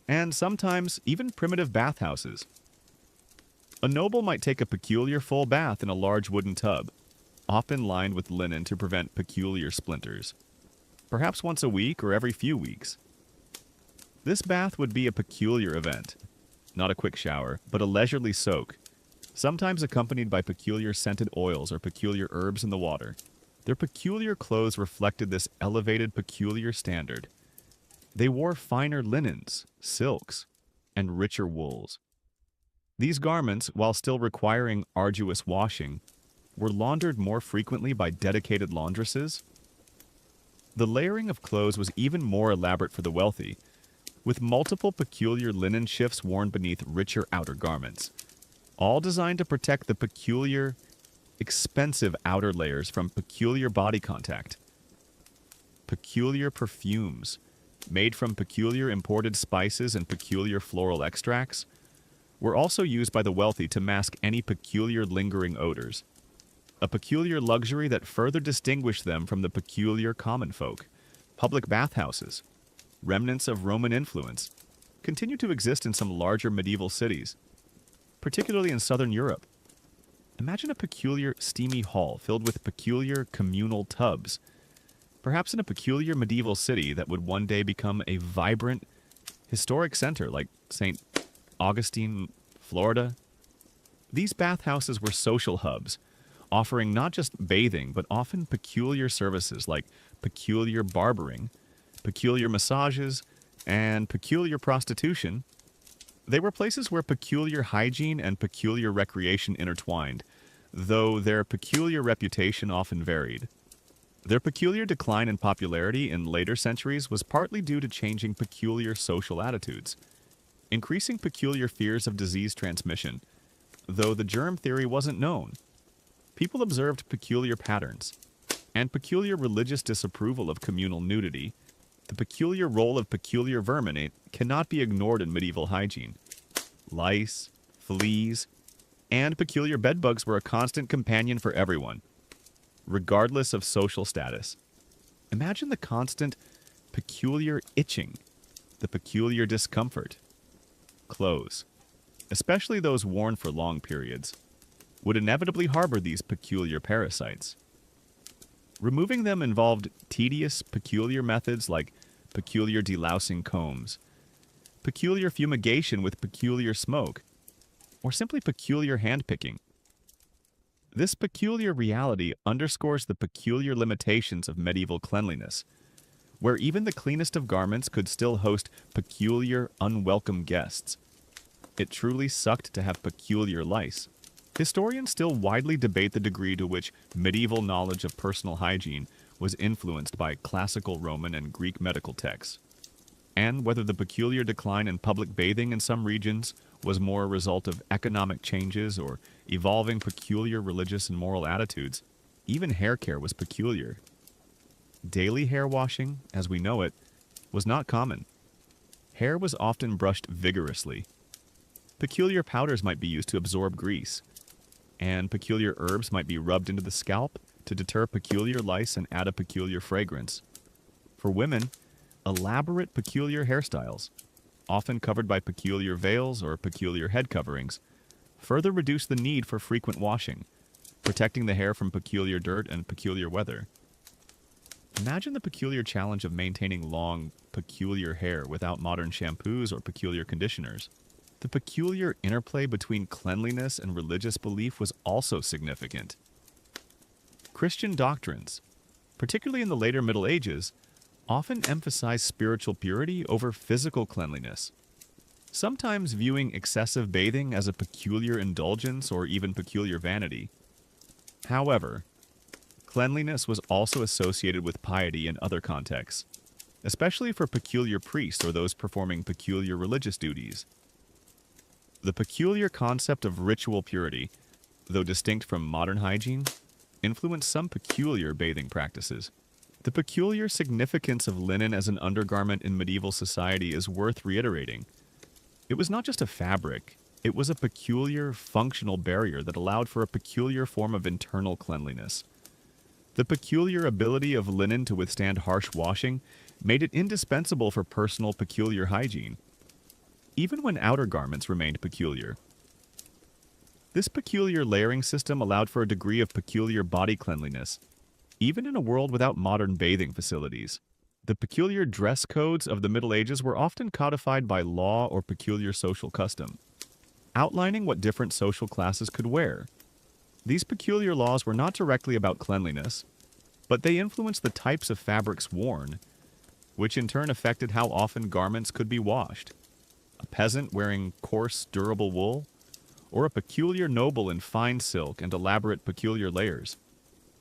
and sometimes even primitive bathhouses. A noble might take a peculiar full bath in a large wooden tub, often lined with linen to prevent peculiar splinters, perhaps once a week or every few weeks. This bath would be a peculiar event, not a quick shower, but a leisurely soak, sometimes accompanied by peculiar scented oils or peculiar herbs in the water. Their peculiar clothes reflected this elevated peculiar standard. They wore finer linens, silks, and richer wools. These garments, while still requiring arduous washing, were laundered more frequently by dedicated laundresses. The layering of clothes was even more elaborate for the wealthy, with multiple peculiar linen shifts worn beneath richer outer garments, all designed to protect the peculiar, expensive outer layers from peculiar body contact. Peculiar perfumes, made from peculiar imported spices and peculiar floral extracts, were also used by the wealthy to mask any peculiar lingering odors, a peculiar luxury that further distinguished them from the peculiar common folk. Public bathhouses, remnants of Roman influence, continue to exist in some larger medieval cities, particularly in southern Europe. Imagine a peculiar steamy hall filled with peculiar communal tubs, perhaps in a peculiar medieval city that would one day become a vibrant, historic center like St. Augustine, Florida. These bathhouses were social hubs, offering not just bathing, but often peculiar services like peculiar barbering, peculiar massages, and peculiar prostitution. They were places where peculiar hygiene and peculiar recreation intertwined, though their peculiar reputation often varied. Their peculiar decline in popularity in later centuries was partly due to changing peculiar social attitudes, increasing peculiar fears of disease transmission, though the germ theory wasn't known. People observed peculiar patterns, and peculiar religious disapproval of communal nudity. The peculiar role of peculiar vermin cannot be ignored in medieval hygiene. Lice, fleas, and peculiar bedbugs were a constant companion for everyone, regardless of social status. Imagine the constant, peculiar itching, the peculiar discomfort. Clothes, especially those worn for long periods, would inevitably harbor these peculiar parasites. Removing them involved tedious, peculiar methods like peculiar delousing combs, peculiar fumigation with peculiar smoke, or simply peculiar handpicking. This peculiar reality underscores the peculiar limitations of medieval cleanliness, where even the cleanest of garments could still host peculiar, unwelcome guests. It truly sucked to have peculiar lice. Historians still widely debate the degree to which medieval knowledge of personal hygiene was influenced by classical Roman and Greek medical texts, and whether the peculiar decline in public bathing in some regions was more a result of economic changes or evolving peculiar religious and moral attitudes. Even hair care was peculiar. Daily hair washing, as we know it, was not common. Hair was often brushed vigorously. Peculiar powders might be used to absorb grease, and peculiar herbs might be rubbed into the scalp to deter peculiar lice and add a peculiar fragrance. For women, elaborate peculiar hairstyles, often covered by peculiar veils or peculiar head coverings, further reduce the need for frequent washing, protecting the hair from peculiar dirt and peculiar weather. Imagine the peculiar challenge of maintaining long, peculiar hair without modern shampoos or peculiar conditioners. The peculiar interplay between cleanliness and religious belief was also significant. Christian doctrines, particularly in the later Middle Ages, often emphasize spiritual purity over physical cleanliness, sometimes viewing excessive bathing as a peculiar indulgence or even peculiar vanity. However, cleanliness was also associated with piety in other contexts, especially for peculiar priests or those performing peculiar religious duties. The peculiar concept of ritual purity, though distinct from modern hygiene, influenced some peculiar bathing practices. The peculiar significance of linen as an undergarment in medieval society is worth reiterating. It was not just a fabric, it was a peculiar functional barrier that allowed for a peculiar form of internal cleanliness. The peculiar ability of linen to withstand harsh washing made it indispensable for personal peculiar hygiene, even when outer garments remained peculiar. This peculiar layering system allowed for a degree of peculiar body cleanliness, even in a world without modern bathing facilities. The peculiar dress codes of the Middle Ages were often codified by law or peculiar social custom, outlining what different social classes could wear. These peculiar laws were not directly about cleanliness, but they influenced the types of fabrics worn, which in turn affected how often garments could be washed. A peasant wearing coarse, durable wool, or a peculiar noble in fine silk and elaborate peculiar layers.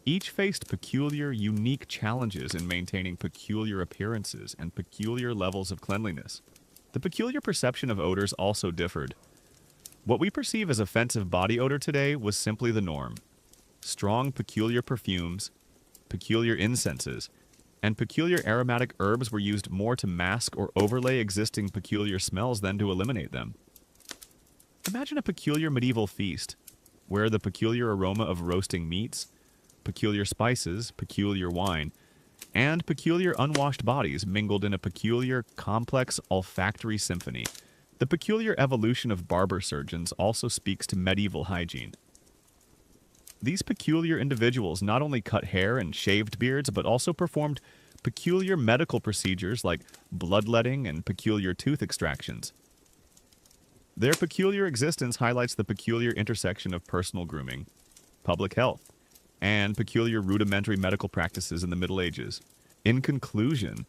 Each faced peculiar, unique challenges in maintaining peculiar appearances and peculiar levels of cleanliness. The peculiar perception of odors also differed. What we perceive as offensive body odor today was simply the norm. Strong, peculiar perfumes, peculiar incenses, and peculiar aromatic herbs were used more to mask or overlay existing peculiar smells than to eliminate them. Imagine a peculiar medieval feast, where the peculiar aroma of roasting meats, peculiar spices, peculiar wine, and peculiar unwashed bodies mingled in a peculiar, complex olfactory symphony. The peculiar evolution of barber surgeons also speaks to medieval hygiene. These peculiar individuals not only cut hair and shaved beards, but also performed peculiar medical procedures like bloodletting and peculiar tooth extractions. Their peculiar existence highlights the peculiar intersection of personal grooming, public health, and peculiar rudimentary medical practices in the Middle Ages. In conclusion,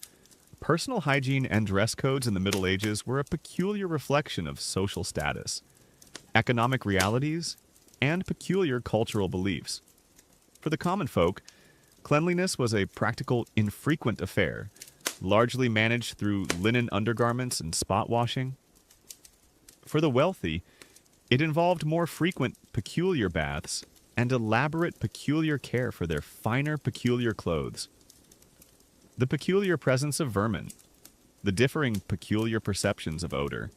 personal hygiene and dress codes in the Middle Ages were a peculiar reflection of social status, economic realities, and peculiar cultural beliefs. For the common folk, cleanliness was a practical, infrequent affair, largely managed through linen undergarments and spot washing. For the wealthy, it involved more frequent, peculiar baths and elaborate, peculiar care for their finer, peculiar clothes. The peculiar presence of vermin, the differing, peculiar perceptions of odor,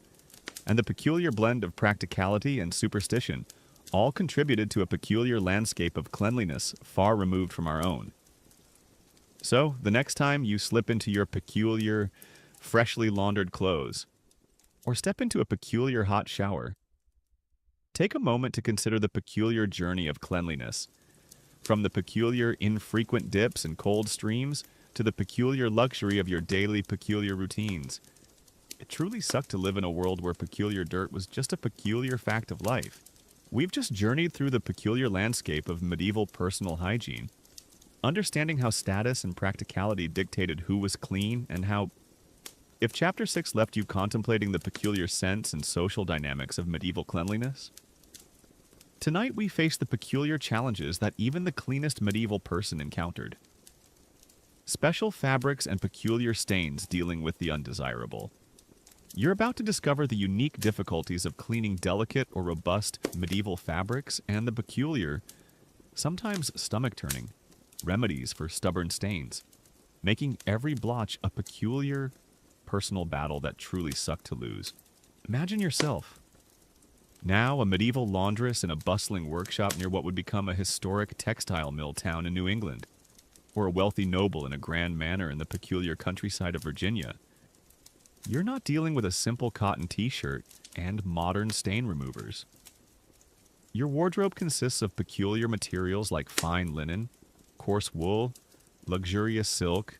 and the peculiar blend of practicality and superstition all contributed to a peculiar landscape of cleanliness far removed from our own. So, the next time you slip into your peculiar, freshly laundered clothes, or step into a peculiar hot shower, take a moment to consider the peculiar journey of cleanliness, from the peculiar infrequent dips and cold streams to the peculiar luxury of your daily peculiar routines. It truly sucked to live in a world where peculiar dirt was just a peculiar fact of life. We've just journeyed through the peculiar landscape of medieval personal hygiene, understanding how status and practicality dictated who was clean and how, if Chapter 6 left you contemplating the peculiar sense and social dynamics of medieval cleanliness, tonight we face the peculiar challenges that even the cleanest medieval person encountered. Special fabrics and peculiar stains dealing with the undesirable. You're about to discover the unique difficulties of cleaning delicate or robust medieval fabrics and the peculiar, sometimes stomach-turning, remedies for stubborn stains, making every blotch a peculiar, personal battle that truly sucked to lose. Imagine yourself, now a medieval laundress in a bustling workshop near what would become a historic textile mill town in New England, or a wealthy noble in a grand manor in the peculiar countryside of Virginia. You're not dealing with a simple cotton t-shirt and modern stain removers. Your wardrobe consists of peculiar materials like fine linen, coarse wool, luxurious silk,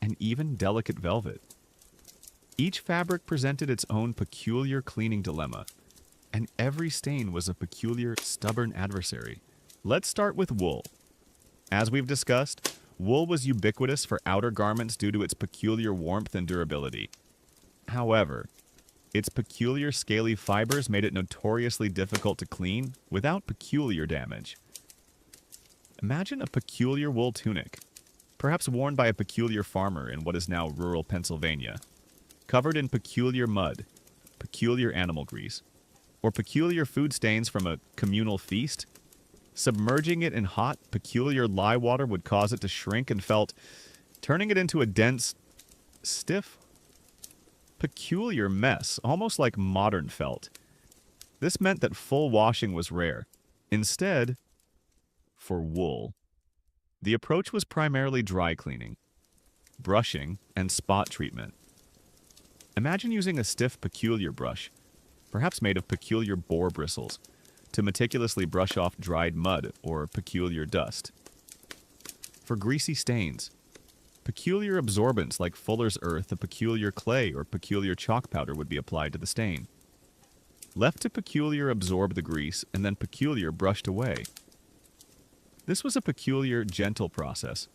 and even delicate velvet. Each fabric presented its own peculiar cleaning dilemma, and every stain was a peculiar, stubborn adversary. Let's start with wool. As we've discussed, wool was ubiquitous for outer garments due to its peculiar warmth and durability. However, its peculiar scaly fibers made it notoriously difficult to clean without peculiar damage. Imagine a peculiar wool tunic, perhaps worn by a peculiar farmer in what is now rural Pennsylvania, covered in peculiar mud, peculiar animal grease, or peculiar food stains from a communal feast. Submerging it in hot, peculiar lye water would cause it to shrink and felt, turning it into a dense, stiff, peculiar mess, almost like modern felt. This meant that full washing was rare. Instead, for wool, the approach was primarily dry cleaning, brushing, and spot treatment. Imagine using a stiff, peculiar brush, perhaps made of peculiar boar bristles, to meticulously brush off dried mud or peculiar dust. For greasy stains, peculiar absorbents like fuller's earth, a peculiar clay, or peculiar chalk powder would be applied to the stain. Left to peculiar absorb the grease and then peculiar brushed away. This was a peculiar, gentle process,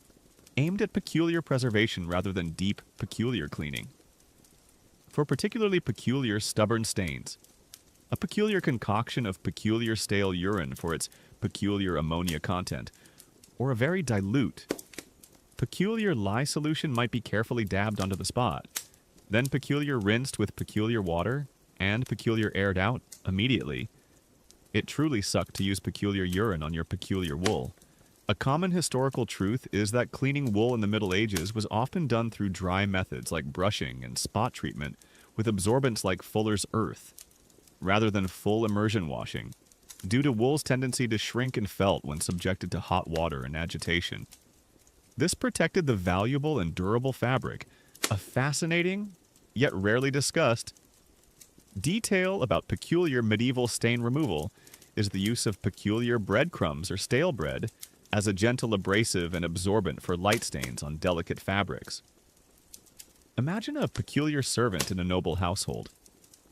aimed at peculiar preservation rather than deep, peculiar cleaning. For particularly peculiar, stubborn stains, a peculiar concoction of peculiar stale urine for its peculiar ammonia content, or a very dilute, peculiar lye solution might be carefully dabbed onto the spot, then peculiar rinsed with peculiar water, and peculiar aired out immediately. It truly sucked to use peculiar urine on your peculiar wool. A common historical truth is that cleaning wool in the Middle Ages was often done through dry methods like brushing and spot treatment with absorbents like Fuller's Earth, rather than full immersion washing, due to wool's tendency to shrink and felt when subjected to hot water and agitation. This protected the valuable and durable fabric. A fascinating, yet rarely discussed, detail about peculiar medieval stain removal is the use of peculiar breadcrumbs or stale bread as a gentle abrasive and absorbent for light stains on delicate fabrics. Imagine a peculiar servant in a noble household,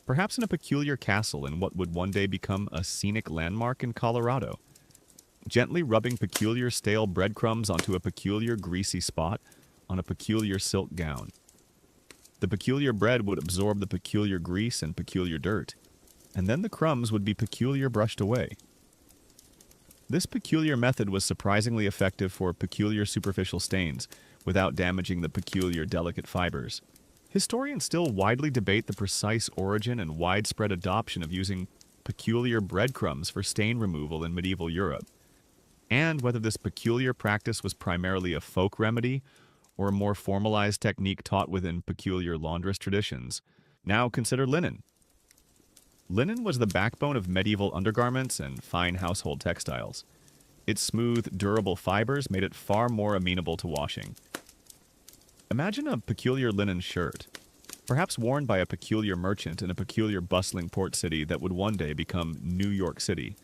perhaps in a peculiar castle in what would one day become a scenic landmark in Colorado, gently rubbing peculiar stale breadcrumbs onto a peculiar greasy spot on a peculiar silk gown. The peculiar bread would absorb the peculiar grease and peculiar dirt, and then the crumbs would be peculiar brushed away. This peculiar method was surprisingly effective for peculiar superficial stains without damaging the peculiar delicate fibers. Historians still widely debate the precise origin and widespread adoption of using peculiar breadcrumbs for stain removal in medieval Europe, and whether this peculiar practice was primarily a folk remedy or a more formalized technique taught within peculiar laundress traditions. Now consider linen. Linen was the backbone of medieval undergarments and fine household textiles. Its smooth, durable fibers made it far more amenable to washing. Imagine a peculiar linen shirt, perhaps worn by a peculiar merchant in a peculiar bustling port city that would one day become New York City,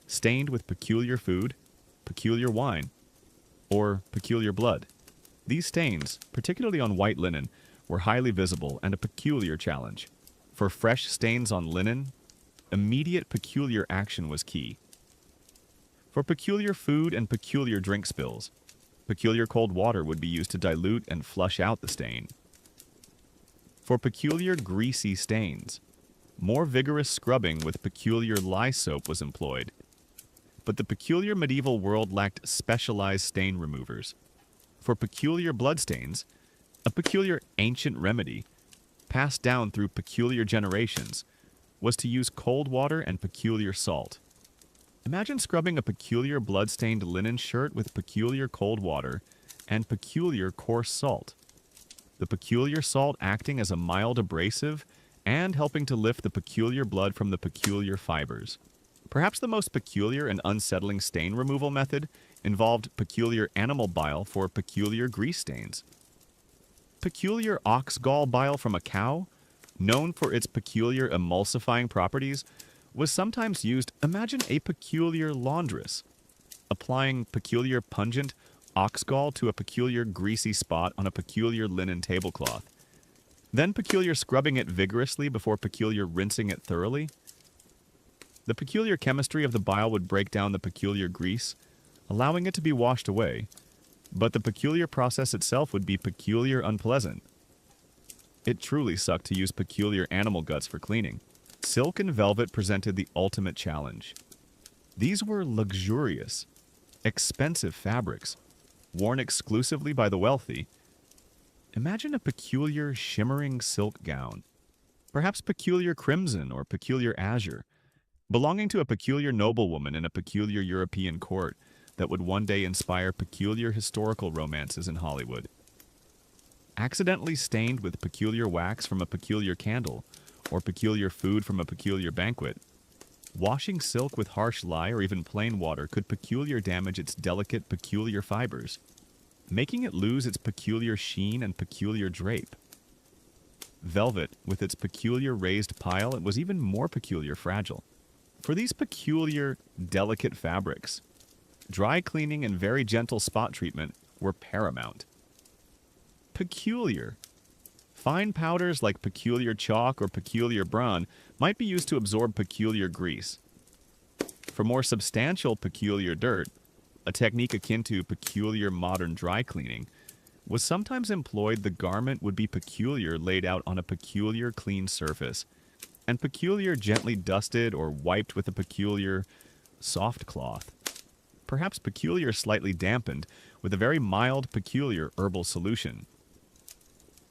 stained with peculiar food, peculiar wine, or peculiar blood. These stains, particularly on white linen, were highly visible and a peculiar challenge. For fresh stains on linen, immediate peculiar action was key. For peculiar food and peculiar drink spills, peculiar cold water would be used to dilute and flush out the stain. For peculiar greasy stains, more vigorous scrubbing with peculiar lye soap was employed. But the peculiar medieval world lacked specialized stain removers. For peculiar bloodstains, a peculiar ancient remedy, passed down through peculiar generations, was to use cold water and peculiar salt. Imagine scrubbing a peculiar blood-stained linen shirt with peculiar cold water and peculiar coarse salt. The peculiar salt acting as a mild abrasive and helping to lift the peculiar blood from the peculiar fibers. Perhaps the most peculiar and unsettling stain removal method involved peculiar animal bile for peculiar grease stains. Peculiar ox gall bile from a cow, known for its peculiar emulsifying properties, was sometimes used. Imagine a peculiar laundress applying peculiar pungent ox gall to a peculiar greasy spot on a peculiar linen tablecloth, then peculiar scrubbing it vigorously before peculiar rinsing it thoroughly. The peculiar chemistry of the bile would break down the peculiar grease, allowing it to be washed away, but the peculiar process itself would be peculiar unpleasant. It truly sucked to use peculiar animal guts for cleaning. Silk and velvet presented the ultimate challenge. These were luxurious, expensive fabrics, worn exclusively by the wealthy. Imagine a peculiar shimmering silk gown, perhaps peculiar crimson or peculiar azure, belonging to a peculiar noblewoman in a peculiar European court that would one day inspire peculiar historical romances in Hollywood. Accidentally stained with peculiar wax from a peculiar candle, or peculiar food from a peculiar banquet, washing silk with harsh lye or even plain water could peculiar damage its delicate, peculiar fibers, making it lose its peculiar sheen and peculiar drape. Velvet, with its peculiar raised pile, it was even more peculiar fragile. For these peculiar, delicate fabrics, dry cleaning and very gentle spot treatment were paramount. Peculiar. Fine powders like peculiar chalk or peculiar brawn might be used to absorb peculiar grease. For more substantial peculiar dirt, a technique akin to peculiar modern dry cleaning, was sometimes employed. The garment would be peculiar laid out on a peculiar clean surface, and peculiar gently dusted or wiped with a peculiar soft cloth. Perhaps peculiar slightly dampened with a very mild peculiar herbal solution.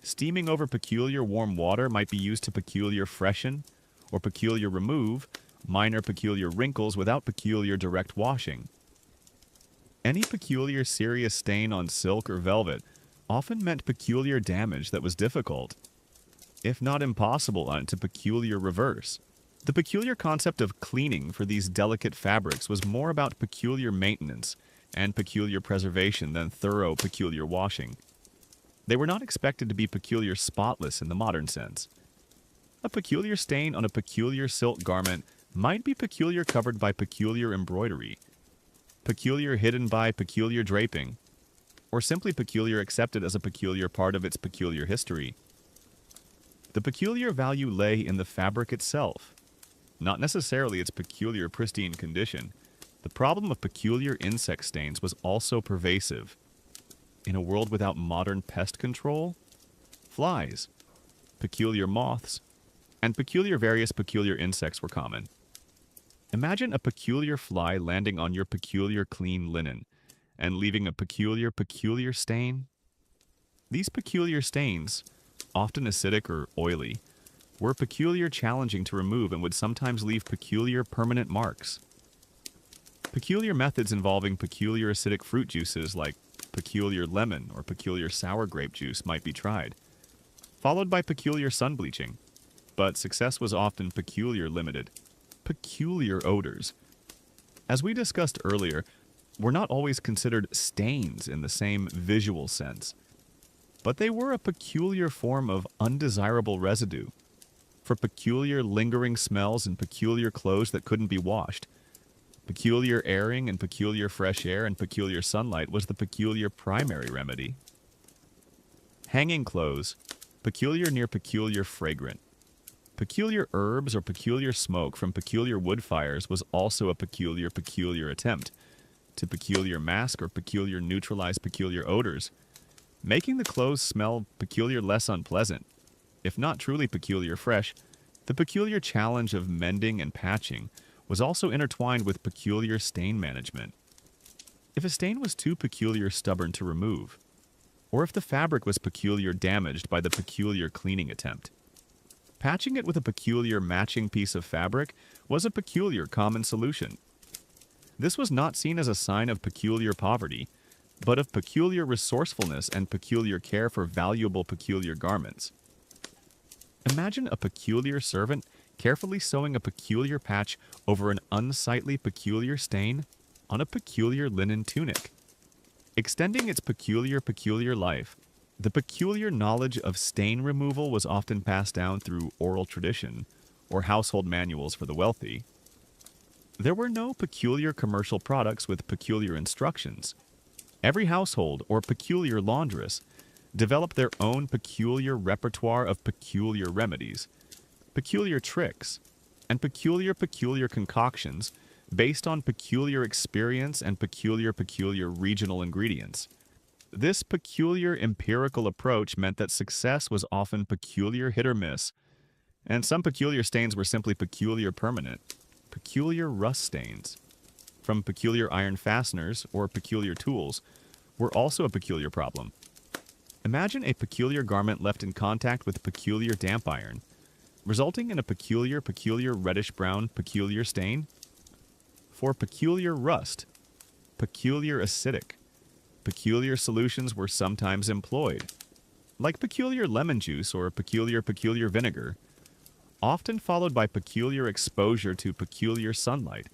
Steaming over peculiar warm water might be used to peculiar freshen or peculiar remove minor peculiar wrinkles without peculiar direct washing. Any peculiar serious stain on silk or velvet often meant peculiar damage that was difficult, if not impossible, to peculiar reverse. The peculiar concept of cleaning for these delicate fabrics was more about peculiar maintenance and peculiar preservation than thorough peculiar washing. They were not expected to be peculiar spotless in the modern sense. A peculiar stain on a peculiar silk garment might be peculiar covered by peculiar embroidery, peculiar hidden by peculiar draping, or simply peculiar accepted as a peculiar part of its peculiar history. The peculiar value lay in the fabric itself, not necessarily its peculiar pristine condition. The problem of peculiar insect stains was also pervasive. In a world without modern pest control, flies, peculiar moths, and various peculiar insects were common. Imagine a peculiar fly landing on your peculiar clean linen and leaving a peculiar stain. These peculiar stains, often acidic or oily, were peculiar challenging to remove and would sometimes leave peculiar permanent marks. Peculiar methods involving peculiar acidic fruit juices like peculiar lemon or peculiar sour grape juice might be tried, followed by peculiar sun bleaching, but success was often peculiar limited. Peculiar odors, as we discussed earlier, were not always considered stains in the same visual sense, but they were a peculiar form of undesirable residue. For peculiar lingering smells and peculiar clothes that couldn't be washed, peculiar airing and peculiar fresh air and peculiar sunlight was the peculiar primary remedy. Hanging clothes, peculiar near peculiar fragrant. Peculiar herbs or peculiar smoke from peculiar wood fires was also a peculiar attempt to peculiar mask or peculiar neutralize peculiar odors, making the clothes smell peculiar less unpleasant. If not truly peculiar fresh, the peculiar challenge of mending and patching was also intertwined with peculiar stain management. If a stain was too peculiar stubborn to remove, or if the fabric was peculiar damaged by the peculiar cleaning attempt, patching it with a peculiar matching piece of fabric was a peculiar common solution. This was not seen as a sign of peculiar poverty, but of peculiar resourcefulness and peculiar care for valuable peculiar garments. Imagine a peculiar servant carefully sewing a peculiar patch over an unsightly peculiar stain on a peculiar linen tunic. Extending its peculiar life, the peculiar knowledge of stain removal was often passed down through oral tradition or household manuals for the wealthy. There were no peculiar commercial products with peculiar instructions. Every household or peculiar laundress developed their own peculiar repertoire of peculiar remedies, peculiar tricks, and peculiar concoctions based on peculiar experience and peculiar regional ingredients. This peculiar empirical approach meant that success was often peculiar hit or miss, and some peculiar stains were simply peculiar permanent. Peculiar rust stains from peculiar iron fasteners or peculiar tools were also a peculiar problem. Imagine a peculiar garment left in contact with peculiar damp iron, resulting in a peculiar reddish-brown peculiar stain. For peculiar rust, peculiar acidic, peculiar solutions were sometimes employed, like peculiar lemon juice or peculiar vinegar, often followed by peculiar exposure to peculiar sunlight,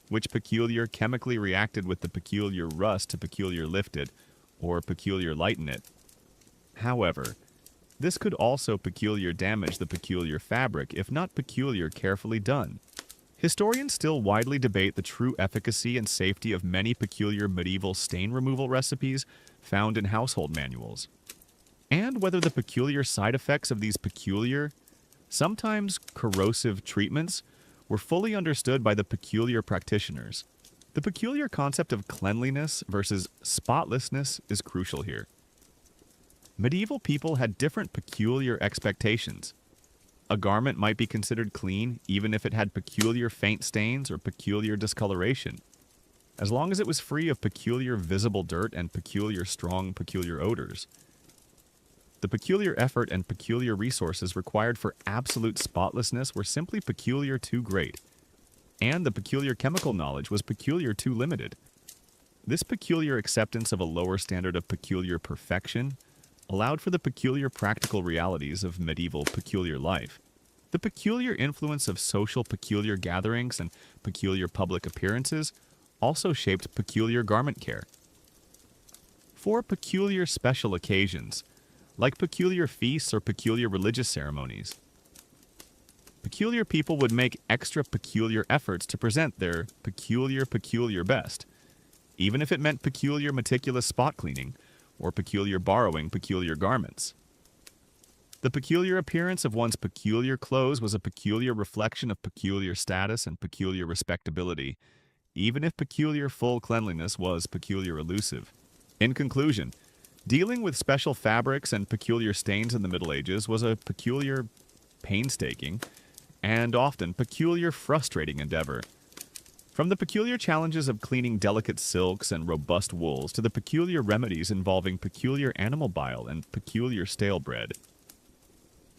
which peculiar chemically reacted with the peculiar rust to peculiar lifted or peculiar lighten it. However, this could also peculiar damage the peculiar fabric if not peculiar carefully done. Historians still widely debate the true efficacy and safety of many peculiar medieval stain removal recipes found in household manuals, and whether the peculiar side effects of these peculiar, sometimes corrosive treatments were fully understood by the peculiar practitioners. The peculiar concept of cleanliness versus spotlessness is crucial here. Medieval people had different peculiar expectations. A garment might be considered clean even if it had peculiar faint stains or peculiar discoloration, as long as it was free of peculiar visible dirt and strong peculiar odors. The peculiar effort and peculiar resources required for absolute spotlessness were simply peculiar too great, and the peculiar chemical knowledge was peculiar too limited. This peculiar acceptance of a lower standard of peculiar perfection allowed for the peculiar practical realities of medieval peculiar life. The peculiar influence of social peculiar gatherings and peculiar public appearances also shaped peculiar garment care. For peculiar special occasions, like peculiar feasts or peculiar religious ceremonies, peculiar people would make extra peculiar efforts to present their peculiar best, even if it meant peculiar meticulous spot cleaning or peculiar borrowing peculiar garments. The peculiar appearance of one's peculiar clothes was a peculiar reflection of peculiar status and peculiar respectability, even if peculiar full cleanliness was peculiar elusive. In conclusion, dealing with special fabrics and peculiar stains in the Middle Ages was a peculiar, painstaking, and often peculiar frustrating endeavor. From the peculiar challenges of cleaning delicate silks and robust wools to the peculiar remedies involving peculiar animal bile and peculiar stale bread,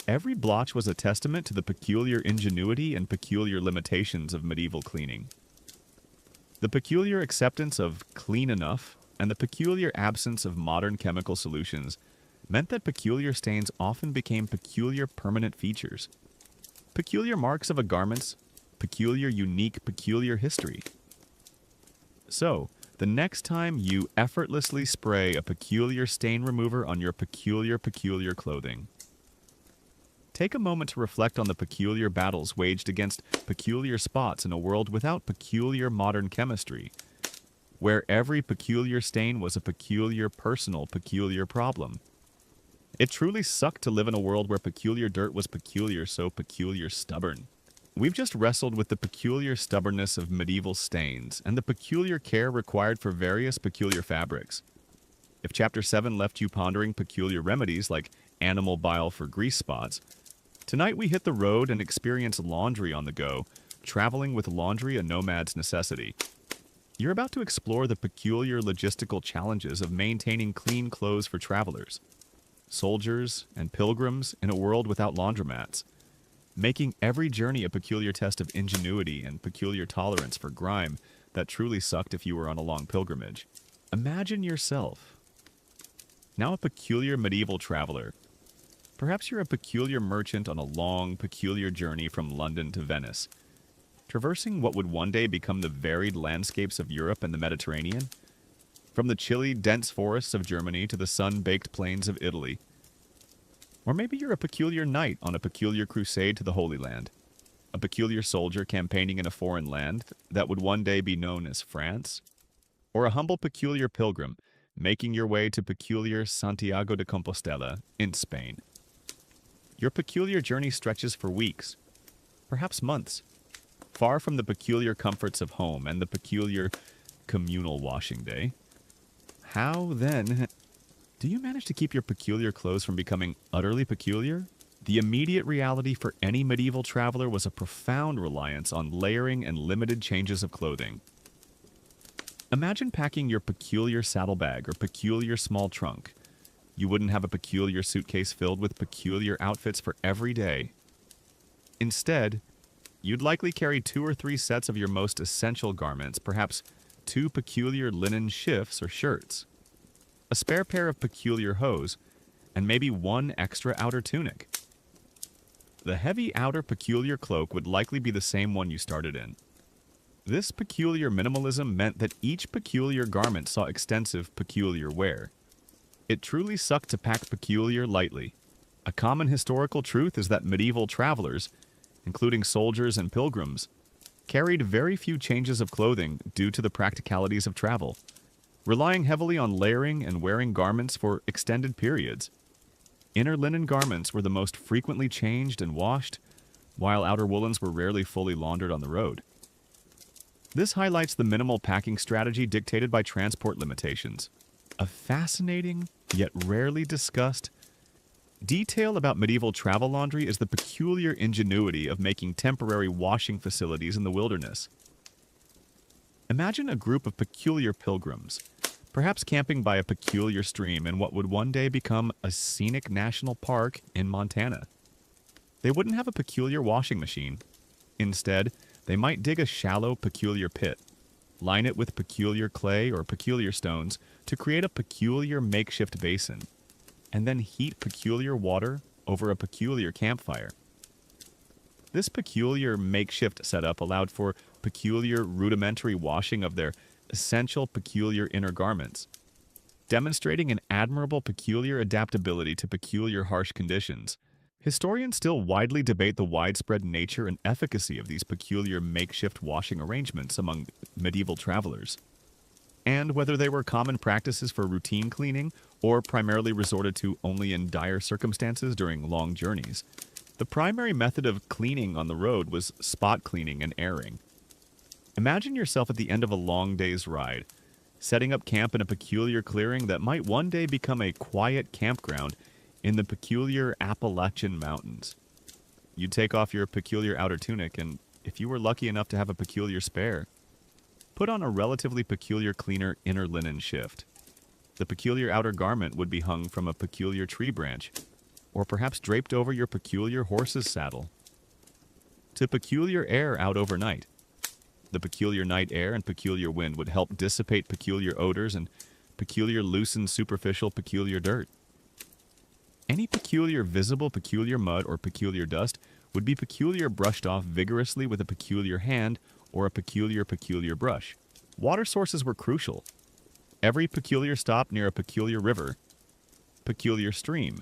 every blotch was a testament to the peculiar ingenuity and peculiar limitations of medieval cleaning. The peculiar acceptance of clean enough and the peculiar absence of modern chemical solutions meant that peculiar stains often became peculiar permanent features. Peculiar marks of a garment's peculiar, unique, peculiar history. So, the next time you effortlessly spray a peculiar stain remover on your peculiar clothing, take a moment to reflect on the peculiar battles waged against peculiar spots in a world without peculiar modern chemistry, where every peculiar stain was a peculiar personal peculiar problem. It truly sucked to live in a world where peculiar dirt was peculiar, so peculiar stubborn. We've just wrestled with the peculiar stubbornness of medieval stains and the peculiar care required for various peculiar fabrics. If Chapter 7 left you pondering peculiar remedies like animal bile for grease spots, tonight we hit the road and experience laundry on the go, traveling with laundry a nomad's necessity. You're about to explore the peculiar logistical challenges of maintaining clean clothes for travelers, soldiers, and pilgrims in a world without laundromats, making every journey a peculiar test of ingenuity and peculiar tolerance for grime that truly sucked if you were on a long pilgrimage. Imagine yourself, now a peculiar medieval traveler. Perhaps you're a peculiar merchant on a long, peculiar journey from London to Venice, traversing what would one day become the varied landscapes of Europe and the Mediterranean, from the chilly, dense forests of Germany to the sun-baked plains of Italy. Or maybe you're a peculiar knight on a peculiar crusade to the Holy Land, a peculiar soldier campaigning in a foreign land that would one day be known as France, or a humble peculiar pilgrim making your way to peculiar Santiago de Compostela in Spain. Your peculiar journey stretches for weeks, perhaps months, far from the peculiar comforts of home and the peculiar communal washing day. How, then, do you manage to keep your peculiar clothes from becoming utterly peculiar? The immediate reality for any medieval traveler was a profound reliance on layering and limited changes of clothing. Imagine packing your peculiar saddlebag or peculiar small trunk. You wouldn't have a peculiar suitcase filled with peculiar outfits for every day. Instead, you'd likely carry 2 or 3 sets of your most essential garments, perhaps 2 peculiar linen shifts or shirts, a spare pair of peculiar hose, and maybe 1 extra outer tunic. The heavy outer peculiar cloak would likely be the same one you started in. This peculiar minimalism meant that each peculiar garment saw extensive peculiar wear. It truly sucked to pack peculiar lightly. A common historical truth is that medieval travelers, including soldiers and pilgrims, carried very few changes of clothing due to the practicalities of travel, relying heavily on layering and wearing garments for extended periods. Inner linen garments were the most frequently changed and washed, while outer woolens were rarely fully laundered on the road. This highlights the minimal packing strategy dictated by transport limitations. A fascinating, yet rarely discussed, detail about medieval travel laundry is the peculiar ingenuity of making temporary washing facilities in the wilderness. Imagine a group of peculiar pilgrims, perhaps camping by a peculiar stream in what would one day become a scenic national park in Montana. They wouldn't have a peculiar washing machine. Instead, they might dig a shallow, peculiar pit, line it with peculiar clay or peculiar stones to create a peculiar makeshift basin, and then heat peculiar water over a peculiar campfire. This peculiar makeshift setup allowed for peculiar rudimentary washing of their essential peculiar inner garments, demonstrating an admirable peculiar adaptability to peculiar harsh conditions. Historians still widely debate the widespread nature and efficacy of these peculiar makeshift washing arrangements among medieval travelers, and whether they were common practices for routine cleaning or primarily resorted to only in dire circumstances during long journeys. The primary method of cleaning on the road was spot cleaning and airing. Imagine yourself at the end of a long day's ride, setting up camp in a peculiar clearing that might one day become a quiet campground in the peculiar Appalachian Mountains. You'd take off your peculiar outer tunic, and if you were lucky enough to have a peculiar spare, put on a relatively peculiar cleaner inner linen shift. The peculiar outer garment would be hung from a peculiar tree branch, or perhaps draped over your peculiar horse's saddle. To peculiar air out overnight. The peculiar night air and peculiar wind would help dissipate peculiar odors and peculiar loosen superficial peculiar dirt. Any peculiar visible peculiar mud or peculiar dust would be peculiar brushed off vigorously with a peculiar hand or a peculiar brush. Water sources were crucial. Every peculiar stop near a peculiar river, peculiar stream,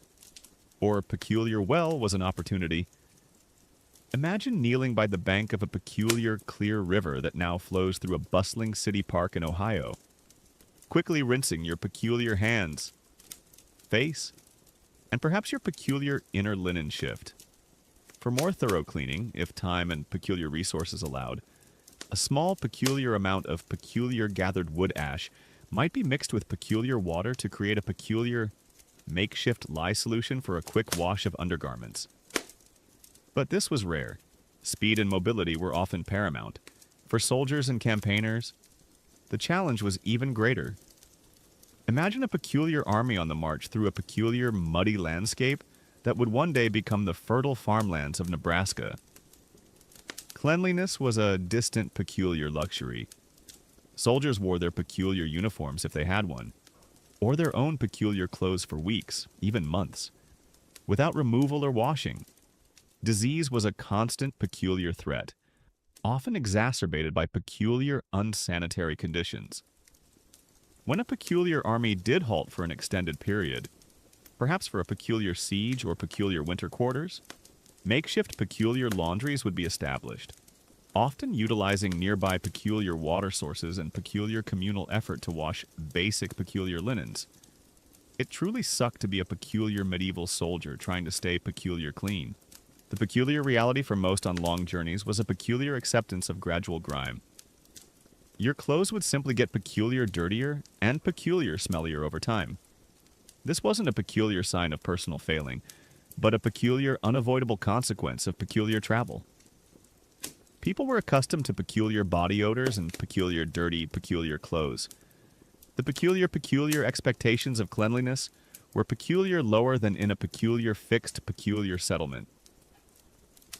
or peculiar well was an opportunity. Imagine kneeling by the bank of a peculiar clear river that now flows through a bustling city park in Ohio, quickly rinsing your peculiar hands, face, and perhaps your peculiar inner linen shift. For more thorough cleaning, if time and peculiar resources allowed, a small peculiar amount of peculiar gathered wood ash might be mixed with peculiar water to create a peculiar makeshift lye solution for a quick wash of undergarments. But this was rare. Speed and mobility were often paramount. For soldiers and campaigners, the challenge was even greater. Imagine a peculiar army on the march through a peculiar muddy landscape that would one day become the fertile farmlands of Nebraska. Cleanliness was a distant peculiar luxury. Soldiers wore their peculiar uniforms if they had one, or their own peculiar clothes for weeks, even months, without removal or washing. Disease was a constant peculiar threat, often exacerbated by peculiar unsanitary conditions. When a peculiar army did halt for an extended period, perhaps for a peculiar siege or peculiar winter quarters, makeshift peculiar laundries would be established, often utilizing nearby peculiar water sources and peculiar communal effort to wash basic peculiar linens. It truly sucked to be a peculiar medieval soldier trying to stay peculiar clean. The peculiar reality for most on long journeys was a peculiar acceptance of gradual grime. Your clothes would simply get peculiar dirtier and peculiar smellier over time. This wasn't a peculiar sign of personal failing, but a peculiar unavoidable consequence of peculiar travel. People were accustomed to peculiar body odors and peculiar dirty, peculiar clothes. The peculiar expectations of cleanliness were peculiar lower than in a peculiar fixed peculiar settlement.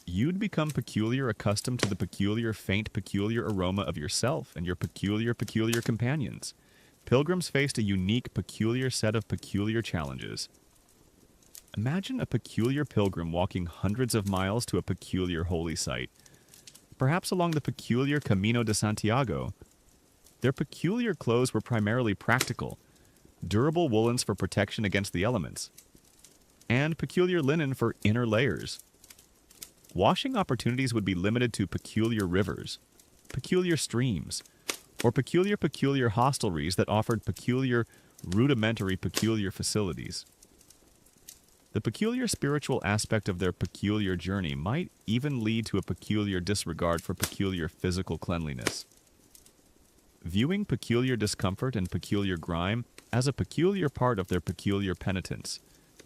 You'd become peculiar accustomed to the peculiar faint peculiar aroma of yourself and your peculiar companions. Pilgrims faced a unique peculiar set of peculiar challenges. Imagine a peculiar pilgrim walking hundreds of miles to a peculiar holy site, perhaps along the peculiar Camino de Santiago. Their peculiar clothes were primarily practical, durable woolens for protection against the elements, and peculiar linen for inner layers. Washing opportunities would be limited to peculiar rivers, peculiar streams, or peculiar hostelries that offered peculiar, rudimentary peculiar facilities. The peculiar spiritual aspect of their peculiar journey might even lead to a peculiar disregard for peculiar physical cleanliness. Viewing peculiar discomfort and peculiar grime as a peculiar part of their peculiar penitence,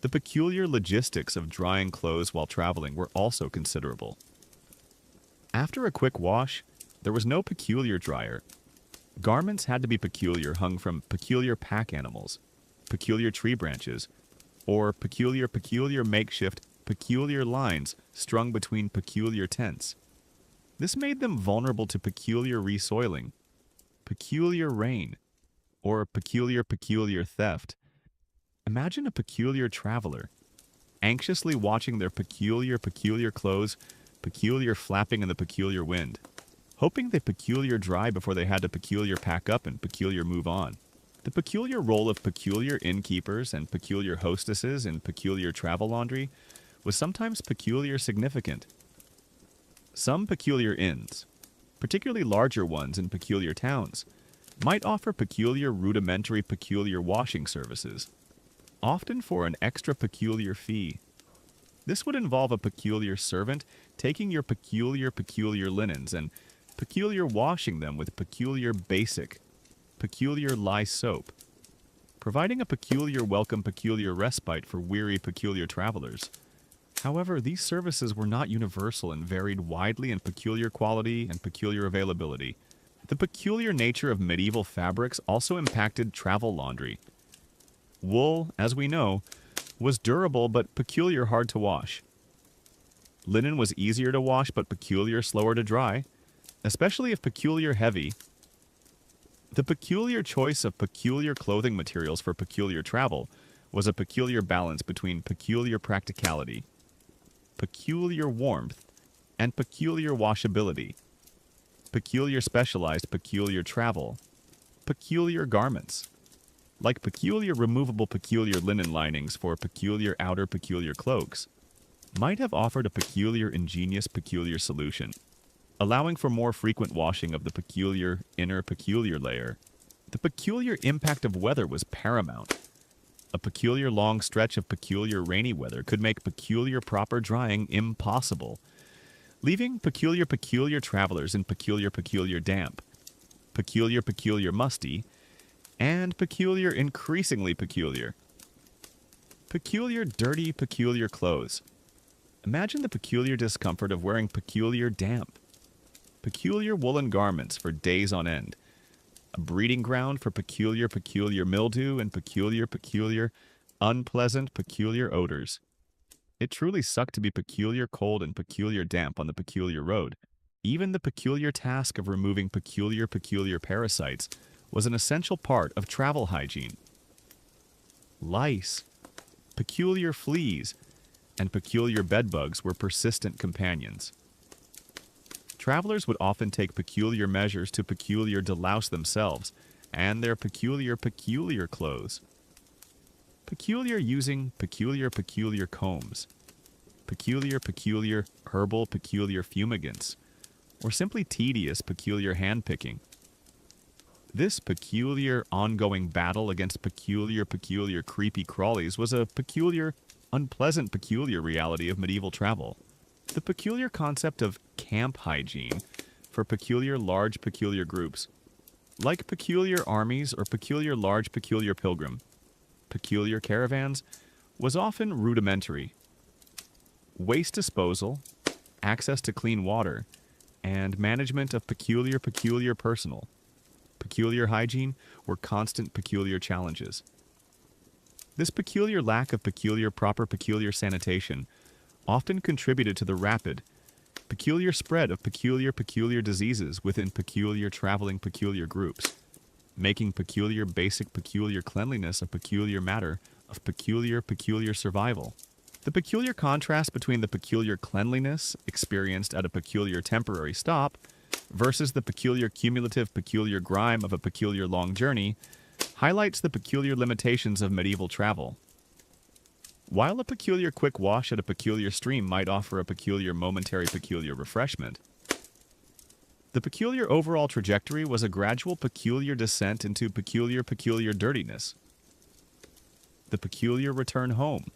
the peculiar logistics of drying clothes while traveling were also considerable. After a quick wash, there was no peculiar dryer. Garments had to be peculiar, hung from peculiar pack animals, peculiar tree branches, or peculiar makeshift peculiar lines strung between peculiar tents. This made them vulnerable to peculiar resoiling. peculiar rain, or peculiar theft. Imagine a peculiar traveler, anxiously watching their peculiar clothes, peculiar flapping in the peculiar wind, hoping they peculiar dry before they had to peculiar pack up and peculiar move on. The peculiar role of peculiar innkeepers and peculiar hostesses in peculiar travel laundry was sometimes peculiar significant. Some peculiar inns, particularly larger ones in peculiar towns, might offer peculiar rudimentary peculiar washing services, often for an extra peculiar fee. This would involve a peculiar servant taking your peculiar linens and peculiar washing them with peculiar lye soap, providing a peculiar welcome peculiar respite for weary peculiar travelers. However, these services were not universal and varied widely in peculiar quality and peculiar availability. The peculiar nature of medieval fabrics also impacted travel laundry. Wool, as we know, was durable but peculiar hard to wash. Linen was easier to wash but peculiar slower to dry, especially if peculiar heavy. The peculiar choice of peculiar clothing materials for peculiar travel was a peculiar balance between peculiar practicality, peculiar warmth, and peculiar washability. Peculiar specialized peculiar travel, peculiar garments, like peculiar removable peculiar linen linings for peculiar outer peculiar cloaks, might have offered a peculiar ingenious peculiar solution, allowing for more frequent washing of the peculiar inner peculiar layer. The peculiar impact of weather was paramount. A peculiar long stretch of peculiar rainy weather could make peculiar proper drying impossible, leaving peculiar travelers in peculiar damp, peculiar musty, and peculiar increasingly peculiar. Peculiar dirty peculiar clothes. Imagine the peculiar discomfort of wearing peculiar damp, peculiar woolen garments for days on end, a breeding ground for peculiar mildew and peculiar unpleasant peculiar odors. It truly sucked to be peculiar cold and peculiar damp on the peculiar road. Even the peculiar task of removing peculiar parasites was an essential part of travel hygiene. Lice, peculiar fleas, and peculiar bedbugs were persistent companions. Travelers would often take peculiar measures to peculiar delouse themselves and their peculiar clothes. Peculiar using peculiar combs, peculiar herbal peculiar fumigants, or simply tedious peculiar handpicking. This peculiar ongoing battle against peculiar creepy crawlies was a peculiar, unpleasant peculiar reality of medieval travel. The peculiar concept of camp hygiene for peculiar large peculiar groups, like peculiar armies or peculiar large peculiar peculiar caravans, was often rudimentary. Waste disposal, access to clean water, and management of peculiar personal, peculiar hygiene were constant peculiar challenges. This peculiar lack of proper peculiar sanitation often contributed to the rapid, peculiar spread of peculiar diseases within peculiar traveling peculiar groups, making peculiar basic peculiar cleanliness a peculiar matter of peculiar survival. The peculiar contrast between the peculiar cleanliness experienced at a peculiar temporary stop versus the peculiar cumulative peculiar grime of a peculiar long journey highlights the peculiar limitations of medieval travel. While a peculiar quick wash at a peculiar stream might offer a peculiar momentary peculiar refreshment, the peculiar overall trajectory was a gradual peculiar descent into peculiar dirtiness. The peculiar return home,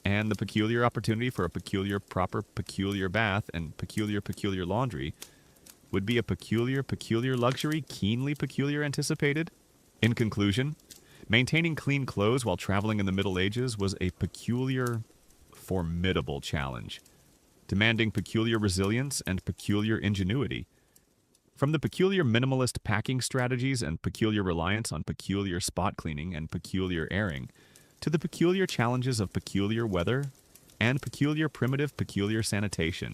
and the peculiar opportunity for a peculiar proper peculiar bath and peculiar laundry would be a peculiar luxury keenly peculiar anticipated. In conclusion, maintaining clean clothes while traveling in the Middle Ages was a peculiar, formidable challenge, demanding peculiar resilience and peculiar ingenuity. From the peculiar minimalist packing strategies and peculiar reliance on peculiar spot cleaning and peculiar airing, to the peculiar challenges of peculiar weather and peculiar primitive peculiar sanitation.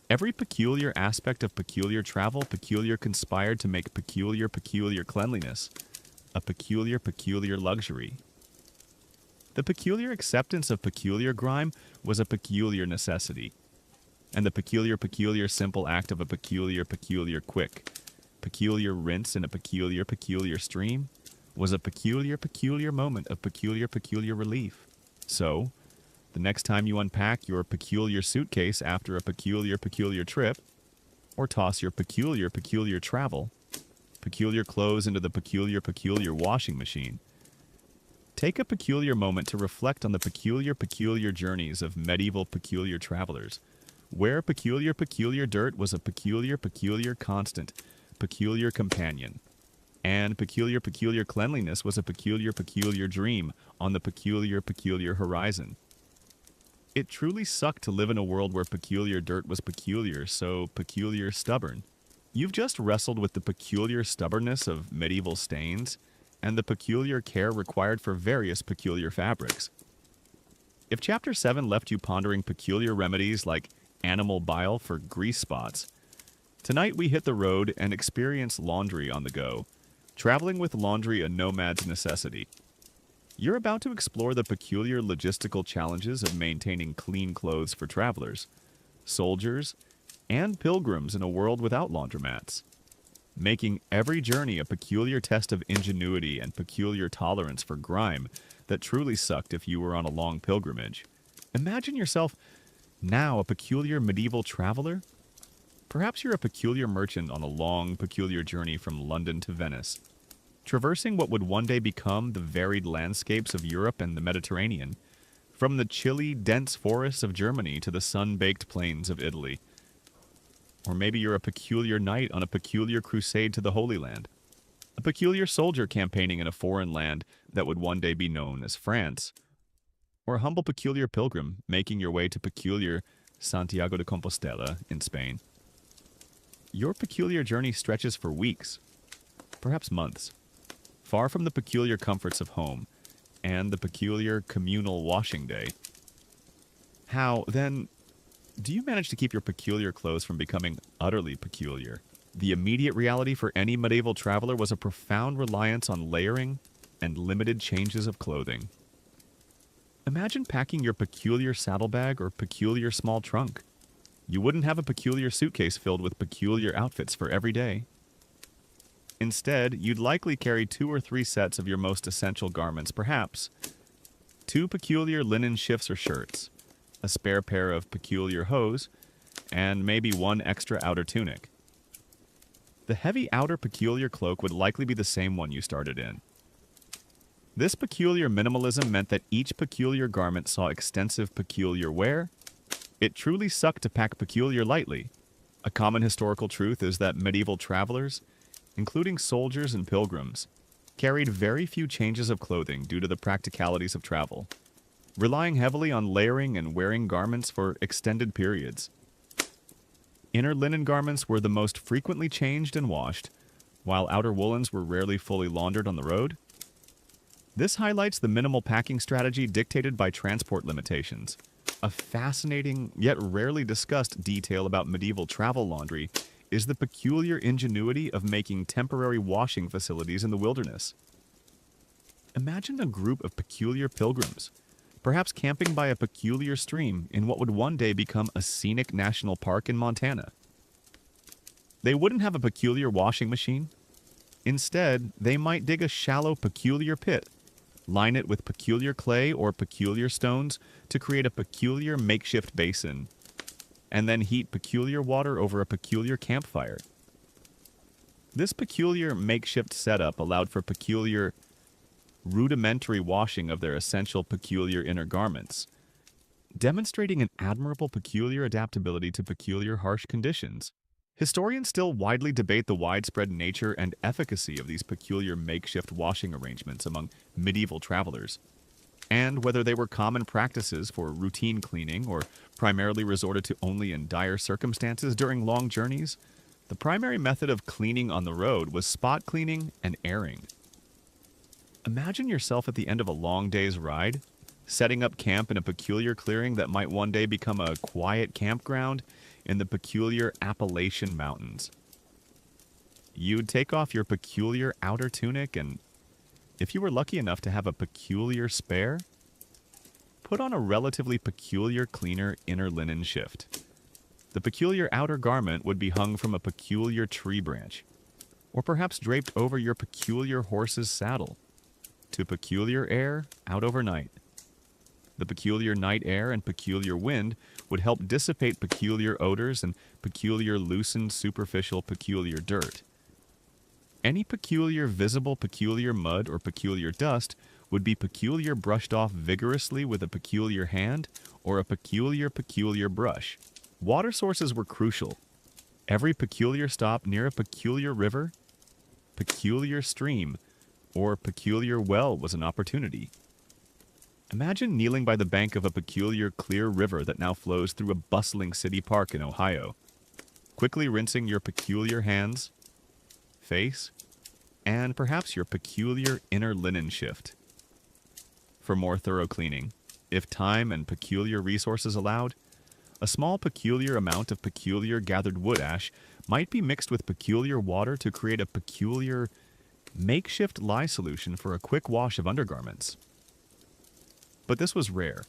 Every peculiar aspect of peculiar travel, peculiar conspired to make peculiar cleanliness a peculiar luxury. The peculiar acceptance of peculiar grime was a peculiar necessity, and the peculiar simple act of a peculiar quick, peculiar rinse in a peculiar stream was a peculiar moment of peculiar relief. So, the next time you unpack your peculiar suitcase after a peculiar trip, or toss your peculiar travel, peculiar clothes into the peculiar washing machine, take a peculiar moment to reflect on the peculiar journeys of medieval peculiar travelers, where peculiar dirt was a peculiar constant, peculiar companion, and peculiar cleanliness was a peculiar dream on the peculiar horizon. It truly sucked to live in a world where peculiar dirt was peculiar, so peculiar stubborn. You've just wrestled with the peculiar stubbornness of medieval stains and the peculiar care required for various peculiar fabrics. If Chapter 7 left you pondering peculiar remedies like animal bile for grease spots, tonight we hit the road and experience laundry on the go, traveling with laundry a nomad's necessity. You're about to explore the peculiar logistical challenges of maintaining clean clothes for travelers, soldiers, and pilgrims in a world without laundromats, making every journey a peculiar test of ingenuity and peculiar tolerance for grime that truly sucked if you were on a long pilgrimage. Imagine yourself now a peculiar medieval traveler. Perhaps you're a peculiar merchant on a long, peculiar journey from London to Venice, traversing what would one day become the varied landscapes of Europe and the Mediterranean, from the chilly, dense forests of Germany to the sun-baked plains of Italy. Or maybe you're a peculiar knight on a peculiar crusade to the Holy Land, a peculiar soldier campaigning in a foreign land that would one day be known as France, or a humble peculiar pilgrim making your way to peculiar Santiago de Compostela in Spain. Your peculiar journey stretches for weeks, perhaps months, far from the peculiar comforts of home and the peculiar communal washing day. How, then, do you manage to keep your peculiar clothes from becoming utterly peculiar? The immediate reality for any medieval traveler was a profound reliance on layering and limited changes of clothing. Imagine packing your peculiar saddlebag or peculiar small trunk. You wouldn't have a peculiar suitcase filled with peculiar outfits for every day. Instead, you'd likely carry 2 or 3 sets of your most essential garments, perhaps 2 peculiar linen shifts or shirts, a spare pair of peculiar hose, and maybe 1 extra outer tunic. The heavy outer peculiar cloak would likely be the same one you started in. This peculiar minimalism meant that each peculiar garment saw extensive peculiar wear. It truly sucked to pack peculiar lightly. A common historical truth is that medieval travelers, including soldiers and pilgrims, carried very few changes of clothing due to the practicalities of travel, relying heavily on layering and wearing garments for extended periods. Inner linen garments were the most frequently changed and washed, while outer woolens were rarely fully laundered on the road. This highlights the minimal packing strategy dictated by transport limitations. A fascinating, yet rarely discussed detail about medieval travel laundry is the peculiar ingenuity of making temporary washing facilities in the wilderness. Imagine a group of peculiar pilgrims, perhaps camping by a peculiar stream in what would one day become a scenic national park in Montana. They wouldn't have a peculiar washing machine. Instead, they might dig a shallow, peculiar pit, line it with peculiar clay or peculiar stones to create a peculiar makeshift basin, and then heat peculiar water over a peculiar campfire. This peculiar makeshift setup allowed for peculiar, rudimentary washing of their essential peculiar inner garments, demonstrating an admirable peculiar adaptability to peculiar harsh conditions. Historians still widely debate the widespread nature and efficacy of these peculiar makeshift washing arrangements among medieval travelers, and whether they were common practices for routine cleaning or primarily resorted to only in dire circumstances during long journeys. The primary method of cleaning on the road was spot cleaning and airing. Imagine yourself at the end of a long day's ride, setting up camp in a peculiar clearing that might one day become a quiet campground in the peculiar Appalachian Mountains. You'd take off your peculiar outer tunic and, if you were lucky enough to have a peculiar spare, put on a relatively peculiar cleaner inner linen shift. The peculiar outer garment would be hung from a peculiar tree branch, or perhaps draped over your peculiar horse's saddle, to peculiar air out overnight. The peculiar night air and peculiar wind would help dissipate peculiar odors and peculiar loosened superficial peculiar dirt. Any peculiar visible peculiar mud or peculiar dust would be peculiar brushed off vigorously with a peculiar hand or a peculiar brush. Water sources were crucial. Every peculiar stop near a peculiar river, peculiar stream, or peculiar well was an opportunity. Imagine kneeling by the bank of a peculiar clear river that now flows through a bustling city park in Ohio, quickly rinsing your peculiar hands, face, and perhaps your peculiar inner linen shift. For more thorough cleaning, if time and peculiar resources allowed, a small peculiar amount of peculiar gathered wood ash might be mixed with peculiar water to create a peculiar makeshift lye solution for a quick wash of undergarments. But this was rare.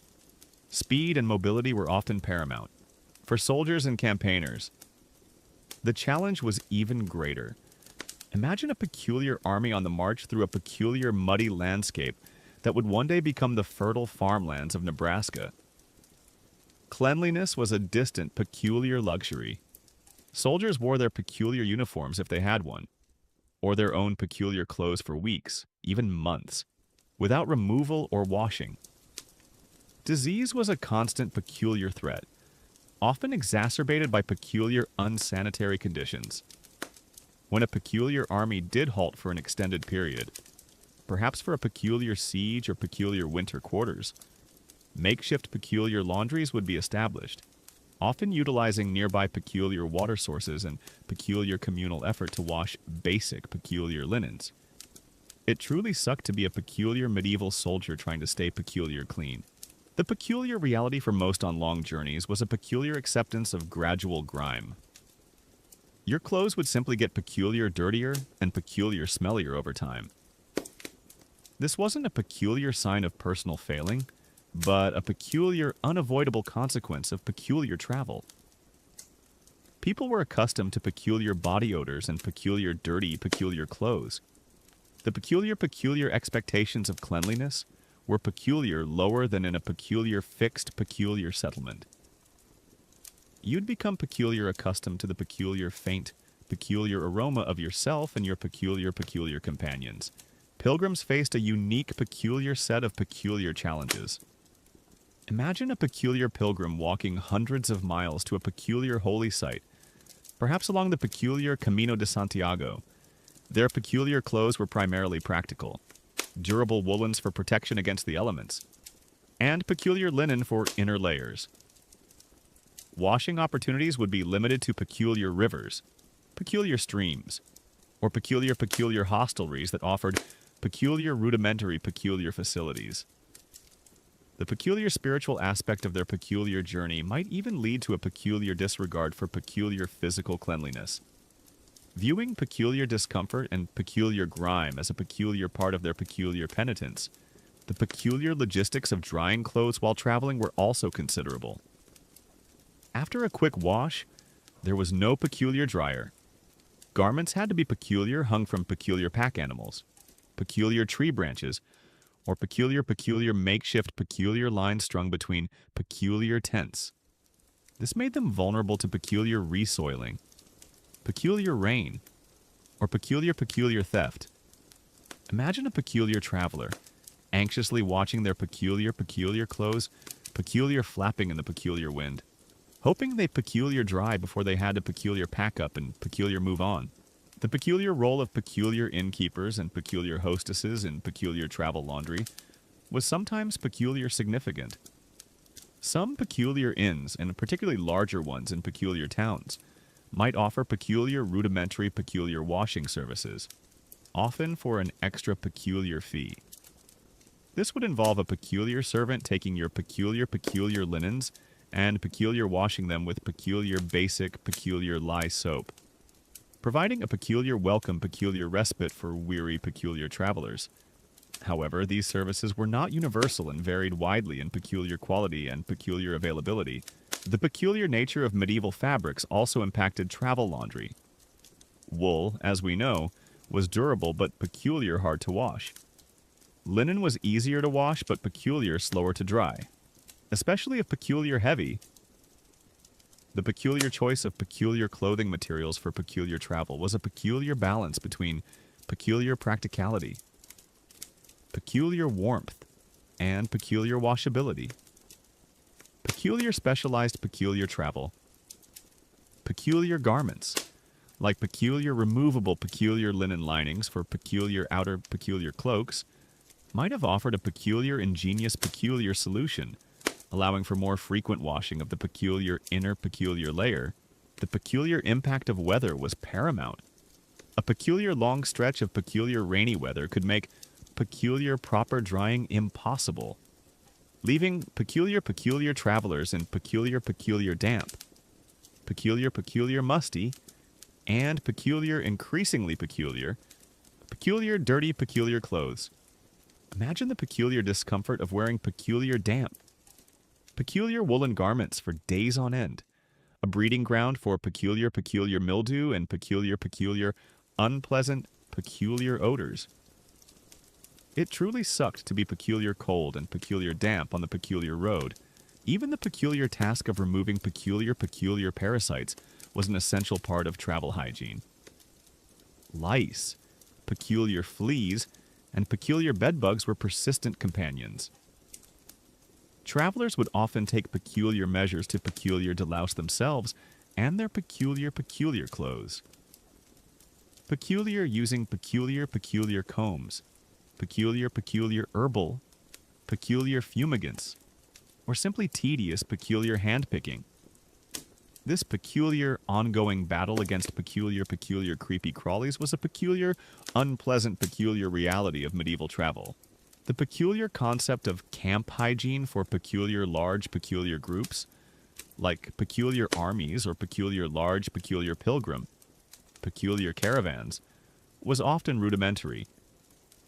Speed and mobility were often paramount. For soldiers and campaigners, the challenge was even greater. Imagine a peculiar army on the march through a peculiar muddy landscape that would one day become the fertile farmlands of Nebraska. Cleanliness was a distant, peculiar luxury. Soldiers wore their peculiar uniforms if they had one, or their own peculiar clothes for weeks, even months, without removal or washing. Disease was a constant peculiar threat, often exacerbated by peculiar unsanitary conditions. When a peculiar army did halt for an extended period, perhaps for a peculiar siege or peculiar winter quarters, makeshift peculiar laundries would be established, often utilizing nearby peculiar water sources and peculiar communal effort to wash basic peculiar linens. It truly sucked to be a peculiar medieval soldier trying to stay peculiar clean. The peculiar reality for most on long journeys was a peculiar acceptance of gradual grime. Your clothes would simply get peculiar dirtier and peculiar smellier over time. This wasn't a peculiar sign of personal failing, but a peculiar, unavoidable consequence of peculiar travel. People were accustomed to peculiar body odors and peculiar dirty, peculiar clothes. The peculiar expectations of cleanliness were peculiar lower than in a peculiar fixed peculiar settlement. You'd become peculiar accustomed to the peculiar faint, peculiar aroma of yourself and your peculiar companions. Pilgrims faced a unique peculiar set of peculiar challenges. Imagine a peculiar pilgrim walking hundreds of miles to a peculiar holy site, perhaps along the peculiar Camino de Santiago. Their peculiar clothes were primarily practical, durable woolens for protection against the elements, and peculiar linen for inner layers. Washing opportunities would be limited to peculiar rivers, peculiar streams, or peculiar hostelries that offered peculiar rudimentary peculiar facilities. The peculiar spiritual aspect of their peculiar journey might even lead to a peculiar disregard for peculiar physical cleanliness. Viewing peculiar discomfort and peculiar grime as a peculiar part of their peculiar penitence, the peculiar logistics of drying clothes while traveling were also considerable. After a quick wash, there was no peculiar dryer. Garments had to be peculiar, hung from peculiar pack animals, peculiar tree branches, or peculiar makeshift peculiar lines strung between peculiar tents. This made them vulnerable to peculiar resoiling, peculiar rain, or peculiar theft. Imagine a peculiar traveler, anxiously watching their peculiar clothes, peculiar flapping in the peculiar wind, hoping they peculiar dry before they had to peculiar pack up and peculiar move on. The peculiar role of peculiar innkeepers and peculiar hostesses in peculiar travel laundry was sometimes peculiar significant. Some peculiar inns, and particularly larger ones in peculiar towns, might offer peculiar rudimentary peculiar washing services, often for an extra peculiar fee. This would involve a peculiar servant taking your peculiar linens and peculiar washing them with peculiar basic peculiar lye soap, providing a peculiar welcome peculiar respite for weary peculiar travelers. However, these services were not universal and varied widely in peculiar quality and peculiar availability. The peculiar nature of medieval fabrics also impacted travel laundry. Wool, as we know, was durable but peculiar hard to wash. Linen was easier to wash but peculiar slower to dry, especially if peculiar heavy. The peculiar choice of peculiar clothing materials for peculiar travel was a peculiar balance between peculiar practicality, peculiar warmth, and peculiar washability. Peculiar specialized peculiar travel. Peculiar garments, like peculiar removable peculiar linen linings for peculiar outer peculiar cloaks, might have offered a peculiar ingenious peculiar solution, allowing for more frequent washing of the peculiar inner peculiar layer. The peculiar impact of weather was paramount. A peculiar long stretch of peculiar rainy weather could make peculiar proper drying impossible, leaving peculiar travelers in peculiar damp, peculiar musty, and increasingly peculiar dirty peculiar clothes. Imagine the peculiar discomfort of wearing peculiar damp, peculiar woolen garments for days on end, a breeding ground for peculiar mildew and peculiar unpleasant peculiar odors. It truly sucked to be peculiar cold and peculiar damp on the peculiar road. Even the peculiar task of removing peculiar parasites was an essential part of travel hygiene. Lice, peculiar fleas, and peculiar bedbugs were persistent companions. Travelers would often take peculiar measures to peculiar delouse themselves and their peculiar clothes. Peculiar using peculiar combs, peculiar herbal, peculiar fumigants, or simply tedious peculiar handpicking. This peculiar ongoing battle against peculiar creepy crawlies was a peculiar, unpleasant peculiar reality of medieval travel. The peculiar concept of camp hygiene for peculiar large peculiar groups, like peculiar armies or peculiar large peculiar pilgrim, peculiar caravans, was often rudimentary.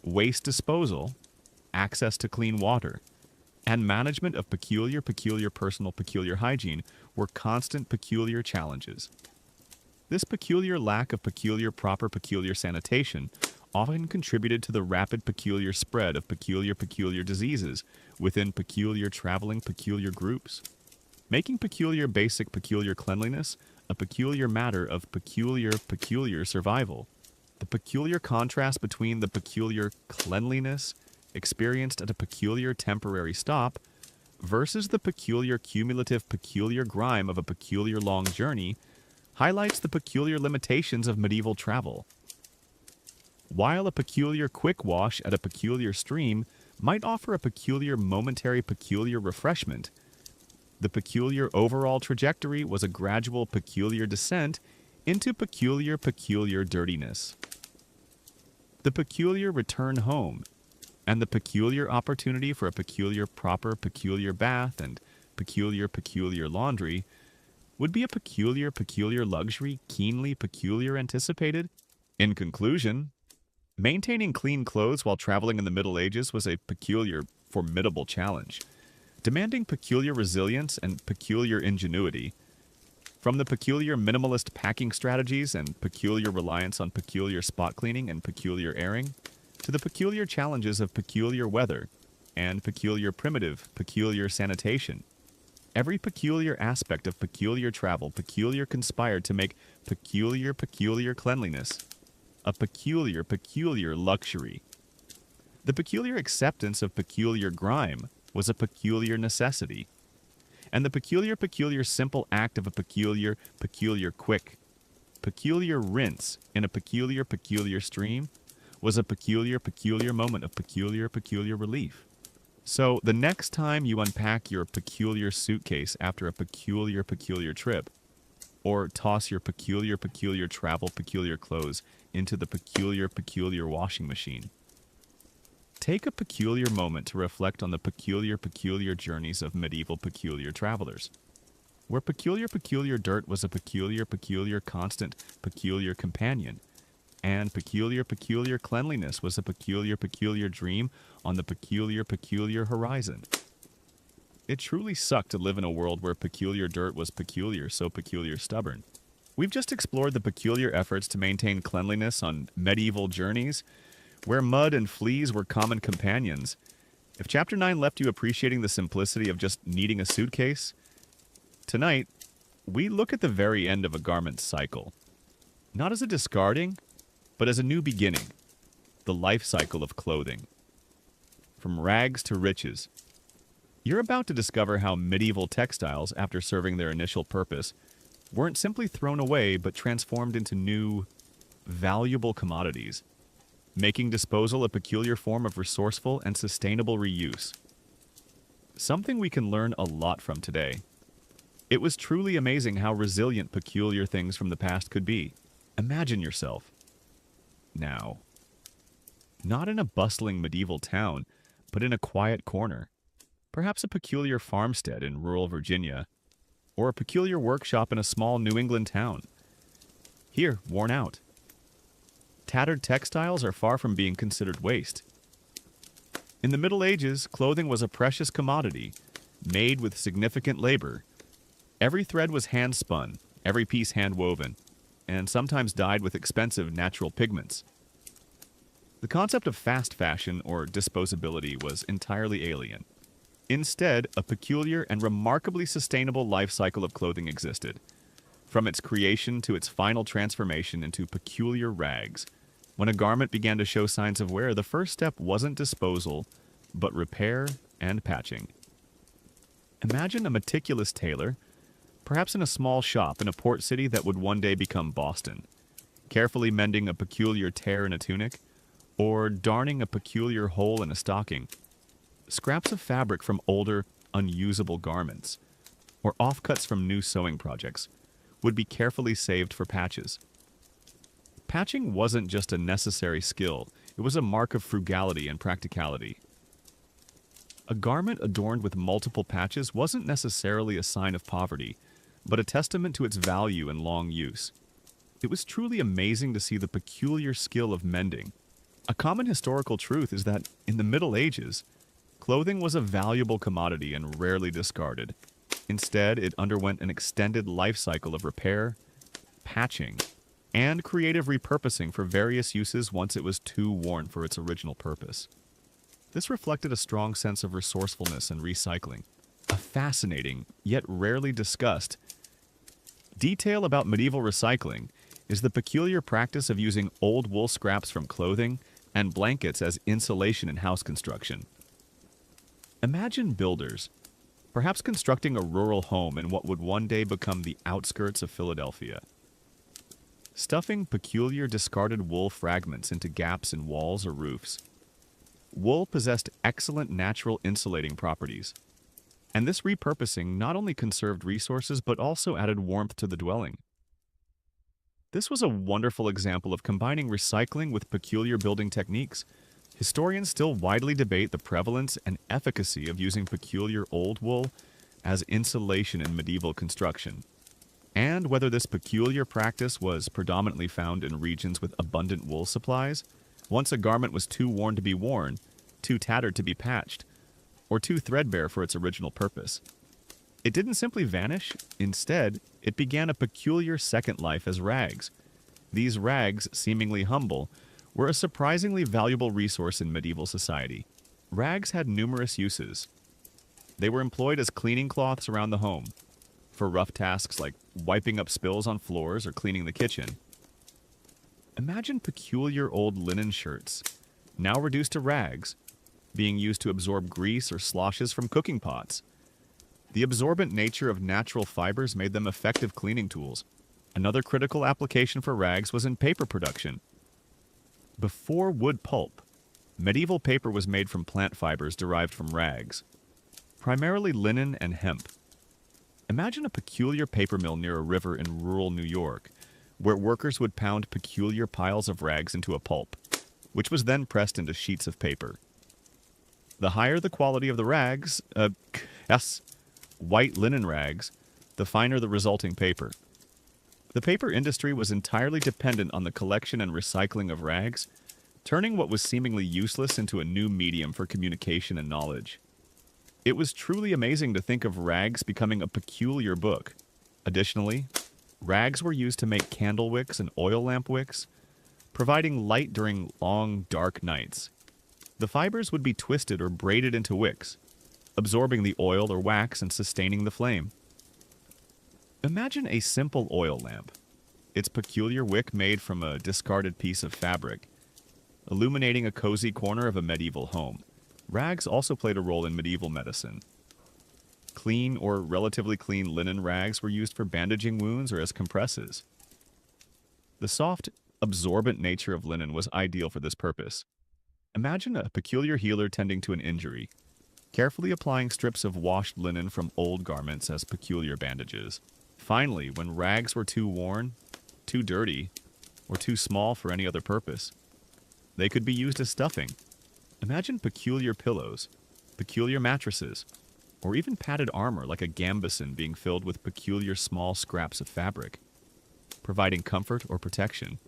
Waste disposal, access to clean water, and management of peculiar personal peculiar hygiene were constant peculiar challenges. This peculiar lack of proper peculiar sanitation often contributed to the rapid peculiar spread of peculiar diseases within peculiar traveling peculiar groups, making peculiar basic peculiar cleanliness a peculiar matter of peculiar survival. The peculiar contrast between the peculiar cleanliness experienced at a peculiar temporary stop versus the peculiar cumulative peculiar grime of a peculiar long journey highlights the peculiar limitations of medieval travel. While a peculiar quick wash at a peculiar stream might offer a peculiar momentary peculiar refreshment, the peculiar overall trajectory was a gradual peculiar descent into peculiar dirtiness. The peculiar return home and the peculiar opportunity for a peculiar proper peculiar bath and peculiar laundry would be a peculiar luxury keenly peculiar anticipated. In conclusion, maintaining clean clothes while traveling in the Middle Ages was a formidable challenge, demanding peculiar resilience and peculiar ingenuity. From the peculiar minimalist packing strategies and peculiar reliance on peculiar spot cleaning and peculiar airing, to the peculiar challenges of peculiar weather and peculiar primitive peculiar sanitation. Every peculiar aspect of peculiar travel conspired to make peculiar cleanliness a peculiar luxury. The peculiar acceptance of peculiar grime was a peculiar necessity, and the peculiar simple act of a peculiar quick, peculiar rinse in a peculiar stream was a peculiar moment of peculiar relief. So the next time you unpack your peculiar suitcase after a peculiar trip, or toss your peculiar travel peculiar clothes into the peculiar washing machine, take a peculiar moment to reflect on the peculiar journeys of medieval peculiar travelers. where peculiar dirt was a peculiar constant, peculiar companion, and peculiar cleanliness was a peculiar dream on the peculiar horizon. It truly sucked to live in a world where peculiar dirt was peculiar, so peculiar stubborn. We've just explored the peculiar efforts to maintain cleanliness on medieval journeys, where mud and fleas were common companions. If Chapter 9 left you appreciating the simplicity of just needing a suitcase, tonight, we look at the very end of a garment cycle. Not as a discarding, but as a new beginning. The life cycle of clothing. From rags to riches. You're about to discover how medieval textiles, after serving their initial purpose, weren't simply thrown away but transformed into new, valuable commodities, making disposal a peculiar form of resourceful and sustainable reuse. Something we can learn a lot from today. It was truly amazing how resilient peculiar things from the past could be. Imagine yourself. Now. Not in a bustling medieval town, but in a quiet corner. Perhaps a peculiar farmstead in rural Virginia, or a peculiar workshop in a small New England town. Here, worn out. Tattered textiles are far from being considered waste. In the Middle Ages, clothing was a precious commodity, made with significant labor. Every thread was hand-spun, every piece hand-woven, and sometimes dyed with expensive natural pigments. The concept of fast fashion or disposability was entirely alien. Instead, a peculiar and remarkably sustainable life cycle of clothing existed, from its creation to its final transformation into peculiar rags. When a garment began to show signs of wear, the first step wasn't disposal, but repair and patching. Imagine a meticulous tailor, perhaps in a small shop in a port city that would one day become Boston, carefully mending a peculiar tear in a tunic, or darning a peculiar hole in a stocking. Scraps of fabric from older, unusable garments, or offcuts from new sewing projects, would be carefully saved for patches. Patching wasn't just a necessary skill, it was a mark of frugality and practicality. A garment adorned with multiple patches wasn't necessarily a sign of poverty, but a testament to its value and long use. It was truly amazing to see the peculiar skill of mending. A common historical truth is that, in the Middle Ages, clothing was a valuable commodity and rarely discarded. Instead, it underwent an extended life cycle of repair, patching, and creative repurposing for various uses once it was too worn for its original purpose. This reflected a strong sense of resourcefulness and recycling, a fascinating, yet rarely discussed, detail about medieval recycling is the peculiar practice of using old wool scraps from clothing and blankets as insulation in house construction. Imagine builders, perhaps constructing a rural home in what would one day become the outskirts of Philadelphia. Stuffing peculiar discarded wool fragments into gaps in walls or roofs. Wool possessed excellent natural insulating properties, and this repurposing not only conserved resources but also added warmth to the dwelling. This was a wonderful example of combining recycling with peculiar building techniques. Historians still widely debate the prevalence and efficacy of using peculiar old wool as insulation in medieval construction, and whether this peculiar practice was predominantly found in regions with abundant wool supplies, once a garment was too worn to be worn, too tattered to be patched, or too threadbare for its original purpose. It didn't simply vanish. Instead, it began a peculiar second life as rags. These rags, seemingly humble, were a surprisingly valuable resource in medieval society. Rags had numerous uses. They were employed as cleaning cloths around the home, for rough tasks like wiping up spills on floors or cleaning the kitchen. Imagine peculiar old linen shirts, now reduced to rags, being used to absorb grease or sloshes from cooking pots. The absorbent nature of natural fibers made them effective cleaning tools. Another critical application for rags was in paper production. Before wood pulp, medieval paper was made from plant fibers derived from rags, primarily linen and hemp. Imagine a peculiar paper mill near a river in rural New York, where workers would pound peculiar piles of rags into a pulp, which was then pressed into sheets of paper. The higher the quality of the rags, white linen rags, the finer the resulting paper. The paper industry was entirely dependent on the collection and recycling of rags, turning what was seemingly useless into a new medium for communication and knowledge. It was truly amazing to think of rags becoming a peculiar book. Additionally, rags were used to make candle wicks and oil lamp wicks, providing light during long, dark nights. The fibers would be twisted or braided into wicks, absorbing the oil or wax and sustaining the flame. Imagine a simple oil lamp, its peculiar wick made from a discarded piece of fabric, illuminating a cozy corner of a medieval home. Rags also played a role in medieval medicine. Clean or relatively clean linen rags were used for bandaging wounds or as compresses. The soft, absorbent nature of linen was ideal for this purpose. Imagine a peculiar healer tending to an injury, carefully applying strips of washed linen from old garments as peculiar bandages. Finally, when rags were too worn, too dirty, or too small for any other purpose, they could be used as stuffing. Imagine peculiar pillows, peculiar mattresses, or even padded armor like a gambeson being filled with peculiar small scraps of fabric, providing comfort or protection.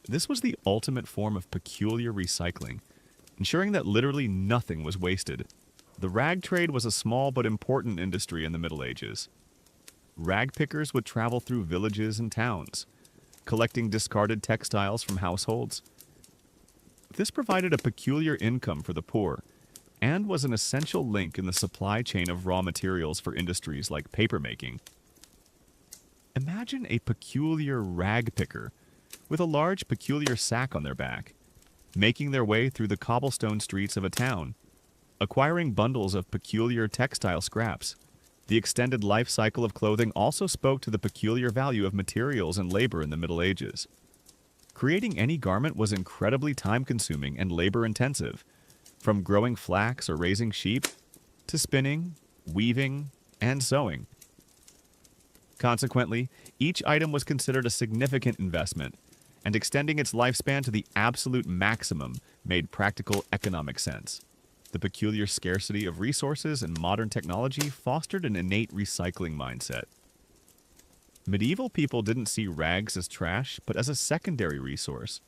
This was the ultimate form of peculiar recycling, ensuring that literally nothing was wasted. The rag trade was a small but important industry in the Middle Ages. Rag pickers would travel through villages and towns, collecting discarded textiles from households. This provided a peculiar income for the poor and was an essential link in the supply chain of raw materials for industries like papermaking. Imagine a peculiar rag picker with a large peculiar sack on their back, making their way through the cobblestone streets of a town, acquiring bundles of peculiar textile scraps. The extended life cycle of clothing also spoke to the peculiar value of materials and labor in the Middle Ages. Creating any garment was incredibly time-consuming and labor-intensive, from growing flax or raising sheep, to spinning, weaving, and sewing. Consequently, each item was considered a significant investment, and extending its lifespan to the absolute maximum made practical economic sense. The peculiar scarcity of resources and modern technology fostered an innate recycling mindset. Medieval people didn't see rags as trash, but as a secondary resource.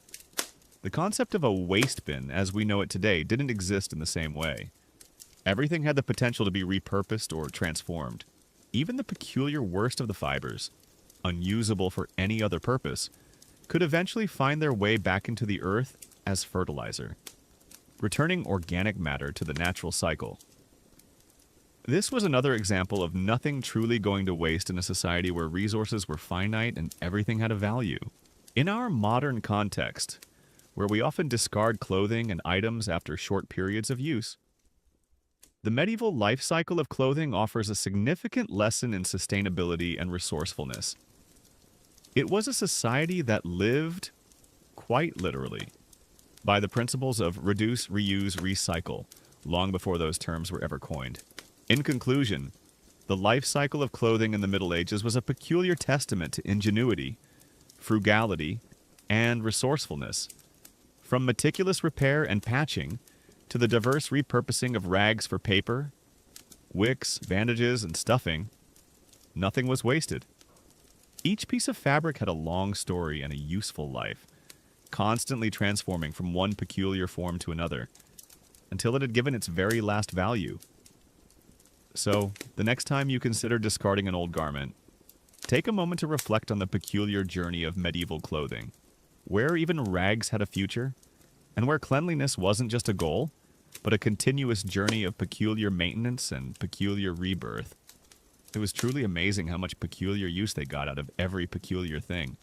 The concept of a waste bin, as we know it today, didn't exist in the same way. Everything had the potential to be repurposed or transformed. Even the peculiar worst of the fibers, unusable for any other purpose, could eventually find their way back into the earth as fertilizer, returning organic matter to the natural cycle. This was another example of nothing truly going to waste in a society where resources were finite and everything had a value. In our modern context, where we often discard clothing and items after short periods of use, the medieval life cycle of clothing offers a significant lesson in sustainability and resourcefulness. It was a society that lived, quite literally, by the principles of reduce, reuse, recycle, long before those terms were ever coined. In conclusion, the life cycle of clothing in the Middle Ages was a peculiar testament to ingenuity, frugality, and resourcefulness. From meticulous repair and patching to the diverse repurposing of rags for paper, wicks, bandages, and stuffing, nothing was wasted. Each piece of fabric had a long story and a useful life, constantly transforming from one peculiar form to another, until it had given its very last value. So, the next time you consider discarding an old garment, take a moment to reflect on the peculiar journey of medieval clothing, where even rags had a future, and where cleanliness wasn't just a goal, but a continuous journey of peculiar maintenance and peculiar rebirth. It was truly amazing how much peculiar use they got out of every peculiar thing.